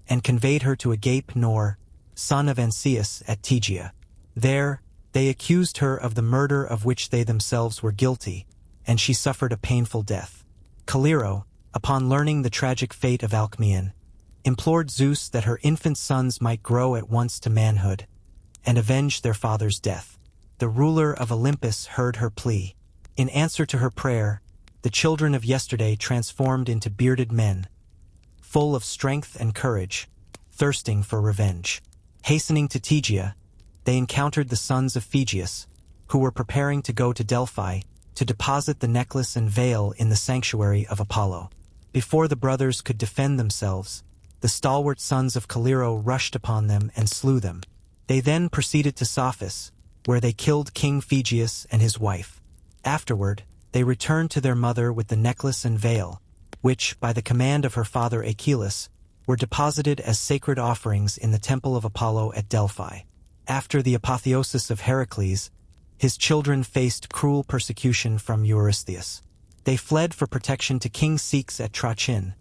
and conveyed her to Agape Nor, son of Ancaeus, at Tegea. There, they accused her of the murder of which they themselves were guilty, and she suffered a painful death. Caliro, upon learning the tragic fate of Alcmaeon, implored Zeus that her infant sons might grow at once to manhood, and avenge their father's death. The ruler of Olympus heard her plea. In answer to her prayer, the children of yesterday transformed into bearded men, full of strength and courage, thirsting for revenge. Hastening to Tegea, they encountered the sons of Phegeus, who were preparing to go to Delphi to deposit the necklace and veil in the sanctuary of Apollo. Before the brothers could defend themselves, the stalwart sons of Caliro rushed upon them and slew them. They then proceeded to Sophis, where they killed King Phegeus and his wife. Afterward, they returned to their mother with the necklace and veil, which, by the command of her father Achelous, were deposited as sacred offerings in the temple of Apollo at Delphi. After the apotheosis of Heracles, his children faced cruel persecution from Eurystheus. They fled for protection to King Ceyx at Trachin,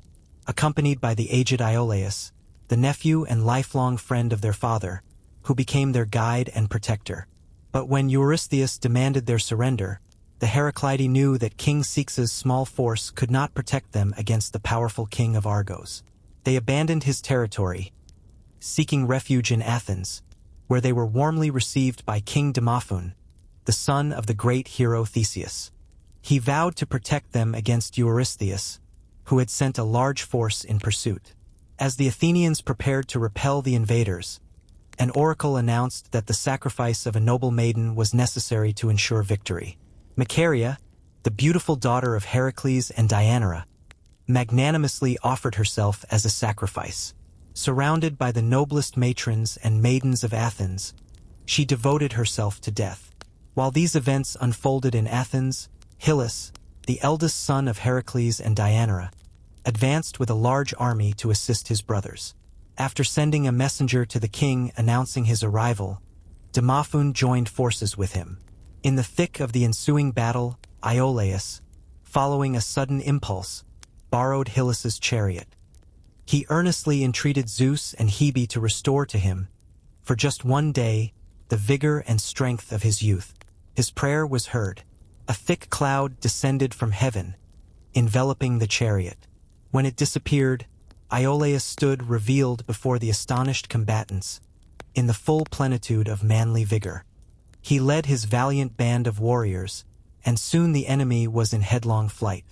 accompanied by the aged Iolaus, the nephew and lifelong friend of their father, who became their guide and protector. But when Eurystheus demanded their surrender, the Heraclidae knew that King Ceyx's small force could not protect them against the powerful king of Argos. They abandoned his territory, seeking refuge in Athens, where they were warmly received by King Demophoon, the son of the great hero Theseus. He vowed to protect them against Eurystheus, who had sent a large force in pursuit. As the Athenians prepared to repel the invaders, an oracle announced that the sacrifice of a noble maiden was necessary to ensure victory. Macaria, the beautiful daughter of Heracles and Deianira, magnanimously offered herself as a sacrifice. Surrounded by the noblest matrons and maidens of Athens, she devoted herself to death. While these events unfolded in Athens, Hylas, the eldest son of Heracles and Deianira, advanced with a large army to assist his brothers. After sending a messenger to the king announcing his arrival, Demophoon joined forces with him. In the thick of the ensuing battle, Iolaus, following a sudden impulse, borrowed Hylas's chariot. He earnestly entreated Zeus and Hebe to restore to him, for just one day, the vigor and strength of his youth. His prayer was heard. A thick cloud descended from heaven, enveloping the chariot. When it disappeared, Iolaus stood revealed before the astonished combatants, in the full plenitude of manly vigor. He led his valiant band of warriors, and soon the enemy was in headlong flight.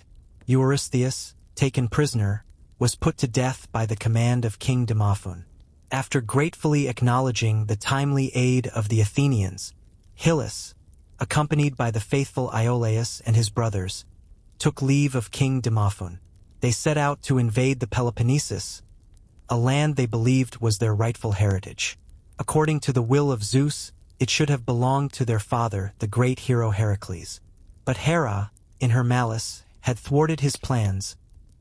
Eurystheus, taken prisoner, was put to death by the command of King Demophoon. After gratefully acknowledging the timely aid of the Athenians, Hylas, accompanied by the faithful Iolaus and his brothers, took leave of King Demophoon. They set out to invade the Peloponnesus, a land they believed was their rightful heritage. According to the will of Zeus, it should have belonged to their father, the great hero Heracles. But Hera, in her malice, had thwarted his plans,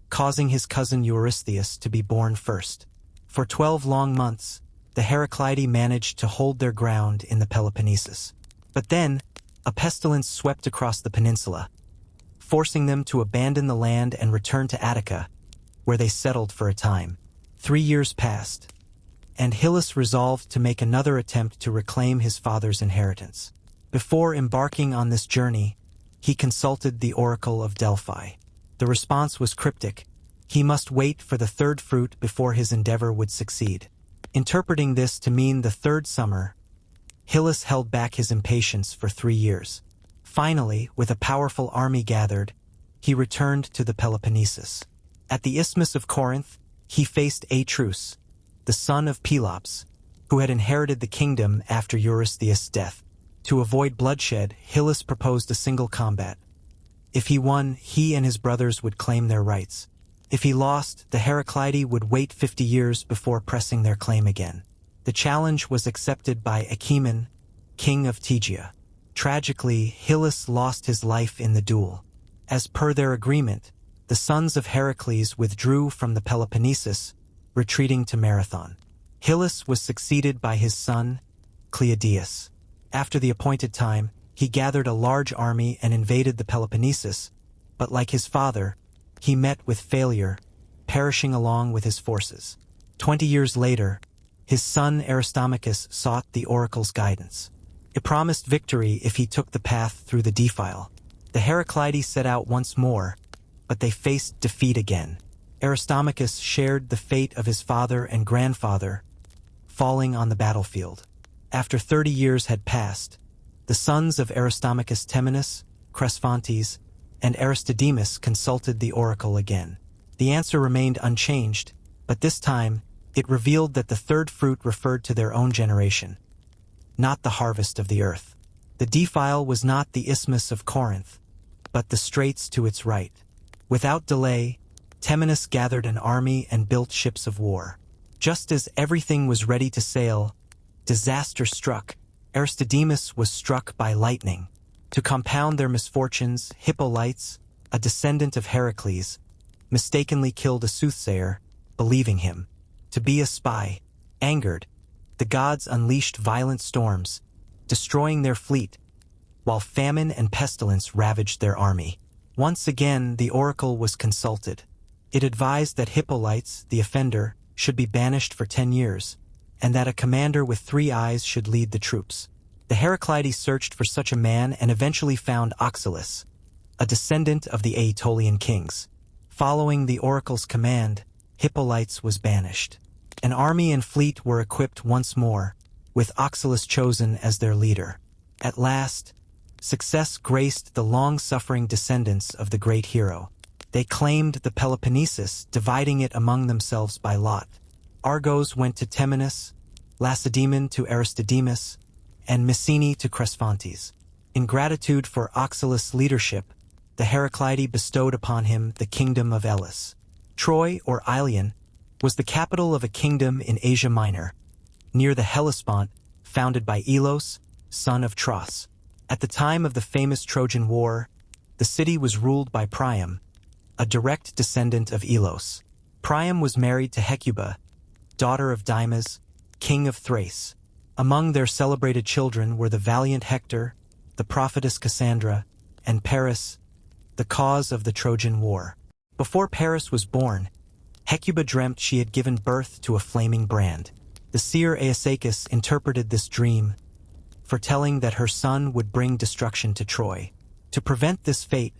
causing his cousin Eurystheus to be born first. For 12 long months, the Heraclidae managed to hold their ground in the Peloponnesus. But then, a pestilence swept across the peninsula, forcing them to abandon the land and return to Attica, where they settled for a time. 3 years passed, and Hylas resolved to make another attempt to reclaim his father's inheritance. Before embarking on this journey, he consulted the oracle of Delphi. The response was cryptic. He must wait for the third fruit before his endeavor would succeed. Interpreting this to mean the third summer, Hylas held back his impatience for 3 years. Finally, with a powerful army gathered, he returned to the Peloponnesus. At the Isthmus of Corinth, he faced Atreus, the son of Pelops, who had inherited the kingdom after Eurystheus' death. To avoid bloodshed, Hylas proposed a single combat. If he won, he and his brothers would claim their rights. If he lost, the Heraclidae would wait 50 years before pressing their claim again. The challenge was accepted by Achaemon, king of Tegea. Tragically, Hylas lost his life in the duel. As per their agreement, the sons of Heracles withdrew from the Peloponnesus, retreating to Marathon. Hylas was succeeded by his son, Cleodeus. After the appointed time, he gathered a large army and invaded the Peloponnesus, but like his father, he met with failure, perishing along with his forces. 20 years later, his son Aristomachus sought the oracle's guidance. It promised victory if he took the path through the defile. The Heraclidae set out once more, but they faced defeat again. Aristomachus shared the fate of his father and grandfather, falling on the battlefield. After 30 years had passed, the sons of Aristomachus Temenus, Cresphontes, and Aristodemus consulted the oracle again. The answer remained unchanged, but this time, it revealed that the third fruit referred to their own generation, not the harvest of the earth. The defile was not the Isthmus of Corinth, but the straits to its right. Without delay, Temenus gathered an army and built ships of war. Just as everything was ready to sail, disaster struck. Aristodemus was struck by lightning. To compound their misfortunes, Hippolytes, a descendant of Heracles, mistakenly killed a soothsayer, believing him to be a spy. Angered, the gods unleashed violent storms, destroying their fleet, while famine and pestilence ravaged their army. Once again, the oracle was consulted. It advised that Hippolytes, the offender, should be banished for 10 years, and that a commander with 3 eyes should lead the troops. The Heraclidae searched for such a man and eventually found Oxylus, a descendant of the Aetolian kings. Following the oracle's command, Hippolytes was banished. An army and fleet were equipped once more, with Oxylus chosen as their leader. At last, success graced the long-suffering descendants of the great hero. They claimed the Peloponnesus, dividing it among themselves by lot. Argos went to Temenus, Lacedaemon to Aristodemus, and Mycenae to Cresphontes. In gratitude for Oxylus' leadership, the Heraclidae bestowed upon him the kingdom of Elis. Troy, or Ilion, was the capital of a kingdom in Asia Minor, near the Hellespont, founded by Elos, son of Tros. At the time of the famous Trojan War, the city was ruled by Priam, a direct descendant of Elos. Priam was married to Hecuba, daughter of Dymas, king of Thrace. Among their celebrated children were the valiant Hector, the prophetess Cassandra, and Paris, the cause of the Trojan War. Before Paris was born, Hecuba dreamt she had given birth to a flaming brand. The seer Aesacus interpreted this dream, foretelling that her son would bring destruction to Troy. To prevent this fate,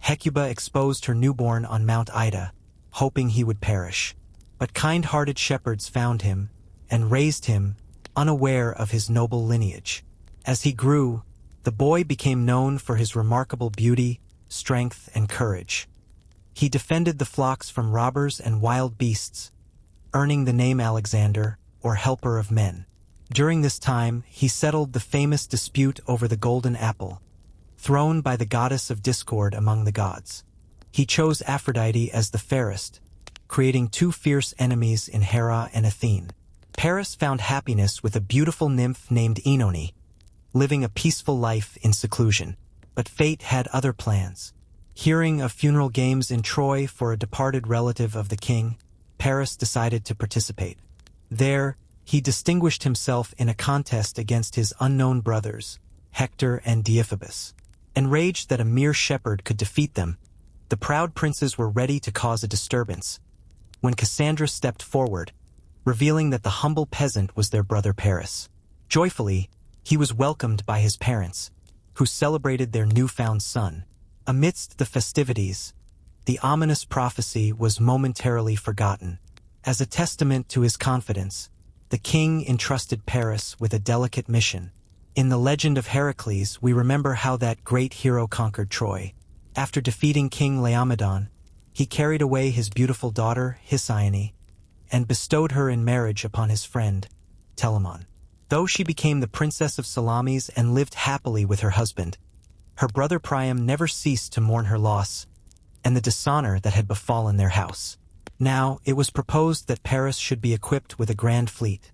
Hecuba exposed her newborn on Mount Ida, hoping he would perish. But kind-hearted shepherds found him and raised him, unaware of his noble lineage. As he grew, the boy became known for his remarkable beauty, strength, and courage. He defended the flocks from robbers and wild beasts, earning the name Alexander, or Helper of Men. During this time, he settled the famous dispute over the golden apple, thrown by the goddess of discord among the gods. He chose Aphrodite as the fairest, creating two fierce enemies in Hera and Athene. Paris found happiness with a beautiful nymph named Oenone, living a peaceful life in seclusion. But fate had other plans. Hearing of funeral games in Troy for a departed relative of the king, Paris decided to participate. There, he distinguished himself in a contest against his unknown brothers, Hector and Deiphobus. Enraged that a mere shepherd could defeat them, the proud princes were ready to cause a disturbance, when Cassandra stepped forward, revealing that the humble peasant was their brother Paris. Joyfully, he was welcomed by his parents, who celebrated their newfound son. Amidst the festivities, the ominous prophecy was momentarily forgotten. As a testament to his confidence, the king entrusted Paris with a delicate mission. In the legend of Heracles, we remember how that great hero conquered Troy. After defeating King Laomedon, he carried away his beautiful daughter, Hesione, and bestowed her in marriage upon his friend, Telamon. Though she became the princess of Salamis and lived happily with her husband, her brother Priam never ceased to mourn her loss and the dishonor that had befallen their house. Now, it was proposed that Paris should be equipped with a grand fleet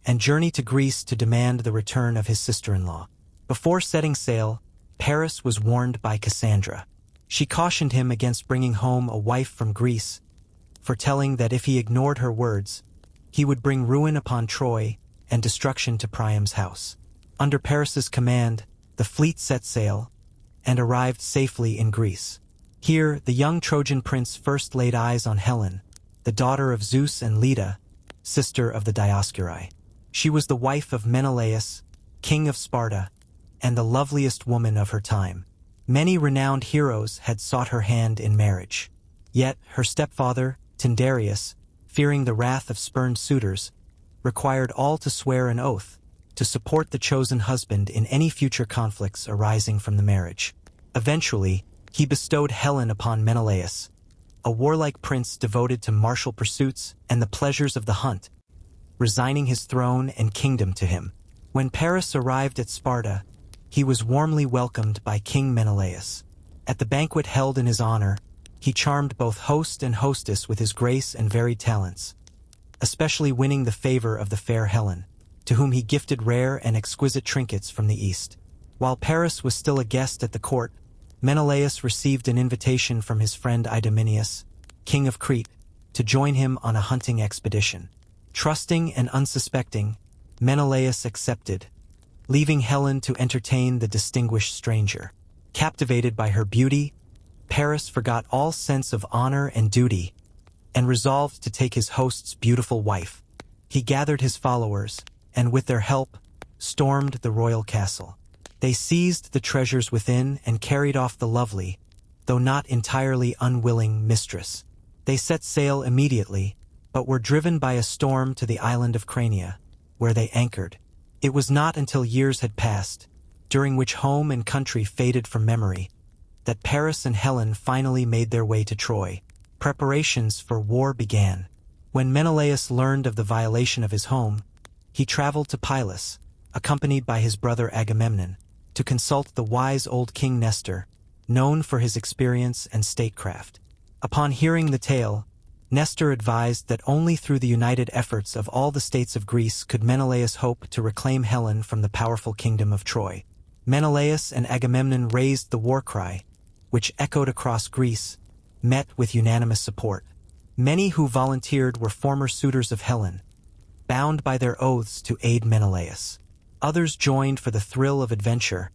and journey to Greece to demand the return of his sister-in-law. Before setting sail, Paris was warned by Cassandra. She cautioned him against bringing home a wife from Greece, foretelling that if he ignored her words, he would bring ruin upon Troy and destruction to Priam's house. Under Paris's command, the fleet set sail and arrived safely in Greece. Here, the young Trojan prince first laid eyes on Helen, the daughter of Zeus and Leda, sister of the Dioscuri. She was the wife of Menelaus, king of Sparta, and the loveliest woman of her time. Many renowned heroes had sought her hand in marriage. Yet, her stepfather, Tyndareus, fearing the wrath of spurned suitors, required all to swear an oath to support the chosen husband in any future conflicts arising from the marriage. Eventually, he bestowed Helen upon Menelaus, a warlike prince devoted to martial pursuits and the pleasures of the hunt, resigning his throne and kingdom to him. When Paris arrived at Sparta, he was warmly welcomed by King Menelaus. At the banquet held in his honor, he charmed both host and hostess with his grace and varied talents, especially winning the favor of the fair Helen, to whom he gifted rare and exquisite trinkets from the East. While Paris was still a guest at the court, Menelaus received an invitation from his friend Idomeneus, king of Crete, to join him on a hunting expedition. Trusting and unsuspecting, Menelaus accepted, leaving Helen to entertain the distinguished stranger. Captivated by her beauty, Paris forgot all sense of honor and duty, and resolved to take his host's beautiful wife. He gathered his followers, and with their help, stormed the royal castle. They seized the treasures within and carried off the lovely, though not entirely unwilling, mistress. They set sail immediately, but were driven by a storm to the island of Crania, where they anchored. It was not until years had passed, during which home and country faded from memory, that Paris and Helen finally made their way to Troy. Preparations for war began. When Menelaus learned of the violation of his home, he traveled to Pylos, accompanied by his brother Agamemnon, to consult the wise old King Nestor, known for his experience and statecraft. Upon hearing the tale, Nestor advised that only through the united efforts of all the states of Greece could Menelaus hope to reclaim Helen from the powerful kingdom of Troy. Menelaus and Agamemnon raised the war cry, which echoed across Greece, met with unanimous support. Many who volunteered were former suitors of Helen, bound by their oaths to aid Menelaus. Others joined for the thrill of adventure,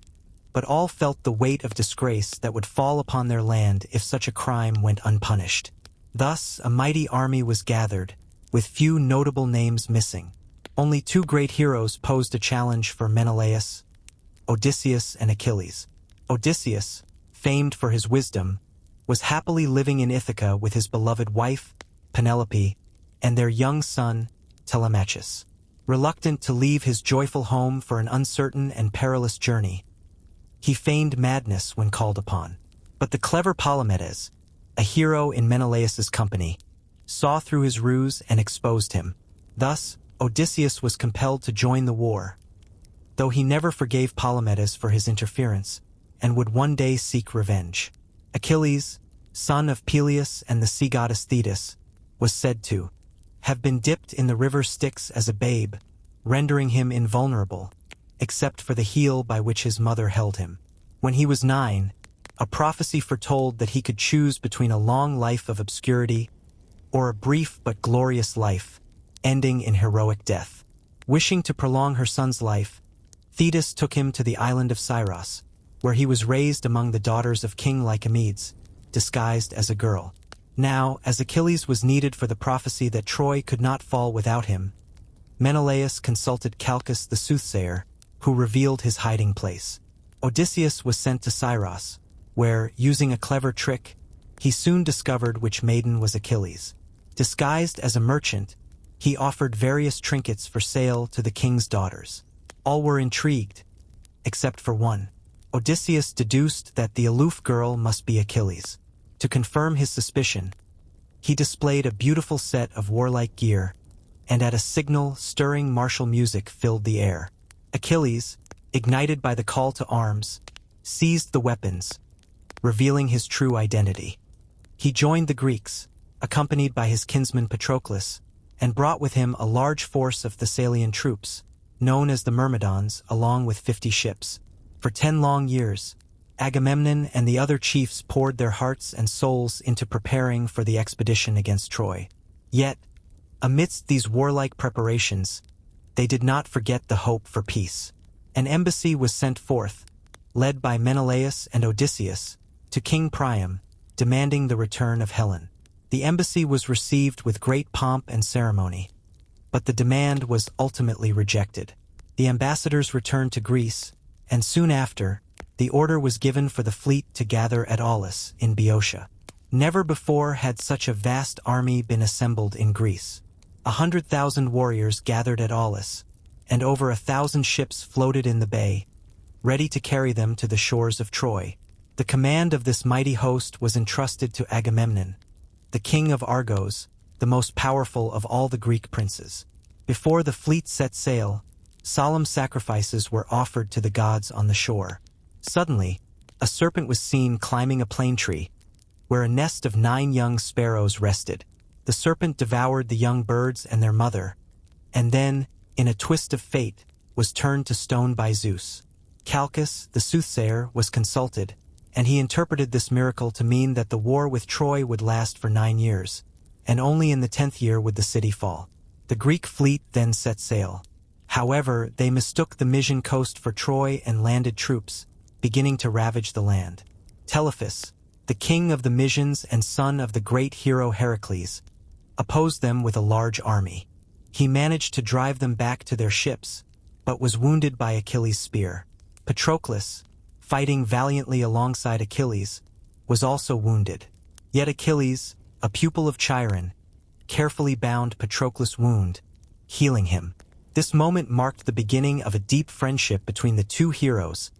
but all felt the weight of disgrace that would fall upon their land if such a crime went unpunished. Thus, a mighty army was gathered, with few notable names missing. Only two great heroes posed a challenge for Menelaus: Odysseus and Achilles. Odysseus, famed for his wisdom, was happily living in Ithaca with his beloved wife, Penelope, and their young son, Telemachus. Reluctant to leave his joyful home for an uncertain and perilous journey, he feigned madness when called upon. But the clever Palamedes, a hero in Menelaus's company, saw through his ruse and exposed him. Thus, Odysseus was compelled to join the war, though he never forgave Palamedes for his interference, and would one day seek revenge. Achilles, son of Peleus and the sea goddess Thetis, was said to have been dipped in the river Styx as a babe, rendering him invulnerable, except for the heel by which his mother held him. When he was 9, a prophecy foretold that he could choose between a long life of obscurity or a brief but glorious life, ending in heroic death. Wishing to prolong her son's life, Thetis took him to the island of Scyros, where he was raised among the daughters of King Lycomedes, disguised as a girl. Now, as Achilles was needed for the prophecy that Troy could not fall without him, Menelaus consulted Calchas the soothsayer, who revealed his hiding place. Odysseus was sent to Scyros, where, using a clever trick, he soon discovered which maiden was Achilles. Disguised as a merchant, he offered various trinkets for sale to the king's daughters. All were intrigued, except for one. Odysseus deduced that the aloof girl must be Achilles. To confirm his suspicion, he displayed a beautiful set of warlike gear, and at a signal, stirring martial music filled the air. Achilles, ignited by the call to arms, seized the weapons, revealing his true identity. He joined the Greeks, accompanied by his kinsman Patroclus, and brought with him a large force of Thessalian troops, known as the Myrmidons, along with 50 ships. For 10 long years, Agamemnon and the other chiefs poured their hearts and souls into preparing for the expedition against Troy. Yet, amidst these warlike preparations, they did not forget the hope for peace. An embassy was sent forth, led by Menelaus and Odysseus, to King Priam, demanding the return of Helen. The embassy was received with great pomp and ceremony, but the demand was ultimately rejected. The ambassadors returned to Greece, and soon after, the order was given for the fleet to gather at Aulis in Boeotia. Never before had such a vast army been assembled in Greece. 100,000 warriors gathered at Aulis, and over 1,000 ships floated in the bay, ready to carry them to the shores of Troy. The command of this mighty host was entrusted to Agamemnon, the king of Argos, the most powerful of all the Greek princes. Before the fleet set sail, solemn sacrifices were offered to the gods on the shore. Suddenly, a serpent was seen climbing a plane tree, where a nest of 9 young sparrows rested. The serpent devoured the young birds and their mother, and then, in a twist of fate, was turned to stone by Zeus. Calchas, the soothsayer, was consulted, and he interpreted this miracle to mean that the war with Troy would last for 9 years, and only in the 10th year would the city fall. The Greek fleet then set sail. However, they mistook the Mysian coast for Troy and landed troops, beginning to ravage the land. Telephus, the king of the Mysians and son of the great hero Heracles, opposed them with a large army. He managed to drive them back to their ships, but was wounded by Achilles' spear. Patroclus, fighting valiantly alongside Achilles, was also wounded. Yet Achilles, a pupil of Chiron, carefully bound Patroclus' wound, healing him. This moment marked the beginning of a deep friendship between the two heroes,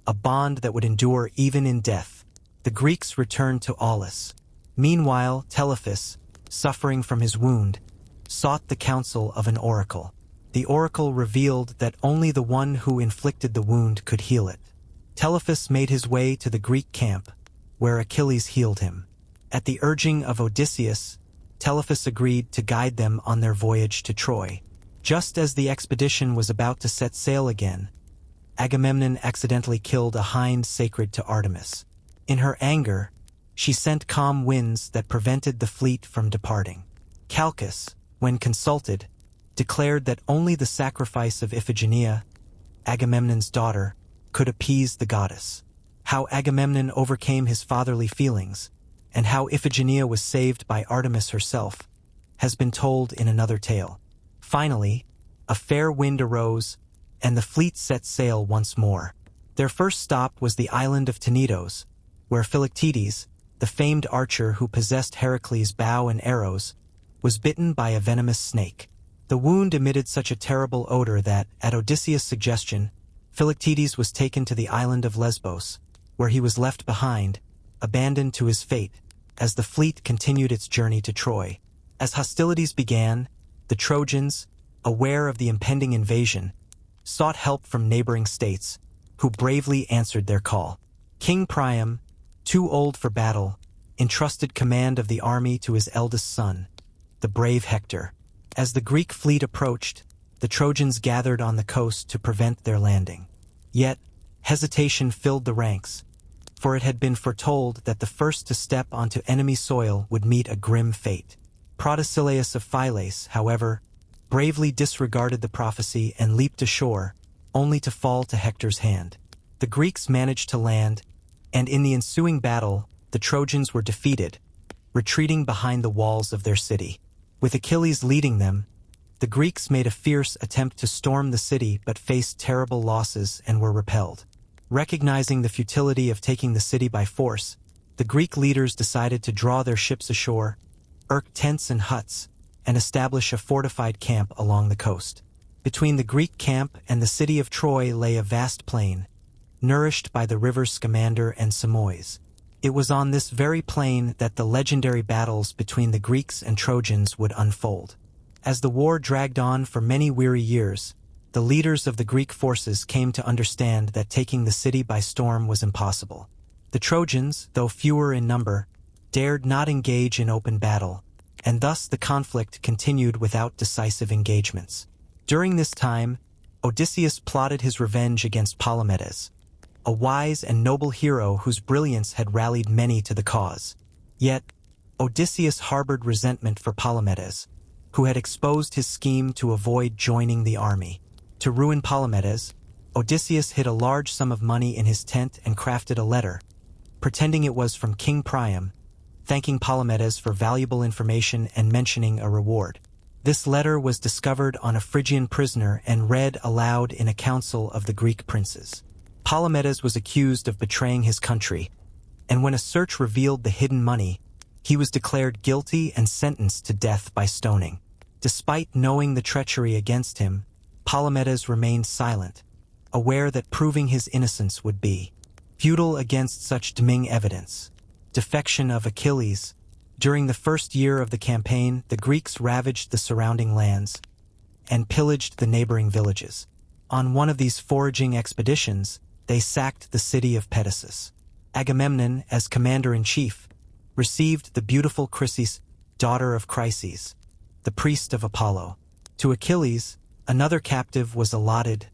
a bond that would endure even in death. The Greeks returned to Aulis. Meanwhile, Telephus, suffering from his wound, sought the counsel of an oracle. The oracle revealed that only the one who inflicted the wound could heal it. Telephus made his way to the Greek camp, where Achilles healed him. At the urging of Odysseus, Telephus agreed to guide them on their voyage to Troy. Just as the expedition was about to set sail again, Agamemnon accidentally killed a hind sacred to Artemis. In her anger, she sent calm winds that prevented the fleet from departing. Calchas, when consulted, declared that only the sacrifice of Iphigenia, Agamemnon's daughter, could appease the goddess. How Agamemnon overcame his fatherly feelings, and how Iphigenia was saved by Artemis herself, has been told in another tale. Finally, a fair wind arose, and the fleet set sail once more. Their first stop was the island of Tenedos, where Philoctetes, the famed archer who possessed Heracles' bow and arrows, was bitten by a venomous snake. The wound emitted such a terrible odor that, at Odysseus' suggestion, Philoctetes was taken to the island of Lesbos, where he was left behind, abandoned to his fate, as the fleet continued its journey to Troy. As hostilities began, the Trojans, aware of the impending invasion, sought help from neighboring states, who bravely answered their call. King Priam, too old for battle, entrusted command of the army to his eldest son, the brave Hector. As the Greek fleet approached, the Trojans gathered on the coast to prevent their landing. Yet, hesitation filled the ranks, for it had been foretold that the first to step onto enemy soil would meet a grim fate. Protesilaus of Phylace, however, bravely disregarded the prophecy and leaped ashore, only to fall to Hector's hand. The Greeks managed to land, and in the ensuing battle, the Trojans were defeated, retreating behind the walls of their city. With Achilles leading them, the Greeks made a fierce attempt to storm the city but faced terrible losses and were repelled. Recognizing the futility of taking the city by force, the Greek leaders decided to draw their ships ashore, erect tents and huts, and establish a fortified camp along the coast. Between the Greek camp and the city of Troy lay a vast plain, nourished by the rivers Scamander and Simois. It was on this very plain that the legendary battles between the Greeks and Trojans would unfold. As the war dragged on for many weary years, the leaders of the Greek forces came to understand that taking the city by storm was impossible. The Trojans, though fewer in number, dared not engage in open battle, and thus the conflict continued without decisive engagements. During this time, Odysseus plotted his revenge against Palamedes, a wise and noble hero whose brilliance had rallied many to the cause. Yet, Odysseus harbored resentment for Palamedes, who had exposed his scheme to avoid joining the army. To ruin Palamedes, Odysseus hid a large sum of money in his tent and crafted a letter, pretending it was from King Priam, thanking Palamedes for valuable information and mentioning a reward. This letter was discovered on a Phrygian prisoner and read aloud in a council of the Greek princes. Palamedes was accused of betraying his country, and when a search revealed the hidden money, he was declared guilty and sentenced to death by stoning. Despite knowing the treachery against him, Palamedes remained silent, aware that proving his innocence would be futile against such damning evidence. Defection of Achilles. During the first year of the campaign, the Greeks ravaged the surrounding lands and pillaged the neighboring villages. On one of these foraging expeditions, they sacked the city of Pedasus. Agamemnon, as commander-in-chief, received the beautiful Chrysis, daughter of Chryses, the priest of Apollo. To Achilles, another captive was allotted,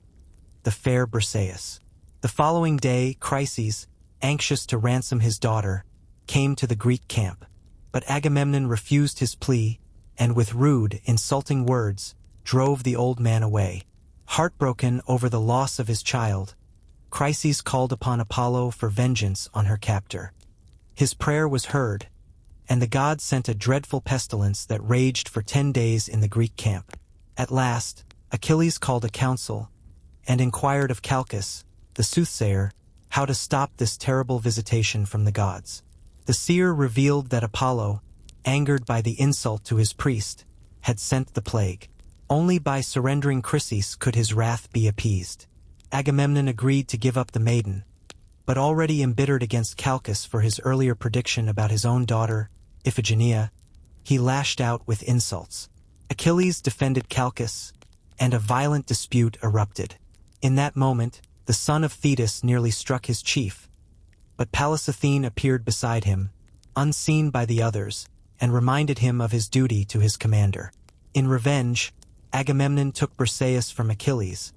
the fair Briseis. The following day, Chryses, anxious to ransom his daughter, came to the Greek camp, but Agamemnon refused his plea, and with rude, insulting words, drove the old man away. Heartbroken over the loss of his child, Chryses called upon Apollo for vengeance on her captor. His prayer was heard, and the god sent a dreadful pestilence that raged for 10 days in the Greek camp. At last, Achilles called a council and inquired of Calchas, the soothsayer, how to stop this terrible visitation from the gods. The seer revealed that Apollo, angered by the insult to his priest, had sent the plague. Only by surrendering Chrysis could his wrath be appeased. Agamemnon agreed to give up the maiden, but already embittered against Calchas for his earlier prediction about his own daughter, Iphigenia, he lashed out with insults. Achilles defended Calchas, and a violent dispute erupted. In that moment, the son of Thetis nearly struck his chief, but Pallas Athene appeared beside him, unseen by the others, and reminded him of his duty to his commander. In revenge, Agamemnon took Briseis from Achilles,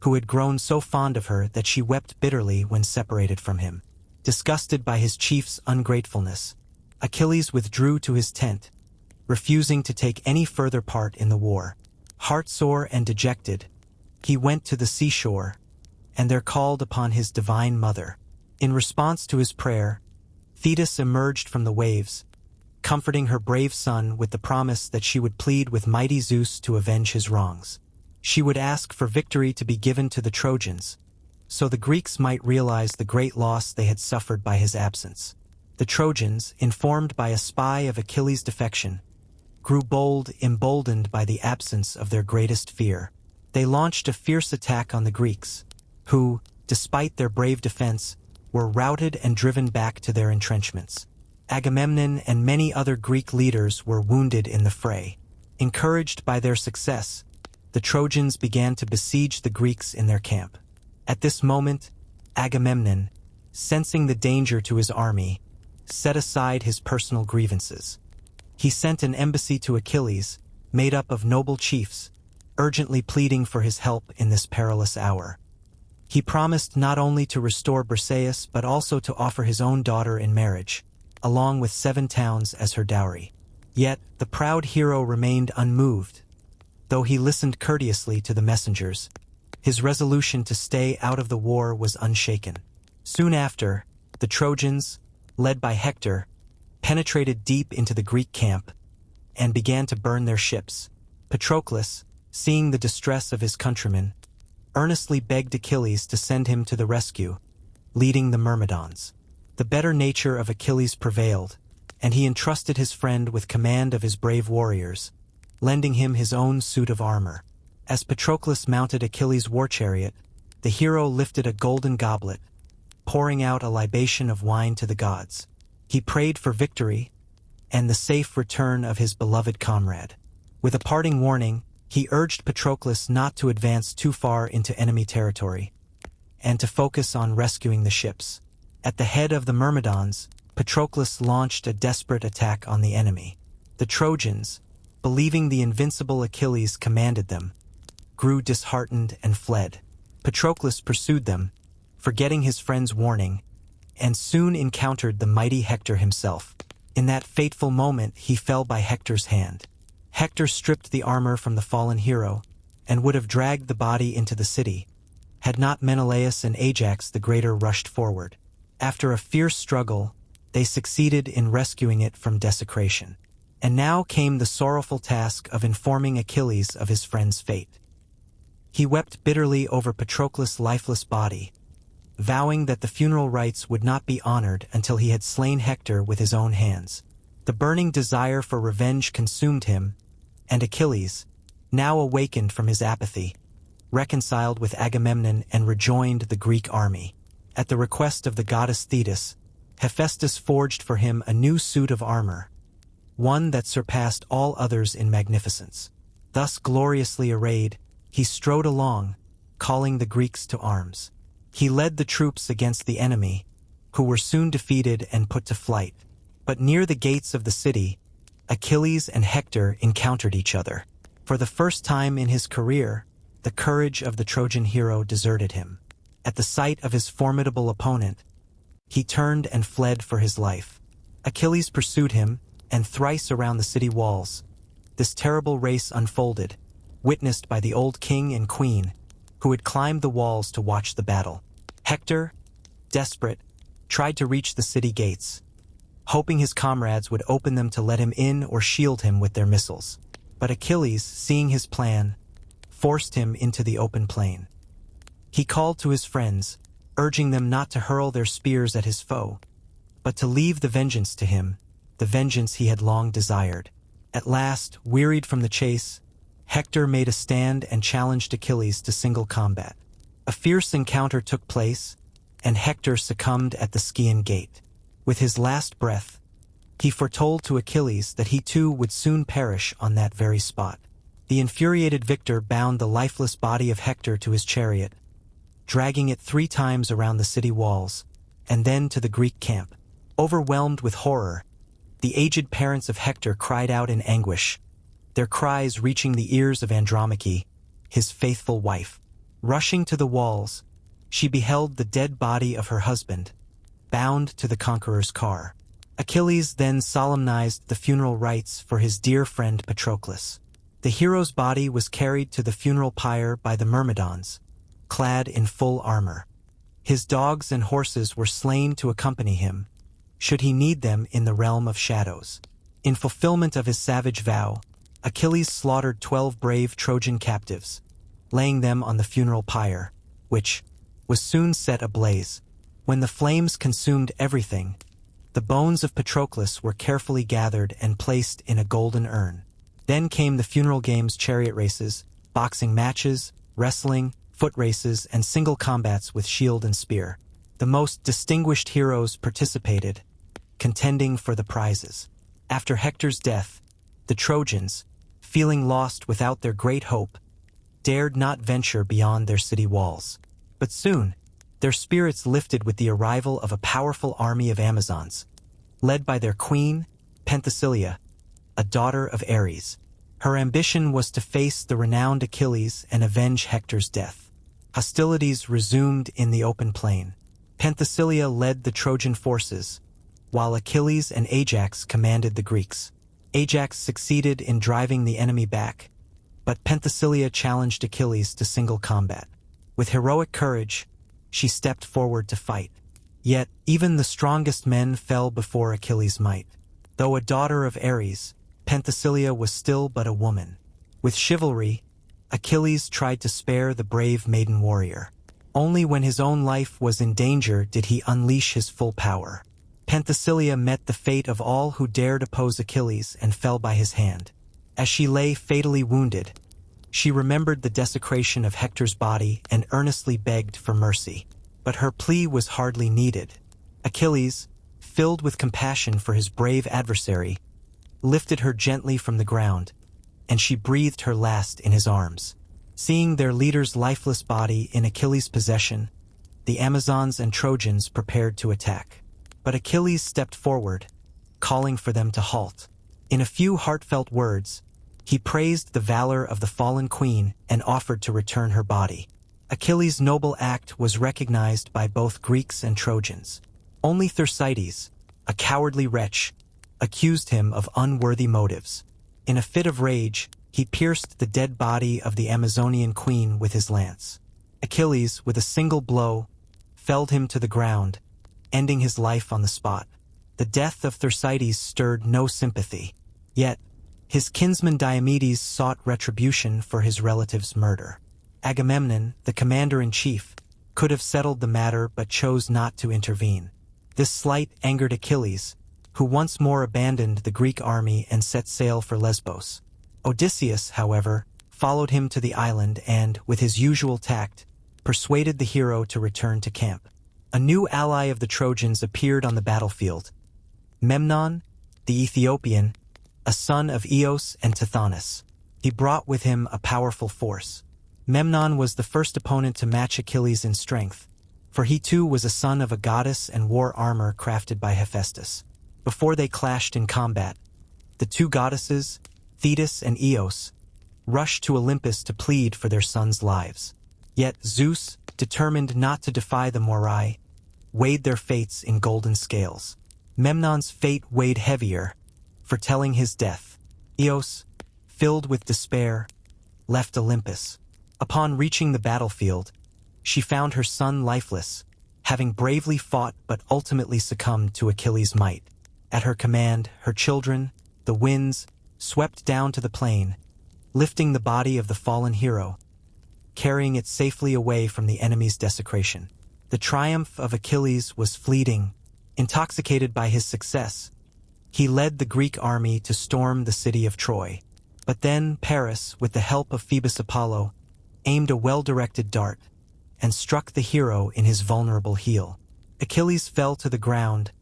who had grown so fond of her that she wept bitterly when separated from him. Disgusted by his chief's ungratefulness, Achilles withdrew to his tent, refusing to take any further part in the war. Heartsore and dejected, he went to the seashore, and there called upon his divine mother. In response to his prayer, Thetis emerged from the waves, comforting her brave son with the promise that she would plead with mighty Zeus to avenge his wrongs. She would ask for victory to be given to the Trojans, so the Greeks might realize the great loss they had suffered by his absence. The Trojans, informed by a spy of Achilles' defection, grew bold, emboldened by the absence of their greatest fear. They launched a fierce attack on the Greeks, who, despite their brave defense, were routed and driven back to their entrenchments. Agamemnon and many other Greek leaders were wounded in the fray. Encouraged by their success, the Trojans began to besiege the Greeks in their camp. At this moment, Agamemnon, sensing the danger to his army, set aside his personal grievances. He sent an embassy to Achilles, made up of noble chiefs, urgently pleading for his help in this perilous hour. He promised not only to restore Briseis but also to offer his own daughter in marriage, along with 7 towns as her dowry. Yet the proud hero remained unmoved. Though he listened courteously to the messengers, his resolution to stay out of the war was unshaken. Soon after, the Trojans, led by Hector, penetrated deep into the Greek camp and began to burn their ships. Patroclus, seeing the distress of his countrymen, earnestly begged Achilles to send him to the rescue, leading the Myrmidons. The better nature of Achilles prevailed, and he entrusted his friend with command of his brave warriors, lending him his own suit of armor. As Patroclus mounted Achilles' war chariot, the hero lifted a golden goblet, pouring out a libation of wine to the gods. He prayed for victory and the safe return of his beloved comrade. With a parting warning, he urged Patroclus not to advance too far into enemy territory, and to focus on rescuing the ships. At the head of the Myrmidons, Patroclus launched a desperate attack on the enemy. The Trojans, believing the invincible Achilles commanded them, grew disheartened and fled. Patroclus pursued them, forgetting his friend's warning, and soon encountered the mighty Hector himself. In that fateful moment, he fell by Hector's hand. Hector stripped the armor from the fallen hero, and would have dragged the body into the city, had not Menelaus and Ajax the Greater rushed forward. After a fierce struggle, they succeeded in rescuing it from desecration. And now came the sorrowful task of informing Achilles of his friend's fate. He wept bitterly over Patroclus' lifeless body, vowing that the funeral rites would not be honored until he had slain Hector with his own hands. The burning desire for revenge consumed him, and Achilles, now awakened from his apathy, reconciled with Agamemnon and rejoined the Greek army. At the request of the goddess Thetis, Hephaestus forged for him a new suit of armor, one that surpassed all others in magnificence. Thus gloriously arrayed, he strode along, calling the Greeks to arms. He led the troops against the enemy, who were soon defeated and put to flight. But near the gates of the city, Achilles and Hector encountered each other. For the first time in his career, the courage of the Trojan hero deserted him. At the sight of his formidable opponent, he turned and fled for his life. Achilles pursued him, and thrice around the city walls, this terrible race unfolded, witnessed by the old king and queen, who had climbed the walls to watch the battle. Hector, desperate, tried to reach the city gates, hoping his comrades would open them to let him in or shield him with their missiles. But Achilles, seeing his plan, forced him into the open plain. He called to his friends, urging them not to hurl their spears at his foe, but to leave the vengeance to him, the vengeance he had long desired. At last, wearied from the chase, Hector made a stand and challenged Achilles to single combat. A fierce encounter took place, and Hector succumbed at the Scaean gate. With his last breath, he foretold to Achilles that he too would soon perish on that very spot. The infuriated victor bound the lifeless body of Hector to his chariot, dragging it 3 times around the city walls, and then to the Greek camp. Overwhelmed with horror, the aged parents of Hector cried out in anguish, their cries reaching the ears of Andromache, his faithful wife. Rushing to the walls, she beheld the dead body of her husband, bound to the conqueror's car. Achilles then solemnized the funeral rites for his dear friend Patroclus. The hero's body was carried to the funeral pyre by the Myrmidons, clad in full armor. His dogs and horses were slain to accompany him, should he need them in the realm of shadows. In fulfillment of his savage vow, Achilles slaughtered 12 brave Trojan captives, laying them on the funeral pyre, which was soon set ablaze. When the flames consumed everything, the bones of Patroclus were carefully gathered and placed in a golden urn. Then came the funeral games, chariot races, boxing matches, wrestling, foot races, and single combats with shield and spear. The most distinguished heroes participated, contending for the prizes. After Hector's death, the Trojans, feeling lost without their great hope, dared not venture beyond their city walls. But soon, their spirits lifted with the arrival of a powerful army of Amazons, led by their queen, Penthesilea, a daughter of Ares. Her ambition was to face the renowned Achilles and avenge Hector's death. Hostilities resumed in the open plain. Penthesilea led the Trojan forces, while Achilles and Ajax commanded the Greeks. Ajax succeeded in driving the enemy back, but Penthesilea challenged Achilles to single combat. With heroic courage, she stepped forward to fight. Yet, even the strongest men fell before Achilles' might. Though a daughter of Ares, Penthesilea was still but a woman. With chivalry, Achilles tried to spare the brave maiden warrior. Only when his own life was in danger did he unleash his full power. Penthesilea met the fate of all who dared oppose Achilles and fell by his hand. As she lay fatally wounded, she remembered the desecration of Hector's body and earnestly begged for mercy. But her plea was hardly needed. Achilles, filled with compassion for his brave adversary, lifted her gently from the ground, and she breathed her last in his arms. Seeing their leader's lifeless body in Achilles' possession, the Amazons and Trojans prepared to attack. But Achilles stepped forward, calling for them to halt. In a few heartfelt words, he praised the valor of the fallen queen and offered to return her body. Achilles' noble act was recognized by both Greeks and Trojans. Only Thersites, a cowardly wretch, accused him of unworthy motives. In a fit of rage, he pierced the dead body of the Amazonian queen with his lance. Achilles, with a single blow, felled him to the ground, ending his life on the spot. The death of Thersites stirred no sympathy. Yet, his kinsman Diomedes sought retribution for his relative's murder. Agamemnon, the commander-in-chief, could have settled the matter but chose not to intervene. This slight angered Achilles, who once more abandoned the Greek army and set sail for Lesbos. Odysseus, however, followed him to the island and, with his usual tact, persuaded the hero to return to camp. A new ally of the Trojans appeared on the battlefield. Memnon, the Ethiopian, a son of Eos and Tithonus. He brought with him a powerful force. Memnon was the first opponent to match Achilles in strength, for he too was a son of a goddess and wore armor crafted by Hephaestus. Before they clashed in combat, the two goddesses, Thetis and Eos, rushed to Olympus to plead for their sons' lives. Yet Zeus, determined not to defy the Moirai, weighed their fates in golden scales. Memnon's fate weighed heavier, foretelling his death. Eos, filled with despair, left Olympus. Upon reaching the battlefield, she found her son lifeless, having bravely fought but ultimately succumbed to Achilles' might. At her command, her children, the winds, swept down to the plain, lifting the body of the fallen hero, carrying it safely away from the enemy's desecration. The triumph of Achilles was fleeting. Intoxicated by his success, he led the Greek army to storm the city of Troy. But then Paris, with the help of Phoebus Apollo, aimed a well-directed dart and struck the hero in his vulnerable heel. Achilles fell to the ground,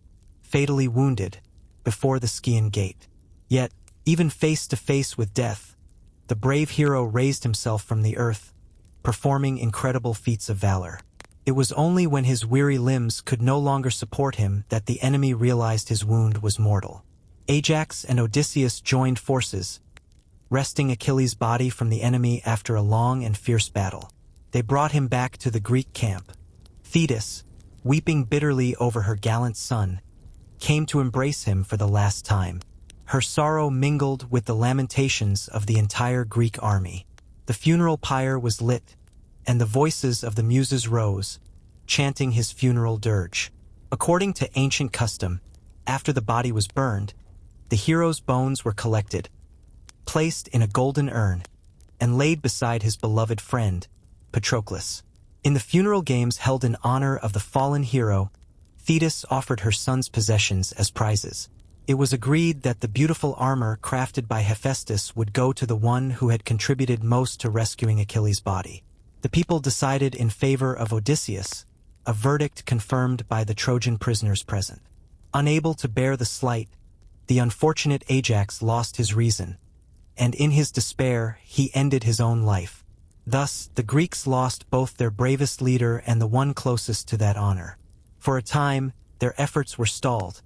fatally wounded, before the Scaean gate. Yet, even face to face with death, the brave hero raised himself from the earth, performing incredible feats of valor. It was only when his weary limbs could no longer support him that the enemy realized his wound was mortal. Ajax and Odysseus joined forces, wresting Achilles' body from the enemy after a long and fierce battle. they brought him back to the Greek camp. Thetis, weeping bitterly over her gallant son, came to embrace him for the last time. Her sorrow mingled with the lamentations of the entire Greek army. The funeral pyre was lit, and the voices of the muses rose, chanting his funeral dirge. According to ancient custom, after the body was burned, the hero's bones were collected, placed in a golden urn, and laid beside his beloved friend, Patroclus. In the funeral games held in honor of the fallen hero, Thetis offered her son's possessions as prizes. It was agreed that the beautiful armor crafted by Hephaestus would go to the one who had contributed most to rescuing Achilles' body. The people decided in favor of Odysseus, a verdict confirmed by the Trojan prisoners present. Unable to bear the slight, the unfortunate Ajax lost his reason, and in his despair he ended his own life. Thus, the Greeks lost both their bravest leader and the one closest to that honor. For a time, their efforts were stalled,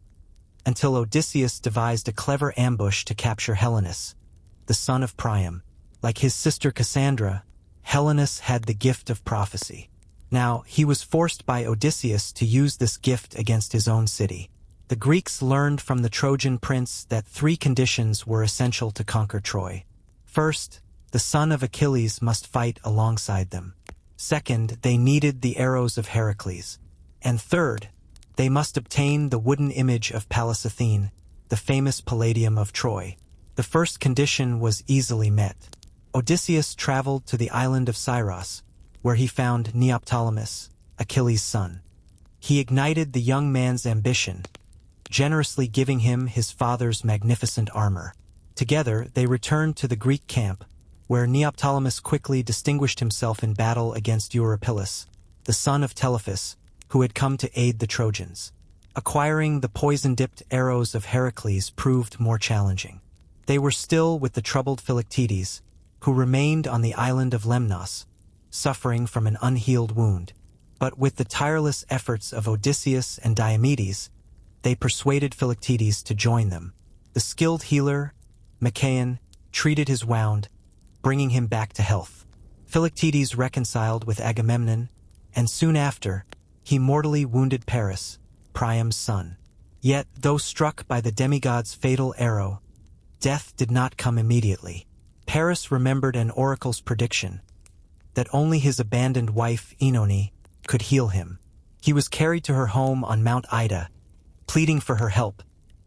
until Odysseus devised a clever ambush to capture Helenus, the son of Priam. Like his sister Cassandra, Helenus had the gift of prophecy. Now, he was forced by Odysseus to use this gift against his own city. The Greeks learned from the Trojan prince that 3 conditions were essential to conquer Troy. First, the son of Achilles must fight alongside them. Second, they needed the arrows of Heracles. And third, they must obtain the wooden image of Pallas Athene, the famous Palladium of Troy. The first condition was easily met. Odysseus traveled to the island of Scyros, where he found Neoptolemus, Achilles' son. He ignited the young man's ambition, generously giving him his father's magnificent armor. Together, they returned to the Greek camp, where Neoptolemus quickly distinguished himself in battle against Eurypylus, the son of Telephus, who had come to aid the Trojans. Acquiring the poison-dipped arrows of Heracles proved more challenging. They were still with the troubled Philoctetes, who remained on the island of Lemnos, suffering from an unhealed wound. But with the tireless efforts of Odysseus and Diomedes, they persuaded Philoctetes to join them. The skilled healer, Machaon, treated his wound, bringing him back to health. Philoctetes reconciled with Agamemnon, and soon after, he mortally wounded Paris, Priam's son. Yet, though struck by the demigod's fatal arrow, death did not come immediately. Paris remembered an oracle's prediction, that only his abandoned wife, Oenone, could heal him. He was carried to her home on Mount Ida, pleading for her help,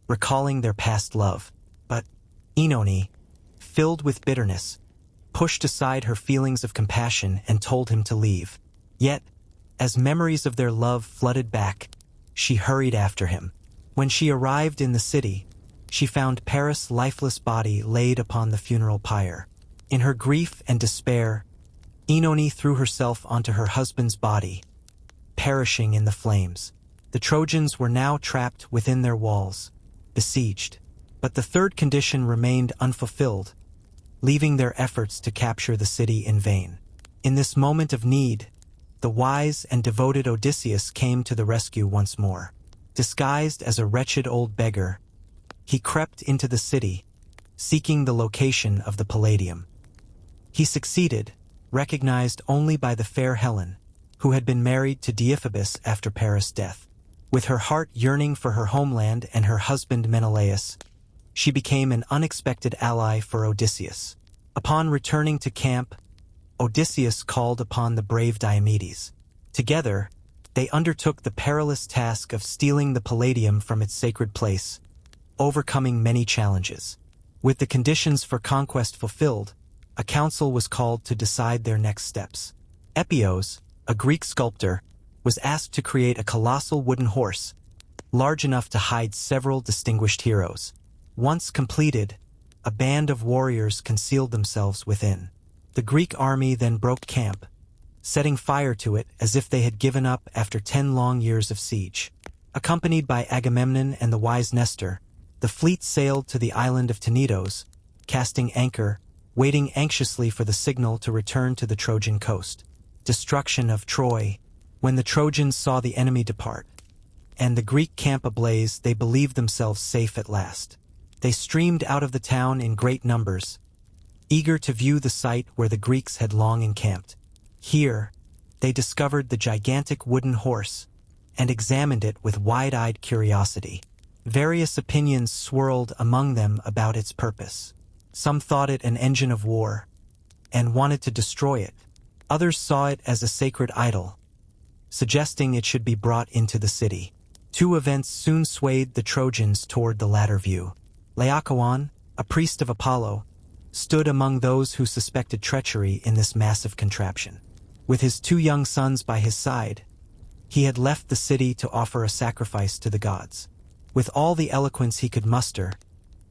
recalling their past love. But Oenone, filled with bitterness, pushed aside her feelings of compassion and told him to leave. Yet, as memories of their love flooded back, she hurried after him. When she arrived in the city, she found Paris' lifeless body laid upon the funeral pyre. In her grief and despair, Oenone threw herself onto her husband's body, perishing in the flames. The Trojans were now trapped within their walls, besieged. But the third condition remained unfulfilled, leaving their efforts to capture the city in vain. In this moment of need, the wise and devoted Odysseus came to the rescue once more. Disguised as a wretched old beggar, he crept into the city, seeking the location of the Palladium. He succeeded, recognized only by the fair Helen, who had been married to Deiphobus after Paris' death. With her heart yearning for her homeland and her husband Menelaus, she became an unexpected ally for Odysseus. Upon returning to camp, Odysseus called upon the brave Diomedes. Together, they undertook the perilous task of stealing the Palladium from its sacred place, overcoming many challenges. With the conditions for conquest fulfilled, a council was called to decide their next steps. Epios, a Greek sculptor, was asked to create a colossal wooden horse, large enough to hide several distinguished heroes. Once completed, a band of warriors concealed themselves within. The Greek army then broke camp, setting fire to it as if they had given up after 10 long years of siege. Accompanied by Agamemnon and the wise Nestor, the fleet sailed to the island of Tenedos, casting anchor, waiting anxiously for the signal to return to the Trojan coast. Destruction of Troy. When the Trojans saw the enemy depart, and the Greek camp ablaze, they believed themselves safe at last. They streamed out of the town in great numbers, eager to view the site where the Greeks had long encamped. Here, they discovered the gigantic wooden horse and examined it with wide-eyed curiosity. Various opinions swirled among them about its purpose. Some thought it an engine of war and wanted to destroy it. Others saw it as a sacred idol, suggesting it should be brought into the city. Two events soon swayed the Trojans toward the latter view. Laocoon, a priest of Apollo, stood among those who suspected treachery in this massive contraption. With his 2 young sons by his side, he had left the city to offer a sacrifice to the gods. With all the eloquence he could muster,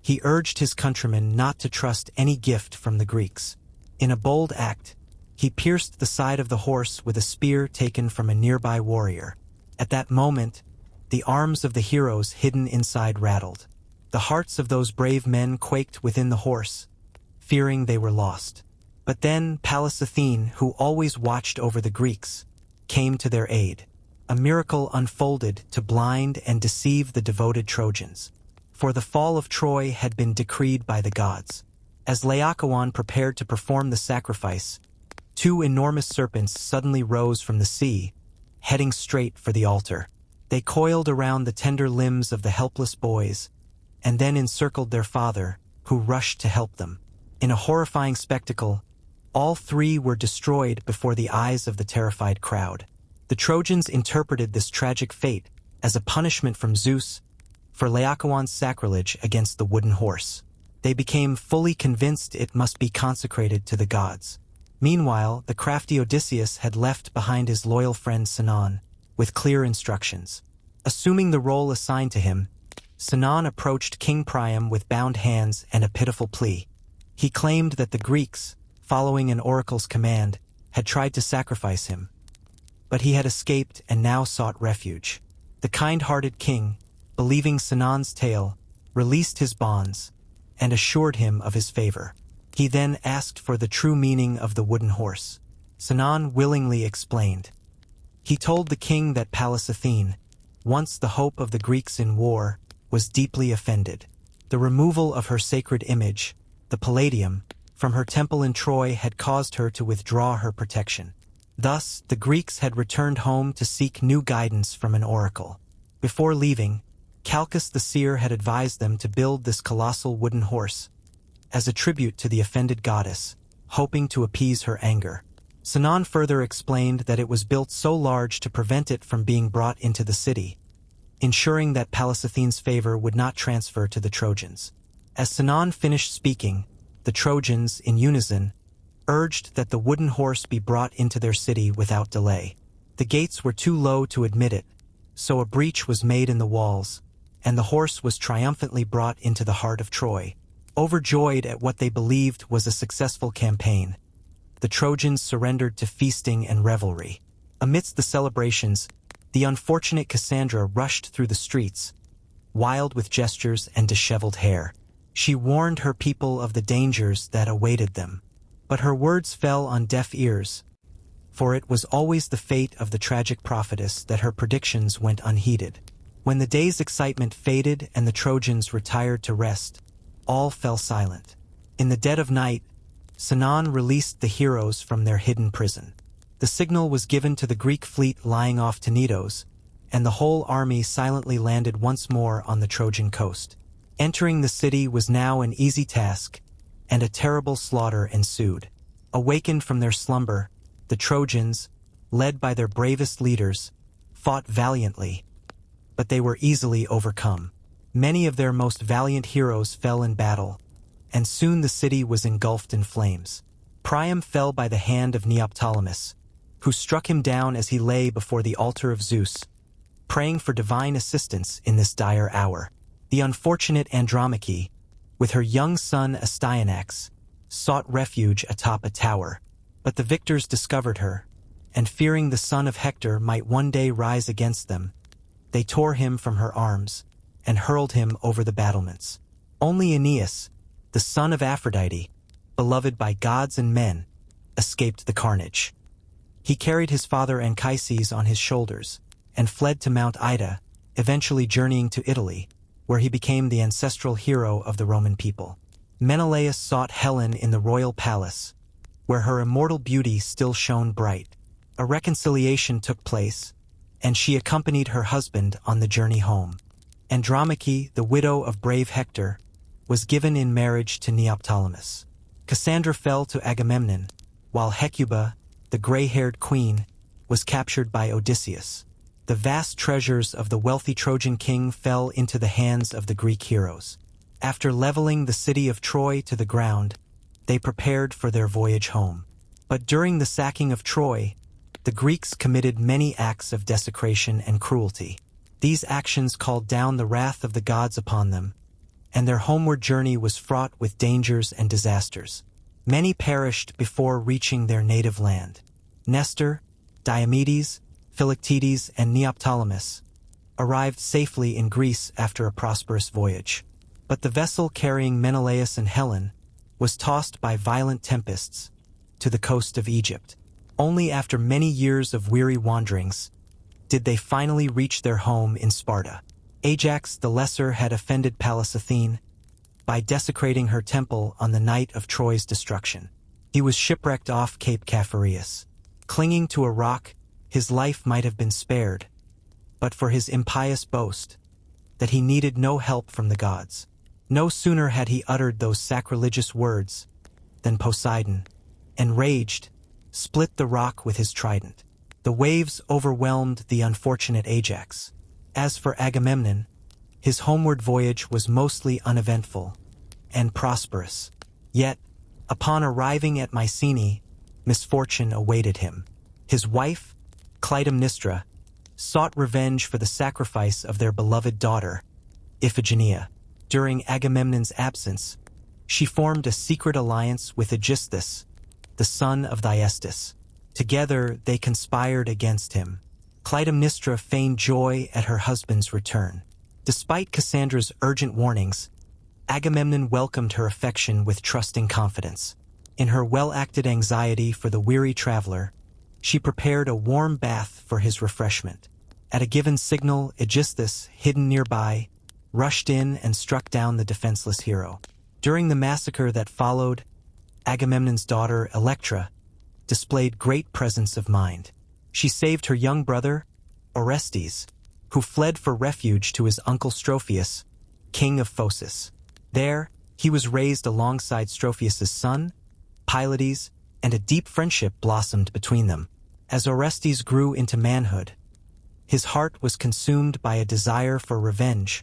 he urged his countrymen not to trust any gift from the Greeks. In a bold act, he pierced the side of the horse with a spear taken from a nearby warrior. At that moment, the arms of the heroes hidden inside rattled. The hearts of those brave men quaked within the horse, fearing they were lost. But then Pallas Athene, who always watched over the Greeks, came to their aid. A miracle unfolded to blind and deceive the devoted Trojans. For the fall of Troy had been decreed by the gods. As Laocoon prepared to perform the sacrifice, 2 enormous serpents suddenly rose from the sea, heading straight for the altar. They coiled around the tender limbs of the helpless boys, and then encircled their father, who rushed to help them. In a horrifying spectacle, all 3 were destroyed before the eyes of the terrified crowd. The Trojans interpreted this tragic fate as a punishment from Zeus for Laocoon's sacrilege against the wooden horse. They became fully convinced it must be consecrated to the gods. Meanwhile, the crafty Odysseus had left behind his loyal friend Sinon, with clear instructions. Assuming the role assigned to him, Sinon approached King Priam with bound hands and a pitiful plea. He claimed that the Greeks, following an oracle's command, had tried to sacrifice him, but he had escaped and now sought refuge. The kind-hearted king, believing Sinon's tale, released his bonds and assured him of his favor. He then asked for the true meaning of the wooden horse. Sinon willingly explained. He told the king that Pallas Athene, once the hope of the Greeks in war, was deeply offended. The removal of her sacred image, the Palladium, from her temple in Troy had caused her to withdraw her protection. Thus, the Greeks had returned home to seek new guidance from an oracle. Before leaving, Calchas the seer had advised them to build this colossal wooden horse as a tribute to the offended goddess, hoping to appease her anger. Sinon further explained that it was built so large to prevent it from being brought into the city, ensuring that Pallas Athene's favor would not transfer to the Trojans. As Sinon finished speaking, the Trojans, in unison, urged that the wooden horse be brought into their city without delay. The gates were too low to admit it, so a breach was made in the walls, and the horse was triumphantly brought into the heart of Troy. Overjoyed at what they believed was a successful campaign, the Trojans surrendered to feasting and revelry. Amidst the celebrations, the unfortunate Cassandra rushed through the streets, wild with gestures and disheveled hair. She warned her people of the dangers that awaited them. But her words fell on deaf ears, for it was always the fate of the tragic prophetess that her predictions went unheeded. When the day's excitement faded and the Trojans retired to rest, all fell silent. In the dead of night, Sinon released the heroes from their hidden prison. The signal was given to the Greek fleet lying off Tenedos, and the whole army silently landed once more on the Trojan coast. Entering the city was now an easy task, and a terrible slaughter ensued. Awakened from their slumber, the Trojans, led by their bravest leaders, fought valiantly, but they were easily overcome. Many of their most valiant heroes fell in battle, and soon the city was engulfed in flames. Priam fell by the hand of Neoptolemus, who struck him down as he lay before the altar of Zeus, praying for divine assistance in this dire hour. The unfortunate Andromache, with her young son Astyanax, sought refuge atop a tower, but the victors discovered her, and fearing the son of Hector might one day rise against them, they tore him from her arms and hurled him over the battlements. Only Aeneas, the son of Aphrodite, beloved by gods and men, escaped the carnage. He carried his father Anchises on his shoulders and fled to Mount Ida, eventually journeying to Italy, where he became the ancestral hero of the Roman people. Menelaus sought Helen in the royal palace, where her immortal beauty still shone bright. A reconciliation took place, and she accompanied her husband on the journey home. Andromache, the widow of brave Hector, was given in marriage to Neoptolemus. Cassandra fell to Agamemnon, while Hecuba, the gray-haired queen, was captured by Odysseus. The vast treasures of the wealthy Trojan king fell into the hands of the Greek heroes. After leveling the city of Troy to the ground, they prepared for their voyage home. But during the sacking of Troy, the Greeks committed many acts of desecration and cruelty. These actions called down the wrath of the gods upon them, and their homeward journey was fraught with dangers and disasters. Many perished before reaching their native land. Nestor, Diomedes, Philoctetes, and Neoptolemus arrived safely in Greece after a prosperous voyage. But the vessel carrying Menelaus and Helen was tossed by violent tempests to the coast of Egypt. Only after many years of weary wanderings did they finally reach their home in Sparta. Ajax the Lesser had offended Pallas Athene by desecrating her temple on the night of Troy's destruction. He was shipwrecked off Cape Caphareus. Clinging to a rock, his life might have been spared, but for his impious boast that he needed no help from the gods. No sooner had he uttered those sacrilegious words than Poseidon, enraged, split the rock with his trident. The waves overwhelmed the unfortunate Ajax. As for Agamemnon, his homeward voyage was mostly uneventful and prosperous. Yet, upon arriving at Mycenae, misfortune awaited him. His wife, Clytemnestra, sought revenge for the sacrifice of their beloved daughter, Iphigenia. During Agamemnon's absence, she formed a secret alliance with Aegisthus, the son of Thyestes. Together they conspired against him. Clytemnestra feigned joy at her husband's return. Despite Cassandra's urgent warnings, Agamemnon welcomed her affection with trusting confidence. In her well-acted anxiety for the weary traveler, she prepared a warm bath for his refreshment. At a given signal, Aegisthus, hidden nearby, rushed in and struck down the defenseless hero. During the massacre that followed, Agamemnon's daughter, Electra, displayed great presence of mind. She saved her young brother, Orestes, who fled for refuge to his uncle Strophius, king of Phocis. There, he was raised alongside Strophius's son, Pylades, and a deep friendship blossomed between them. As Orestes grew into manhood, his heart was consumed by a desire for revenge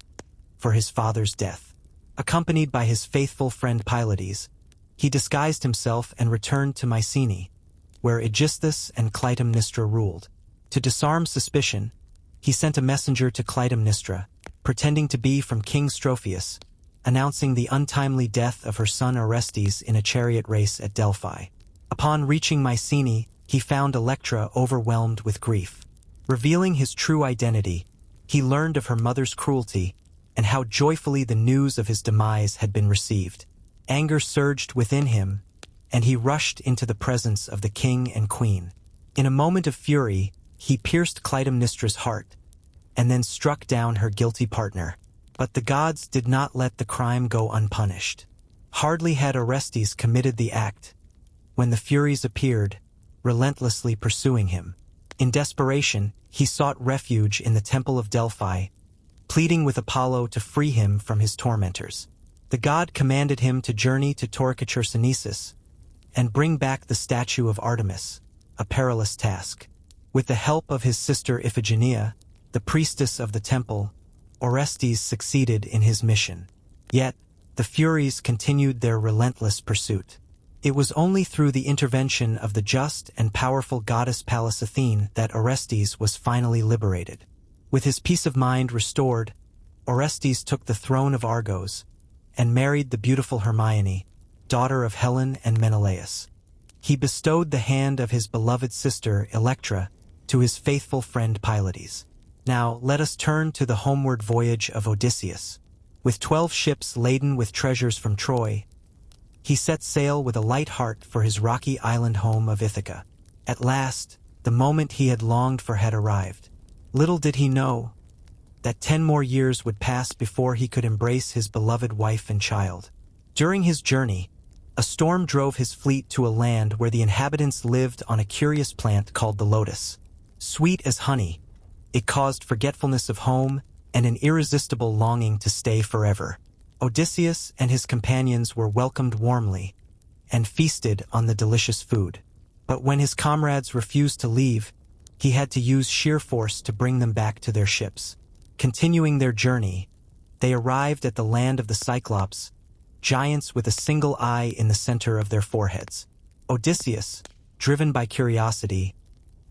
for his father's death. Accompanied by his faithful friend Pylades, he disguised himself and returned to Mycenae, where Aegisthus and Clytemnestra ruled. To disarm suspicion, he sent a messenger to Clytemnestra, pretending to be from King Strophius, announcing the untimely death of her son Orestes in a chariot race at Delphi. Upon reaching Mycenae, he found Electra overwhelmed with grief. Revealing his true identity, he learned of her mother's cruelty and how joyfully the news of his demise had been received. Anger surged within him, and he rushed into the presence of the king and queen. In a moment of fury, he pierced Clytemnestra's heart, and then struck down her guilty partner. But the gods did not let the crime go unpunished. Hardly had Orestes committed the act, when the Furies appeared, relentlessly pursuing him. In desperation, he sought refuge in the Temple of Delphi, pleading with Apollo to free him from his tormentors. The god commanded him to journey to Toricature Synesis and bring back the statue of Artemis, a perilous task. With the help of his sister Iphigenia, the priestess of the temple, Orestes succeeded in his mission. Yet, the Furies continued their relentless pursuit. It was only through the intervention of the just and powerful goddess Pallas Athene that Orestes was finally liberated. With his peace of mind restored, Orestes took the throne of Argos and married the beautiful Hermione, daughter of Helen and Menelaus. He bestowed the hand of his beloved sister Electra to his faithful friend Pylades. Now let us turn to the homeward voyage of Odysseus. With 12 ships laden with treasures from Troy, he set sail with a light heart for his rocky island home of Ithaca. At last, the moment he had longed for had arrived. Little did he know that 10 more years would pass before he could embrace his beloved wife and child. During his journey, A storm drove his fleet to a land where the inhabitants lived on a curious plant called the lotus. Sweet as honey, it caused forgetfulness of home and an irresistible longing to stay forever. Odysseus and his companions were welcomed warmly and feasted on the delicious food. But when his comrades refused to leave, he had to use sheer force to bring them back to their ships. Continuing their journey, they arrived at the land of the Cyclops, giants with a single eye in the center of their foreheads. Odysseus, driven by curiosity,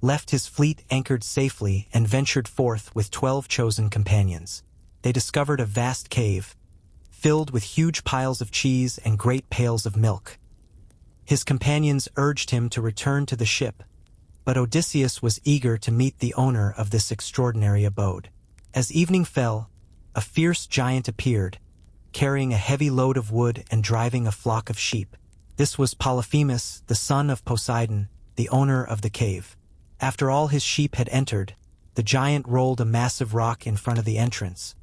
left his fleet anchored safely and ventured forth with 12 chosen companions. They discovered a vast cave, filled with huge piles of cheese and great pails of milk. His companions urged him to return to the ship, but Odysseus was eager to meet the owner of this extraordinary abode. As evening fell, a fierce giant appeared, carrying a heavy load of wood and driving a flock of sheep. This was Polyphemus, the son of Poseidon, the owner of the cave. After all his sheep had entered, the giant rolled a massive rock in front of the entrance,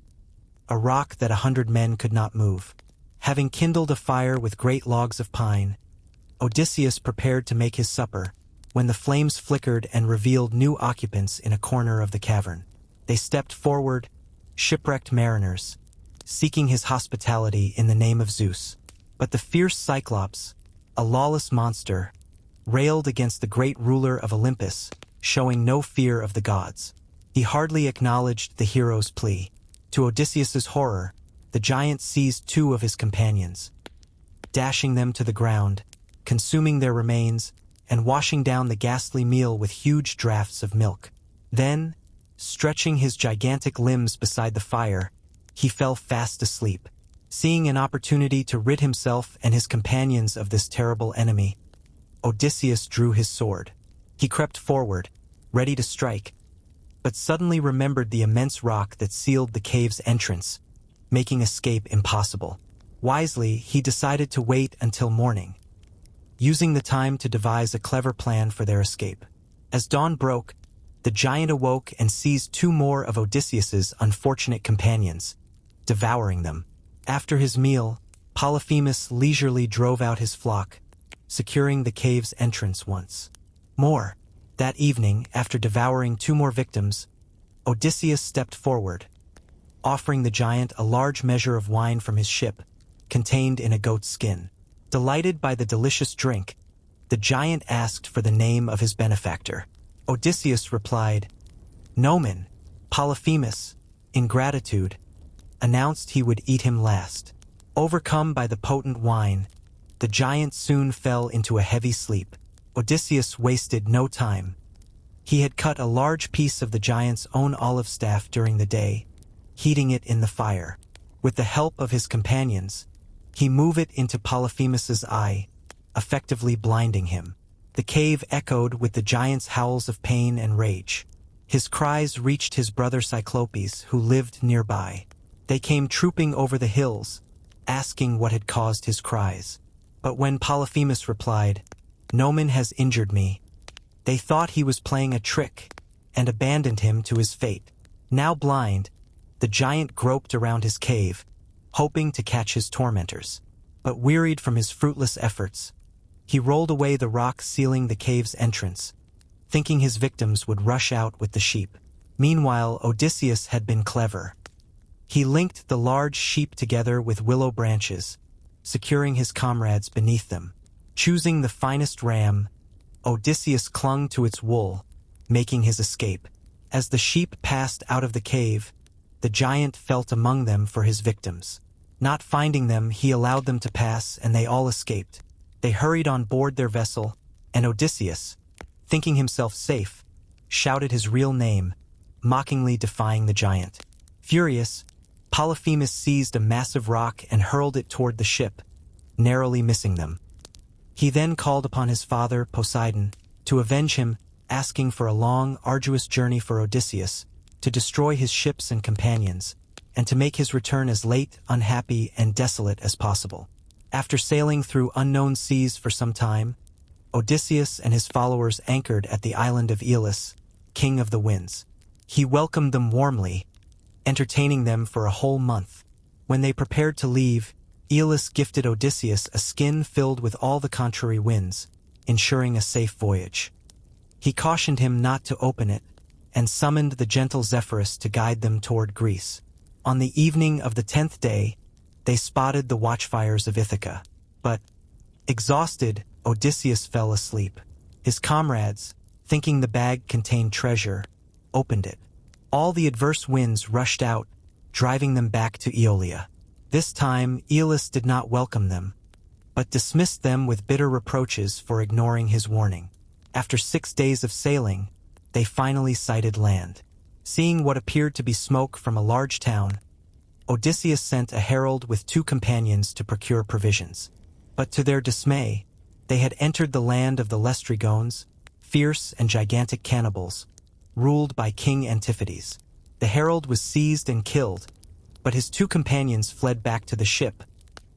a rock that 100 men could not move. Having kindled a fire with great logs of pine, Odysseus prepared to make his supper, when the flames flickered and revealed new occupants in a corner of the cavern. They stepped forward, shipwrecked mariners, seeking his hospitality in the name of Zeus. But the fierce Cyclops, a lawless monster, railed against the great ruler of Olympus, showing no fear of the gods. He hardly acknowledged the hero's plea. To Odysseus's horror, the giant seized 2 of his companions, dashing them to the ground, consuming their remains, and washing down the ghastly meal with huge draughts of milk. Then, stretching his gigantic limbs beside the fire, he fell fast asleep. Seeing an opportunity to rid himself and his companions of this terrible enemy, Odysseus drew his sword. He crept forward, ready to strike, but suddenly remembered the immense rock that sealed the cave's entrance, making escape impossible. Wisely, he decided to wait until morning, using the time to devise a clever plan for their escape. As dawn broke, the giant awoke and seized 2 more of Odysseus's unfortunate companions, devouring them. After his meal, Polyphemus leisurely drove out his flock, securing the cave's entrance once more. That evening, after devouring 2 more victims, Odysseus stepped forward, offering the giant a large measure of wine from his ship, contained in a goat's skin. Delighted by the delicious drink, the giant asked for the name of his benefactor. Odysseus replied, "Nomen." Polyphemus, in gratitude, announced he would eat him last. Overcome by the potent wine, the giant soon fell into a heavy sleep. Odysseus wasted no time. He had cut a large piece of the giant's own olive staff during the day, heating it in the fire. With the help of his companions, he moved it into Polyphemus's eye, effectively blinding him. The cave echoed with the giant's howls of pain and rage. His cries reached his brother Cyclopes, who lived nearby. They came trooping over the hills, asking what had caused his cries. But when Polyphemus replied, "Nomen has injured me," they thought he was playing a trick and abandoned him to his fate. Now blind, the giant groped around his cave, hoping to catch his tormentors. But wearied from his fruitless efforts, he rolled away the rock sealing the cave's entrance, thinking his victims would rush out with the sheep. Meanwhile, Odysseus had been clever. He linked the large sheep together with willow branches, securing his comrades beneath them. Choosing the finest ram, Odysseus clung to its wool, making his escape. As the sheep passed out of the cave, the giant felt among them for his victims. Not finding them, he allowed them to pass, and they all escaped. They hurried on board their vessel, and Odysseus, thinking himself safe, shouted his real name, mockingly defying the giant. Furious, Polyphemus seized a massive rock and hurled it toward the ship, narrowly missing them. He then called upon his father, Poseidon, to avenge him, asking for a long, arduous journey for Odysseus, to destroy his ships and companions, and to make his return as late, unhappy, and desolate as possible. After sailing through unknown seas for some time, Odysseus and his followers anchored at the island of Aeolus, king of the winds. He welcomed them warmly, entertaining them for a whole month. When they prepared to leave, Aeolus gifted Odysseus a skin filled with all the contrary winds, ensuring a safe voyage. He cautioned him not to open it, and summoned the gentle Zephyrus to guide them toward Greece. On the evening of the 10th day, they spotted the watchfires of Ithaca. But, exhausted, Odysseus fell asleep. His comrades, thinking the bag contained treasure, opened it. All the adverse winds rushed out, driving them back to Aeolia. This time, Aeolus did not welcome them, but dismissed them with bitter reproaches for ignoring his warning. After 6 days of sailing, they finally sighted land. Seeing what appeared to be smoke from a large town, Odysseus sent a herald with 2 companions to procure provisions. But to their dismay, they had entered the land of the Laestrygons, fierce and gigantic cannibals, ruled by King Antiphates. The herald was seized and killed, but his 2 companions fled back to the ship,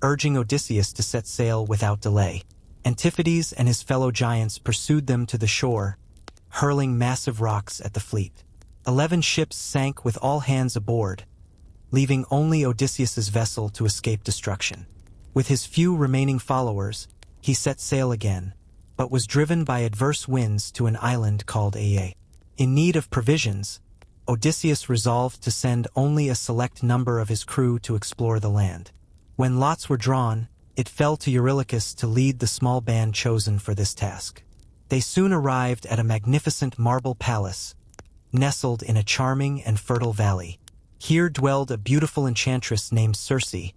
urging Odysseus to set sail without delay. Antiphates and his fellow giants pursued them to the shore, hurling massive rocks at the fleet. 11 ships sank with all hands aboard, leaving only Odysseus's vessel to escape destruction. With his few remaining followers, he set sail again, but was driven by adverse winds to an island called Aea. In need of provisions, Odysseus resolved to send only a select number of his crew to explore the land. When lots were drawn, it fell to Eurylochus to lead the small band chosen for this task. They soon arrived at a magnificent marble palace, nestled in a charming and fertile valley. Here dwelled a beautiful enchantress named Circe,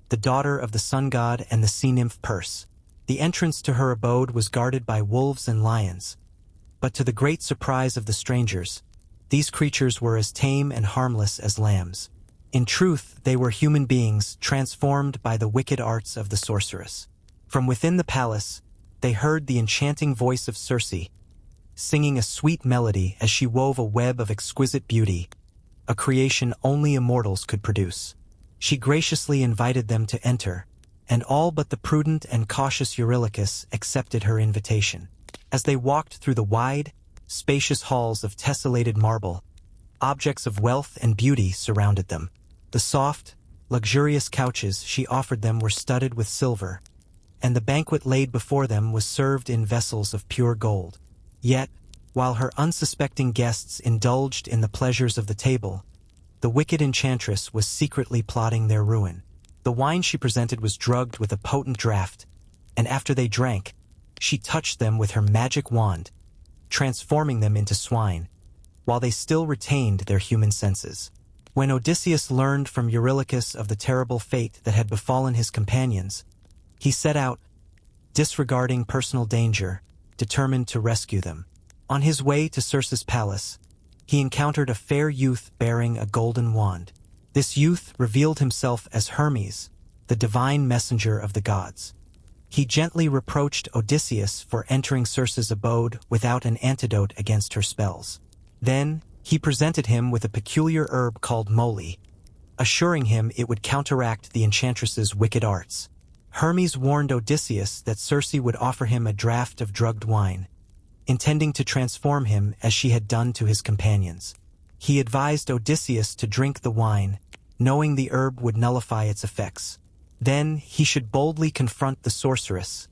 the daughter of the sun god and the sea nymph Perse. The entrance to her abode was guarded by wolves and lions, but to the great surprise of the strangers, these creatures were as tame and harmless as lambs. In truth, they were human beings transformed by the wicked arts of the sorceress. From within the palace, they heard the enchanting voice of Circe, singing a sweet melody as she wove a web of exquisite beauty, a creation only immortals could produce. She graciously invited them to enter, and all but the prudent and cautious Eurylochus accepted her invitation. As they walked through the wide, spacious halls of tessellated marble, objects of wealth and beauty surrounded them. The soft, luxurious couches she offered them were studded with silver, and the banquet laid before them was served in vessels of pure gold. Yet, while her unsuspecting guests indulged in the pleasures of the table, the wicked enchantress was secretly plotting their ruin. The wine she presented was drugged with a potent draught, and after they drank, she touched them with her magic wand, transforming them into swine, while they still retained their human senses. When Odysseus learned from Eurylochus of the terrible fate that had befallen his companions, he set out, disregarding personal danger, determined to rescue them. On his way to Circe's palace, he encountered a fair youth bearing a golden wand. This youth revealed himself as Hermes, the divine messenger of the gods. He gently reproached Odysseus for entering Circe's abode without an antidote against her spells. Then, he presented him with a peculiar herb called moly, assuring him it would counteract the enchantress's wicked arts. Hermes warned Odysseus that Circe would offer him a draught of drugged wine, intending to transform him as she had done to his companions. He advised Odysseus to drink the wine, knowing the herb would nullify its effects. Then he should boldly confront the sorceress,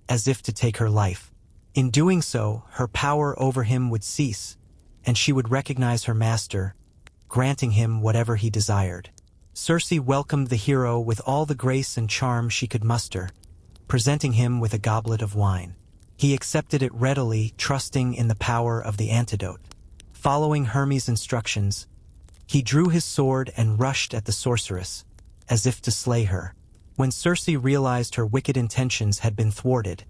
as if to take her life. In doing so, her power over him would cease, and she would recognize her master, granting him whatever he desired. Circe welcomed the hero with all the grace and charm she could muster, presenting him with a goblet of wine. He accepted it readily, trusting in the power of the antidote. Following Hermes' instructions, he drew his sword and rushed at the sorceress, as if to slay her. When Circe realized her wicked intentions had been thwarted,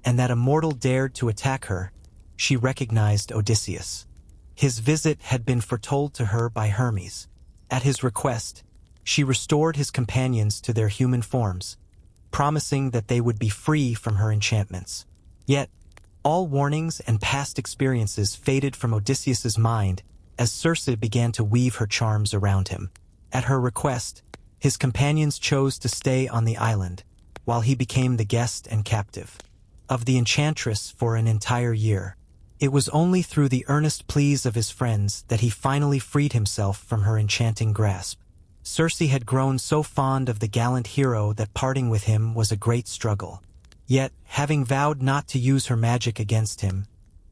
and that a mortal dared to attack her, she recognized Odysseus. His visit had been foretold to her by Hermes. At his request, she restored his companions to their human forms, promising that they would be free from her enchantments. Yet, all warnings and past experiences faded from Odysseus's mind as Circe began to weave her charms around him. At her request, his companions chose to stay on the island, while he became the guest and captive of the enchantress for an entire year. It was only through the earnest pleas of his friends that he finally freed himself from her enchanting grasp. Circe had grown so fond of the gallant hero that parting with him was a great struggle. Yet, having vowed not to use her magic against him,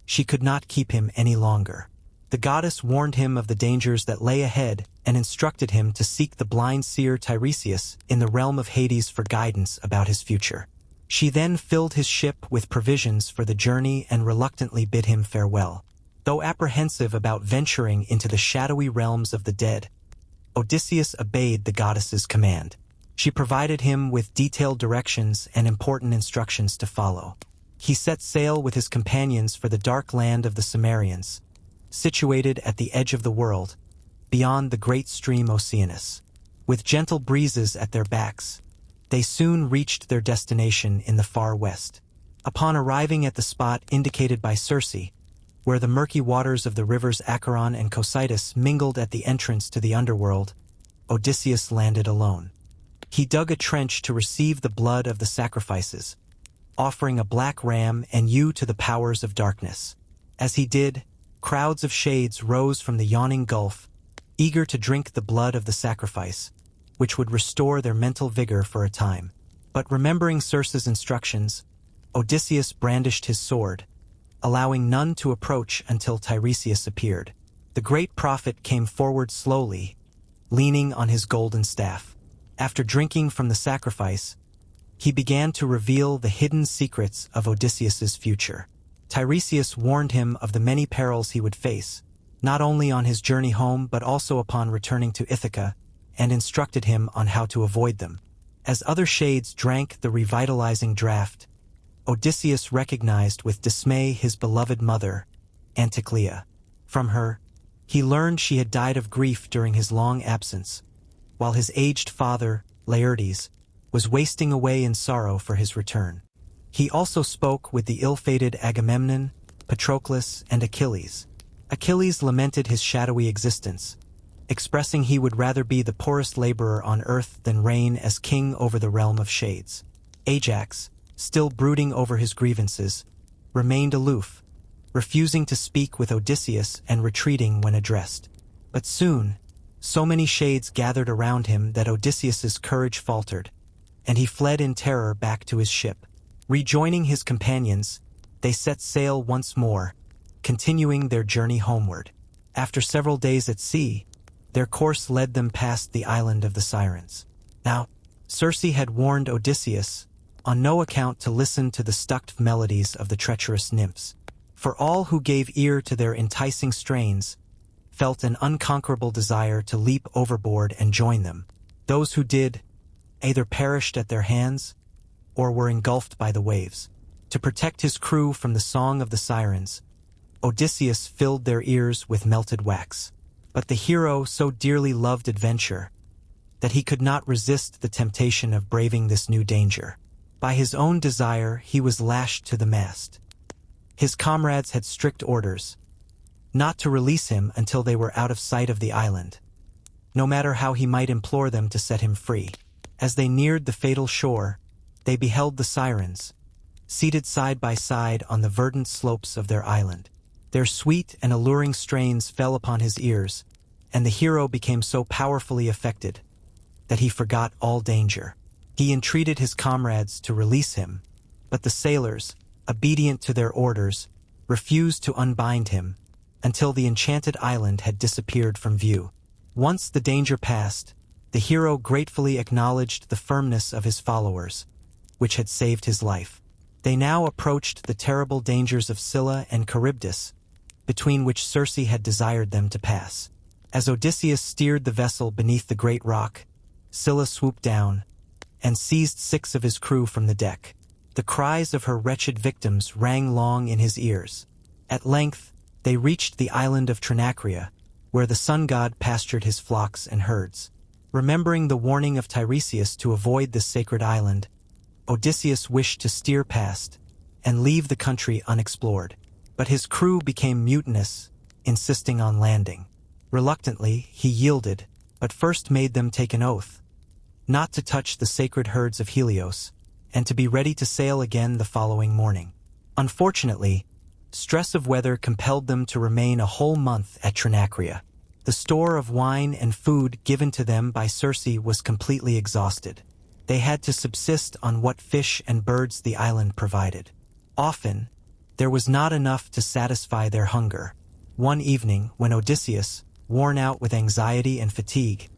she could not keep him any longer. The goddess warned him of the dangers that lay ahead and instructed him to seek the blind seer Tiresias in the realm of Hades for guidance about his future. She then filled his ship with provisions for the journey and reluctantly bid him farewell. Though apprehensive about venturing into the shadowy realms of the dead, Odysseus obeyed the goddess's command. She provided him with detailed directions and important instructions to follow. He set sail with his companions for the dark land of the Cimmerians, situated at the edge of the world, beyond the great stream Oceanus. With gentle breezes at their backs, they soon reached their destination in the far west. Upon arriving at the spot indicated by Circe, where the murky waters of the rivers Acheron and Cocytus mingled at the entrance to the underworld, Odysseus landed alone. He dug a trench to receive the blood of the sacrifices, offering a black ram and ewe to the powers of darkness. As he did, crowds of shades rose from the yawning gulf, eager to drink the blood of the sacrifice, which would restore their mental vigor for a time. But remembering Circe's instructions, Odysseus brandished his sword, allowing none to approach until Tiresias appeared. The great prophet came forward slowly, leaning on his golden staff. After drinking from the sacrifice, he began to reveal the hidden secrets of Odysseus's future. Tiresias warned him of the many perils he would face, not only on his journey home but also upon returning to Ithaca, and instructed him on how to avoid them. As other shades drank the revitalizing draught, Odysseus recognized with dismay his beloved mother, Anticlea. From her, he learned she had died of grief during his long absence, while his aged father, Laertes, was wasting away in sorrow for his return. He also spoke with the ill-fated Agamemnon, Patroclus, and Achilles. Achilles lamented his shadowy existence, expressing he would rather be the poorest laborer on earth than reign as king over the realm of shades. Ajax, still brooding over his grievances, remained aloof, refusing to speak with Odysseus and retreating when addressed. But soon, so many shades gathered around him that Odysseus's courage faltered, and he fled in terror back to his ship. Rejoining his companions, they set sail once more, continuing their journey homeward. After several days at sea, their course led them past the island of the Sirens. Now, Circe had warned Odysseus on no account to listen to the stucked melodies of the treacherous nymphs, for all who gave ear to their enticing strains felt an unconquerable desire to leap overboard and join them. Those who did either perished at their hands or were engulfed by the waves. To protect his crew from the song of the sirens, Odysseus filled their ears with melted wax. But the hero so dearly loved adventure that he could not resist the temptation of braving this new danger. By his own desire, he was lashed to the mast. His comrades had strict orders not to release him until they were out of sight of the island, no matter how he might implore them to set him free. As they neared the fatal shore, they beheld the sirens, seated side by side on the verdant slopes of their island. Their sweet and alluring strains fell upon his ears, and the hero became so powerfully affected that he forgot all danger. He entreated his comrades to release him, but the sailors, obedient to their orders, refused to unbind him until the enchanted island had disappeared from view. Once the danger passed, the hero gratefully acknowledged the firmness of his followers, which had saved his life. They now approached the terrible dangers of Scylla and Charybdis, between which Circe had desired them to pass. As Odysseus steered the vessel beneath the great rock, Scylla swooped down and seized 6 of his crew from the deck. The cries of her wretched victims rang long in his ears. At length, they reached the island of Trinacria, where the sun god pastured his flocks and herds. Remembering the warning of Tiresias to avoid this sacred island, Odysseus wished to steer past and leave the country unexplored. But his crew became mutinous, insisting on landing. Reluctantly, he yielded, but first made them take an oath not to touch the sacred herds of Helios, and to be ready to sail again the following morning. Unfortunately, stress of weather compelled them to remain a whole month at Trinacria. The store of wine and food given to them by Circe was completely exhausted. They had to subsist on what fish and birds the island provided. Often, there was not enough to satisfy their hunger. One evening, when Odysseus, worn out with anxiety and fatigue,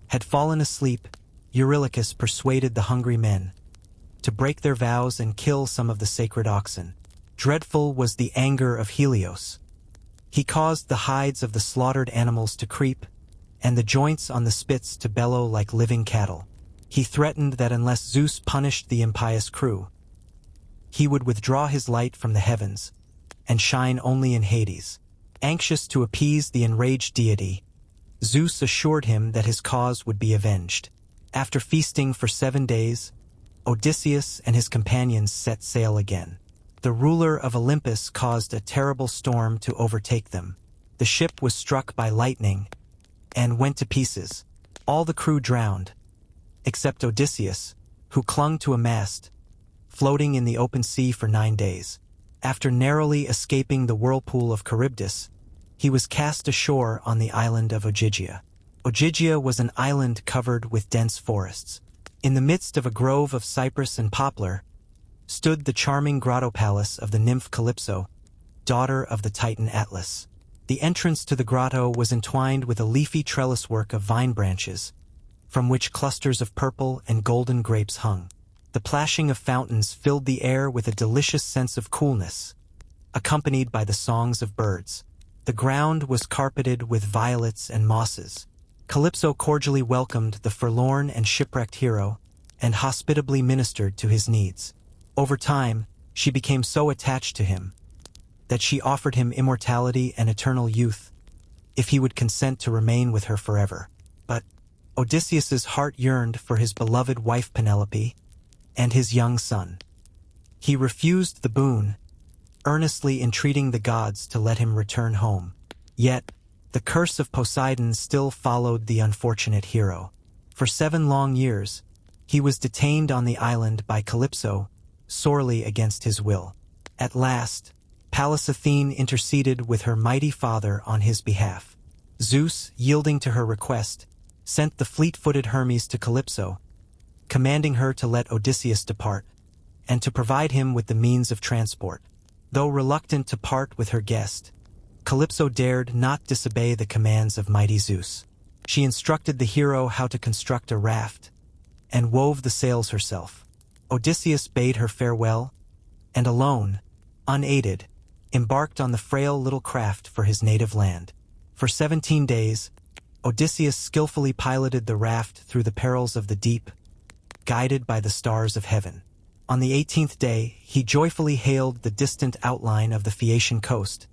had fallen asleep, Eurylochus persuaded the hungry men to break their vows and kill some of the sacred oxen. Dreadful was the anger of Helios. He caused the hides of the slaughtered animals to creep, and the joints on the spits to bellow like living cattle. He threatened that unless Zeus punished the impious crew, he would withdraw his light from the heavens and shine only in Hades. Anxious to appease the enraged deity, Zeus assured him that his cause would be avenged. After feasting for 7 days, Odysseus and his companions set sail again. The ruler of Olympus caused a terrible storm to overtake them. The ship was struck by lightning and went to pieces. All the crew drowned, except Odysseus, who clung to a mast, floating in the open sea for 9 days. After narrowly escaping the whirlpool of Charybdis, he was cast ashore on the island of Ogygia. Ogygia was an island covered with dense forests. In the midst of a grove of cypress and poplar stood the charming grotto palace of the nymph Calypso, daughter of the Titan Atlas. The entrance to the grotto was entwined with a leafy trellis work of vine branches, from which clusters of purple and golden grapes hung. The plashing of fountains filled the air with a delicious sense of coolness, accompanied by the songs of birds. The ground was carpeted with violets and mosses. Calypso cordially welcomed the forlorn and shipwrecked hero, and hospitably ministered to his needs. Over time, she became so attached to him that she offered him immortality and eternal youth if he would consent to remain with her forever. But Odysseus's heart yearned for his beloved wife Penelope and his young son. He refused the boon, earnestly entreating the gods to let him return home. Yet, the curse of Poseidon still followed the unfortunate hero. For 7 long years, he was detained on the island by Calypso, sorely against his will. At last, Pallas Athene interceded with her mighty father on his behalf. Zeus, yielding to her request, sent the fleet-footed Hermes to Calypso, commanding her to let Odysseus depart, and to provide him with the means of transport. Though reluctant to part with her guest, Calypso dared not disobey the commands of mighty Zeus. She instructed the hero how to construct a raft, and wove the sails herself. Odysseus bade her farewell, and alone, unaided, embarked on the frail little craft for his native land. For 17 days, Odysseus skillfully piloted the raft through the perils of the deep, guided by the stars of heaven. On the 18th day, he joyfully hailed the distant outline of the Phaeacian coast,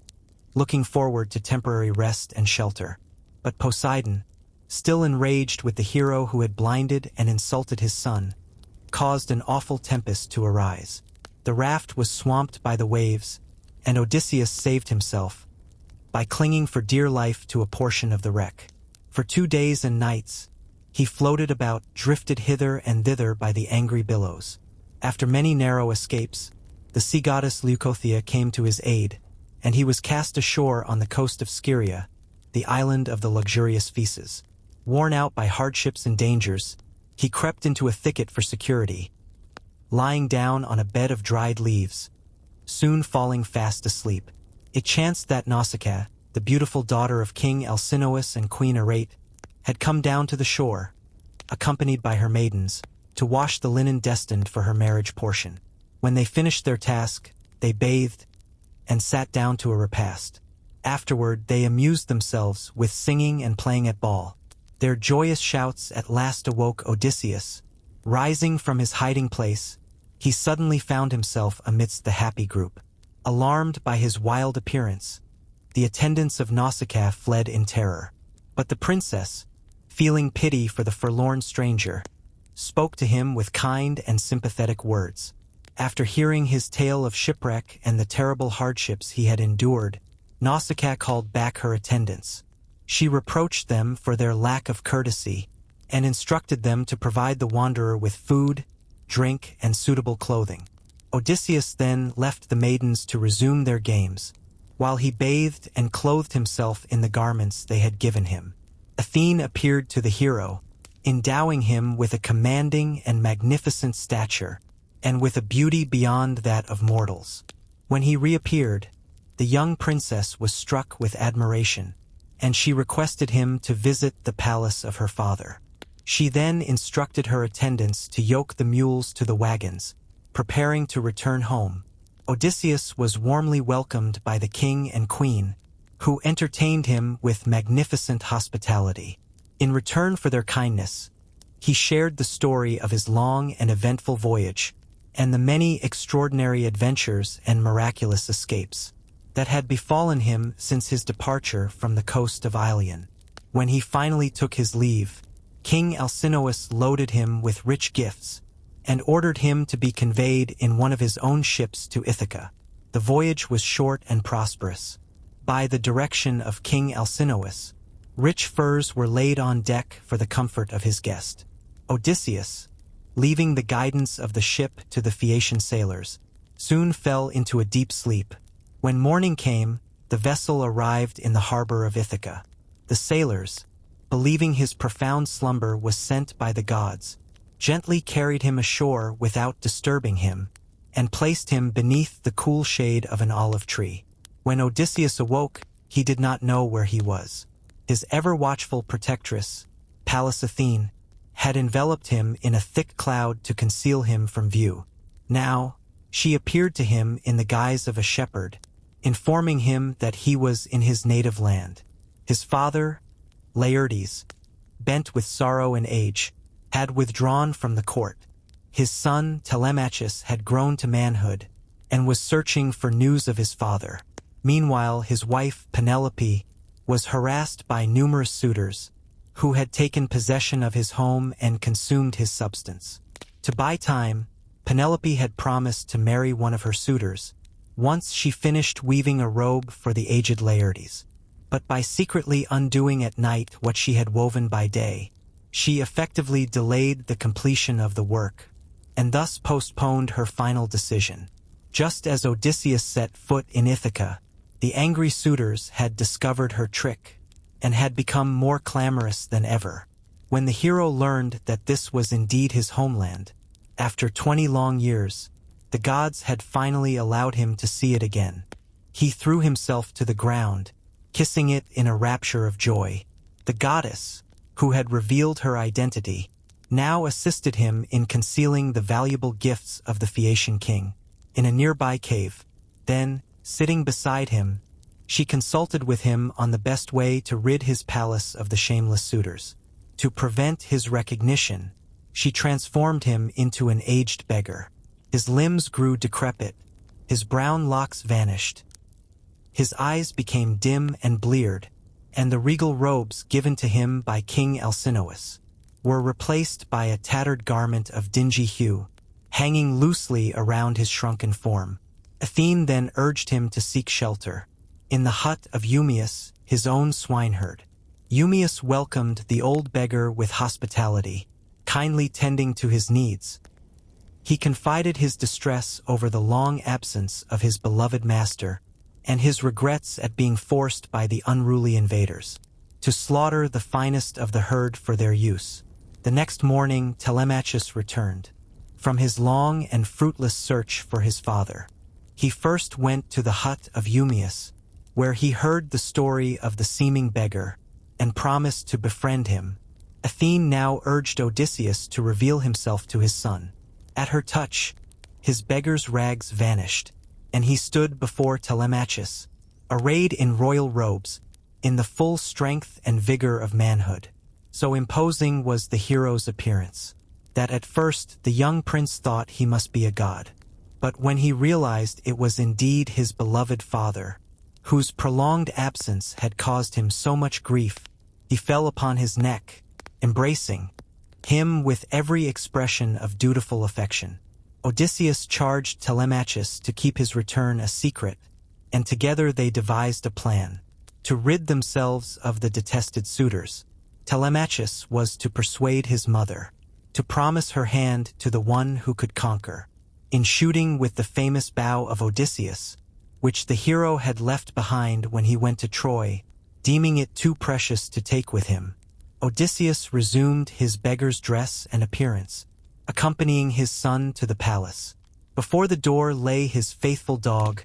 looking forward to temporary rest and shelter. But Poseidon, still enraged with the hero who had blinded and insulted his son, caused an awful tempest to arise. The raft was swamped by the waves, and Odysseus saved himself by clinging for dear life to a portion of the wreck. For 2 days and nights, he floated about, drifted hither and thither by the angry billows. After many narrow escapes, the sea goddess Leucothea came to his aid, and he was cast ashore on the coast of Scheria, the island of the luxurious Phaeaces. Worn out by hardships and dangers, he crept into a thicket for security, lying down on a bed of dried leaves, soon falling fast asleep. It chanced that Nausicaa, the beautiful daughter of King Alcinous and Queen Arete, had come down to the shore, accompanied by her maidens, to wash the linen destined for her marriage portion. When they finished their task, they bathed and sat down to a repast. Afterward, they amused themselves with singing and playing at ball. Their joyous shouts at last awoke Odysseus. Rising from his hiding place, he suddenly found himself amidst the happy group. Alarmed by his wild appearance, the attendants of Nausicaa fled in terror. But the princess, feeling pity for the forlorn stranger, spoke to him with kind and sympathetic words. After hearing his tale of shipwreck and the terrible hardships he had endured, Nausicaa called back her attendants. She reproached them for their lack of courtesy and instructed them to provide the wanderer with food, drink, and suitable clothing. Odysseus then left the maidens to resume their games, while he bathed and clothed himself in the garments they had given him. Athene appeared to the hero, endowing him with a commanding and magnificent stature, and with a beauty beyond that of mortals. When he reappeared, the young princess was struck with admiration, and she requested him to visit the palace of her father. She then instructed her attendants to yoke the mules to the wagons, preparing to return home. Odysseus was warmly welcomed by the king and queen, who entertained him with magnificent hospitality. In return for their kindness, he shared the story of his long and eventful voyage, and the many extraordinary adventures and miraculous escapes that had befallen him since his departure from the coast of Ilion. When he finally took his leave, King Alcinous loaded him with rich gifts, and ordered him to be conveyed in one of his own ships to Ithaca. The voyage was short and prosperous. By the direction of King Alcinous, rich furs were laid on deck for the comfort of his guest. Odysseus, leaving the guidance of the ship to the Phaeacian sailors, soon fell into a deep sleep. When morning came, the vessel arrived in the harbor of Ithaca. The sailors, believing his profound slumber was sent by the gods, gently carried him ashore without disturbing him, and placed him beneath the cool shade of an olive tree. When Odysseus awoke, he did not know where he was. His ever-watchful protectress, Pallas Athene, had enveloped him in a thick cloud to conceal him from view. Now, she appeared to him in the guise of a shepherd, informing him that he was in his native land. His father, Laertes, bent with sorrow and age, had withdrawn from the court. His son, Telemachus, had grown to manhood, and was searching for news of his father. Meanwhile, his wife, Penelope, was harassed by numerous suitors, who had taken possession of his home and consumed his substance. To buy time, Penelope had promised to marry one of her suitors, once she finished weaving a robe for the aged Laertes. But by secretly undoing at night what she had woven by day, she effectively delayed the completion of the work, and thus postponed her final decision. Just as Odysseus set foot in Ithaca, the angry suitors had discovered her trick, and had become more clamorous than ever. When the hero learned that this was indeed his homeland, after 20 long years, the gods had finally allowed him to see it again. He threw himself to the ground, kissing it in a rapture of joy. The goddess, who had revealed her identity, now assisted him in concealing the valuable gifts of the Phaeacian king in a nearby cave. Then, sitting beside him, she consulted with him on the best way to rid his palace of the shameless suitors. To prevent his recognition, she transformed him into an aged beggar. His limbs grew decrepit, his brown locks vanished, his eyes became dim and bleared, and the regal robes given to him by King Alcinous were replaced by a tattered garment of dingy hue, hanging loosely around his shrunken form. Athene then urged him to seek shelter in the hut of Eumaeus, his own swineherd. Eumaeus welcomed the old beggar with hospitality, kindly tending to his needs. He confided his distress over the long absence of his beloved master, and his regrets at being forced by the unruly invaders to slaughter the finest of the herd for their use. The next morning, Telemachus returned from his long and fruitless search for his father. He first went to the hut of Eumaeus, where he heard the story of the seeming beggar, and promised to befriend him. Athene now urged Odysseus to reveal himself to his son. At her touch, his beggar's rags vanished, and he stood before Telemachus, arrayed in royal robes, in the full strength and vigor of manhood. So imposing was the hero's appearance, that at first the young prince thought he must be a god. But when he realized it was indeed his beloved father, whose prolonged absence had caused him so much grief, he fell upon his neck, embracing him with every expression of dutiful affection. Odysseus charged Telemachus to keep his return a secret, and together they devised a plan to rid themselves of the detested suitors. Telemachus was to persuade his mother to promise her hand to the one who could conquer. In shooting with the famous bow of Odysseus, which the hero had left behind when he went to Troy, deeming it too precious to take with him. Odysseus resumed his beggar's dress and appearance, accompanying his son to the palace. Before the door lay his faithful dog,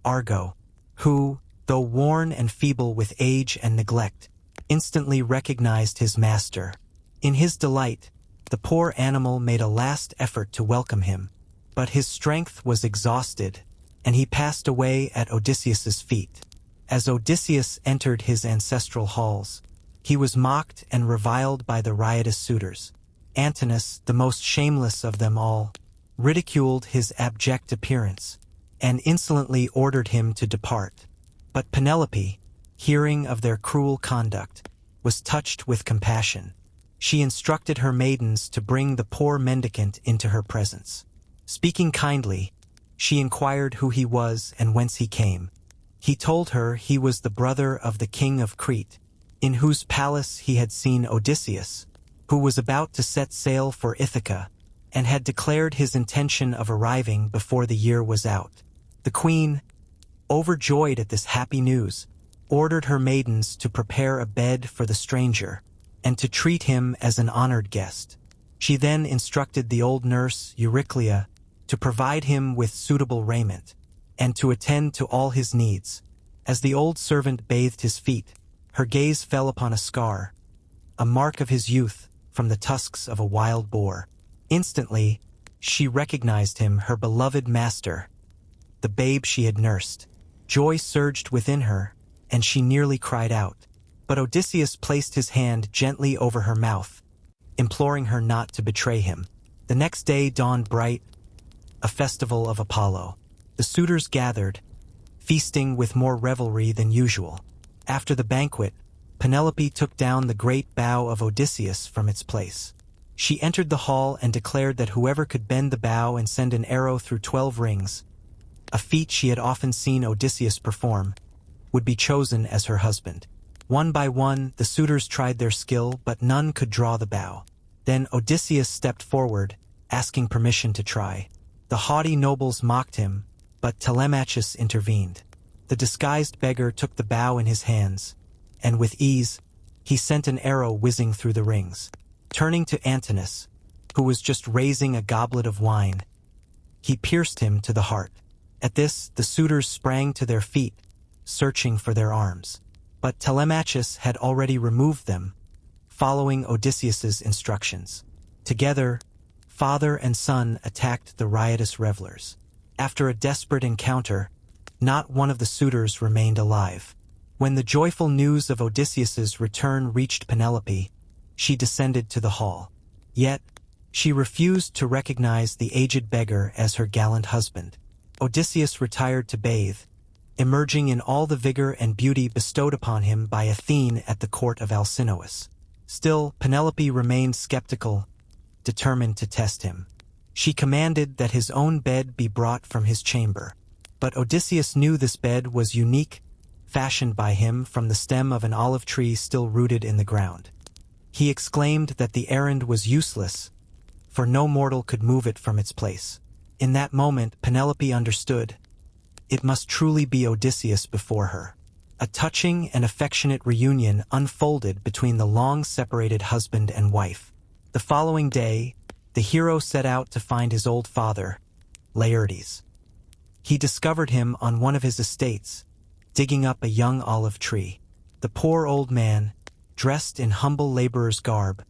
Argo, who, though worn and feeble with age and neglect, instantly recognized his master. In his delight, the poor animal made a last effort to welcome him, but his strength was exhausted, and he passed away at Odysseus's feet. As Odysseus entered his ancestral halls, he was mocked and reviled by the riotous suitors. Antinous, the most shameless of them all, ridiculed his abject appearance, and insolently ordered him to depart. But Penelope, hearing of their cruel conduct, was touched with compassion. She instructed her maidens to bring the poor mendicant into her presence. Speaking kindly, she inquired who he was and whence he came. He told her he was the brother of the king of Crete, in whose palace he had seen Odysseus, who was about to set sail for Ithaca, and had declared his intention of arriving before the year was out. The queen, overjoyed at this happy news, ordered her maidens to prepare a bed for the stranger, and to treat him as an honored guest. She then instructed the old nurse, Euryclea, to provide him with suitable raiment, and to attend to all his needs. As the old servant bathed his feet, her gaze fell upon a scar, a mark of his youth, from the tusks of a wild boar. Instantly, she recognized him, her beloved master, the babe she had nursed. Joy surged within her, and she nearly cried out. But Odysseus placed his hand gently over her mouth, imploring her not to betray him. The next day dawned bright, a festival of Apollo. The suitors gathered, feasting with more revelry than usual. After the banquet, Penelope took down the great bow of Odysseus from its place. She entered the hall and declared that whoever could bend the bow and send an arrow through 12 rings, a feat she had often seen Odysseus perform, would be chosen as her husband. One by one, the suitors tried their skill, but none could draw the bow. Then Odysseus stepped forward, asking permission to try. The haughty nobles mocked him, but Telemachus intervened. The disguised beggar took the bow in his hands, and with ease, he sent an arrow whizzing through the rings. Turning to Antinous, who was just raising a goblet of wine, he pierced him to the heart. At this, the suitors sprang to their feet, searching for their arms. But Telemachus had already removed them, following Odysseus's instructions. Together, father and son attacked the riotous revelers. After a desperate encounter, not one of the suitors remained alive. When the joyful news of Odysseus's return reached Penelope, she descended to the hall. Yet, she refused to recognize the aged beggar as her gallant husband. Odysseus retired to bathe, emerging in all the vigor and beauty bestowed upon him by Athene at the court of Alcinous. Still, Penelope remained skeptical, determined to test him. She commanded that his own bed be brought from his chamber. But Odysseus knew this bed was unique, fashioned by him from the stem of an olive tree still rooted in the ground. He exclaimed that the errand was useless, for no mortal could move it from its place. In that moment, Penelope understood. It must truly be Odysseus before her. A touching and affectionate reunion unfolded between the long-separated husband and wife. The following day, the hero set out to find his old father, Laertes. He discovered him on one of his estates, digging up a young olive tree. The poor old man, dressed in humble laborer's garb,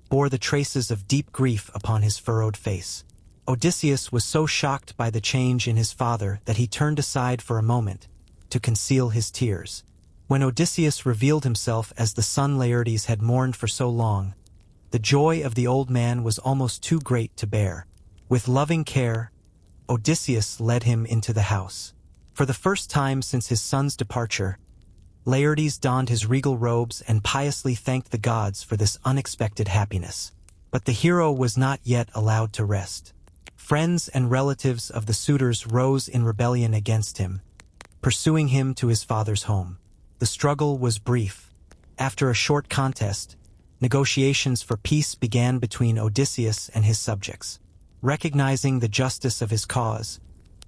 bore the traces of deep grief upon his furrowed face. Odysseus was so shocked by the change in his father that he turned aside for a moment, to conceal his tears. When Odysseus revealed himself as the son Laertes had mourned for so long, the joy of the old man was almost too great to bear. With loving care, Odysseus led him into the house. For the first time since his son's departure, Laertes donned his regal robes and piously thanked the gods for this unexpected happiness. But the hero was not yet allowed to rest. Friends and relatives of the suitors rose in rebellion against him, pursuing him to his father's home. The struggle was brief. After a short contest, negotiations for peace began between Odysseus and his subjects. Recognizing the justice of his cause,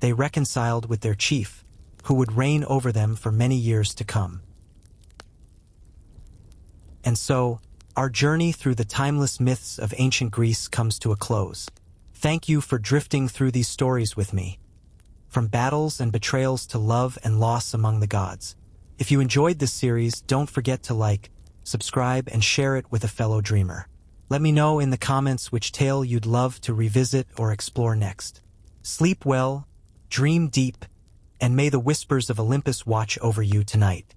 they reconciled with their chief, who would reign over them for many years to come. And so, our journey through the timeless myths of ancient Greece comes to a close. Thank you for drifting through these stories with me. From battles and betrayals to love and loss among the gods. If you enjoyed this series, don't forget to like, subscribe, and share it with a fellow dreamer. Let me know in the comments which tale you'd love to revisit or explore next. Sleep well, dream deep, and may the whispers of Olympus watch over you tonight.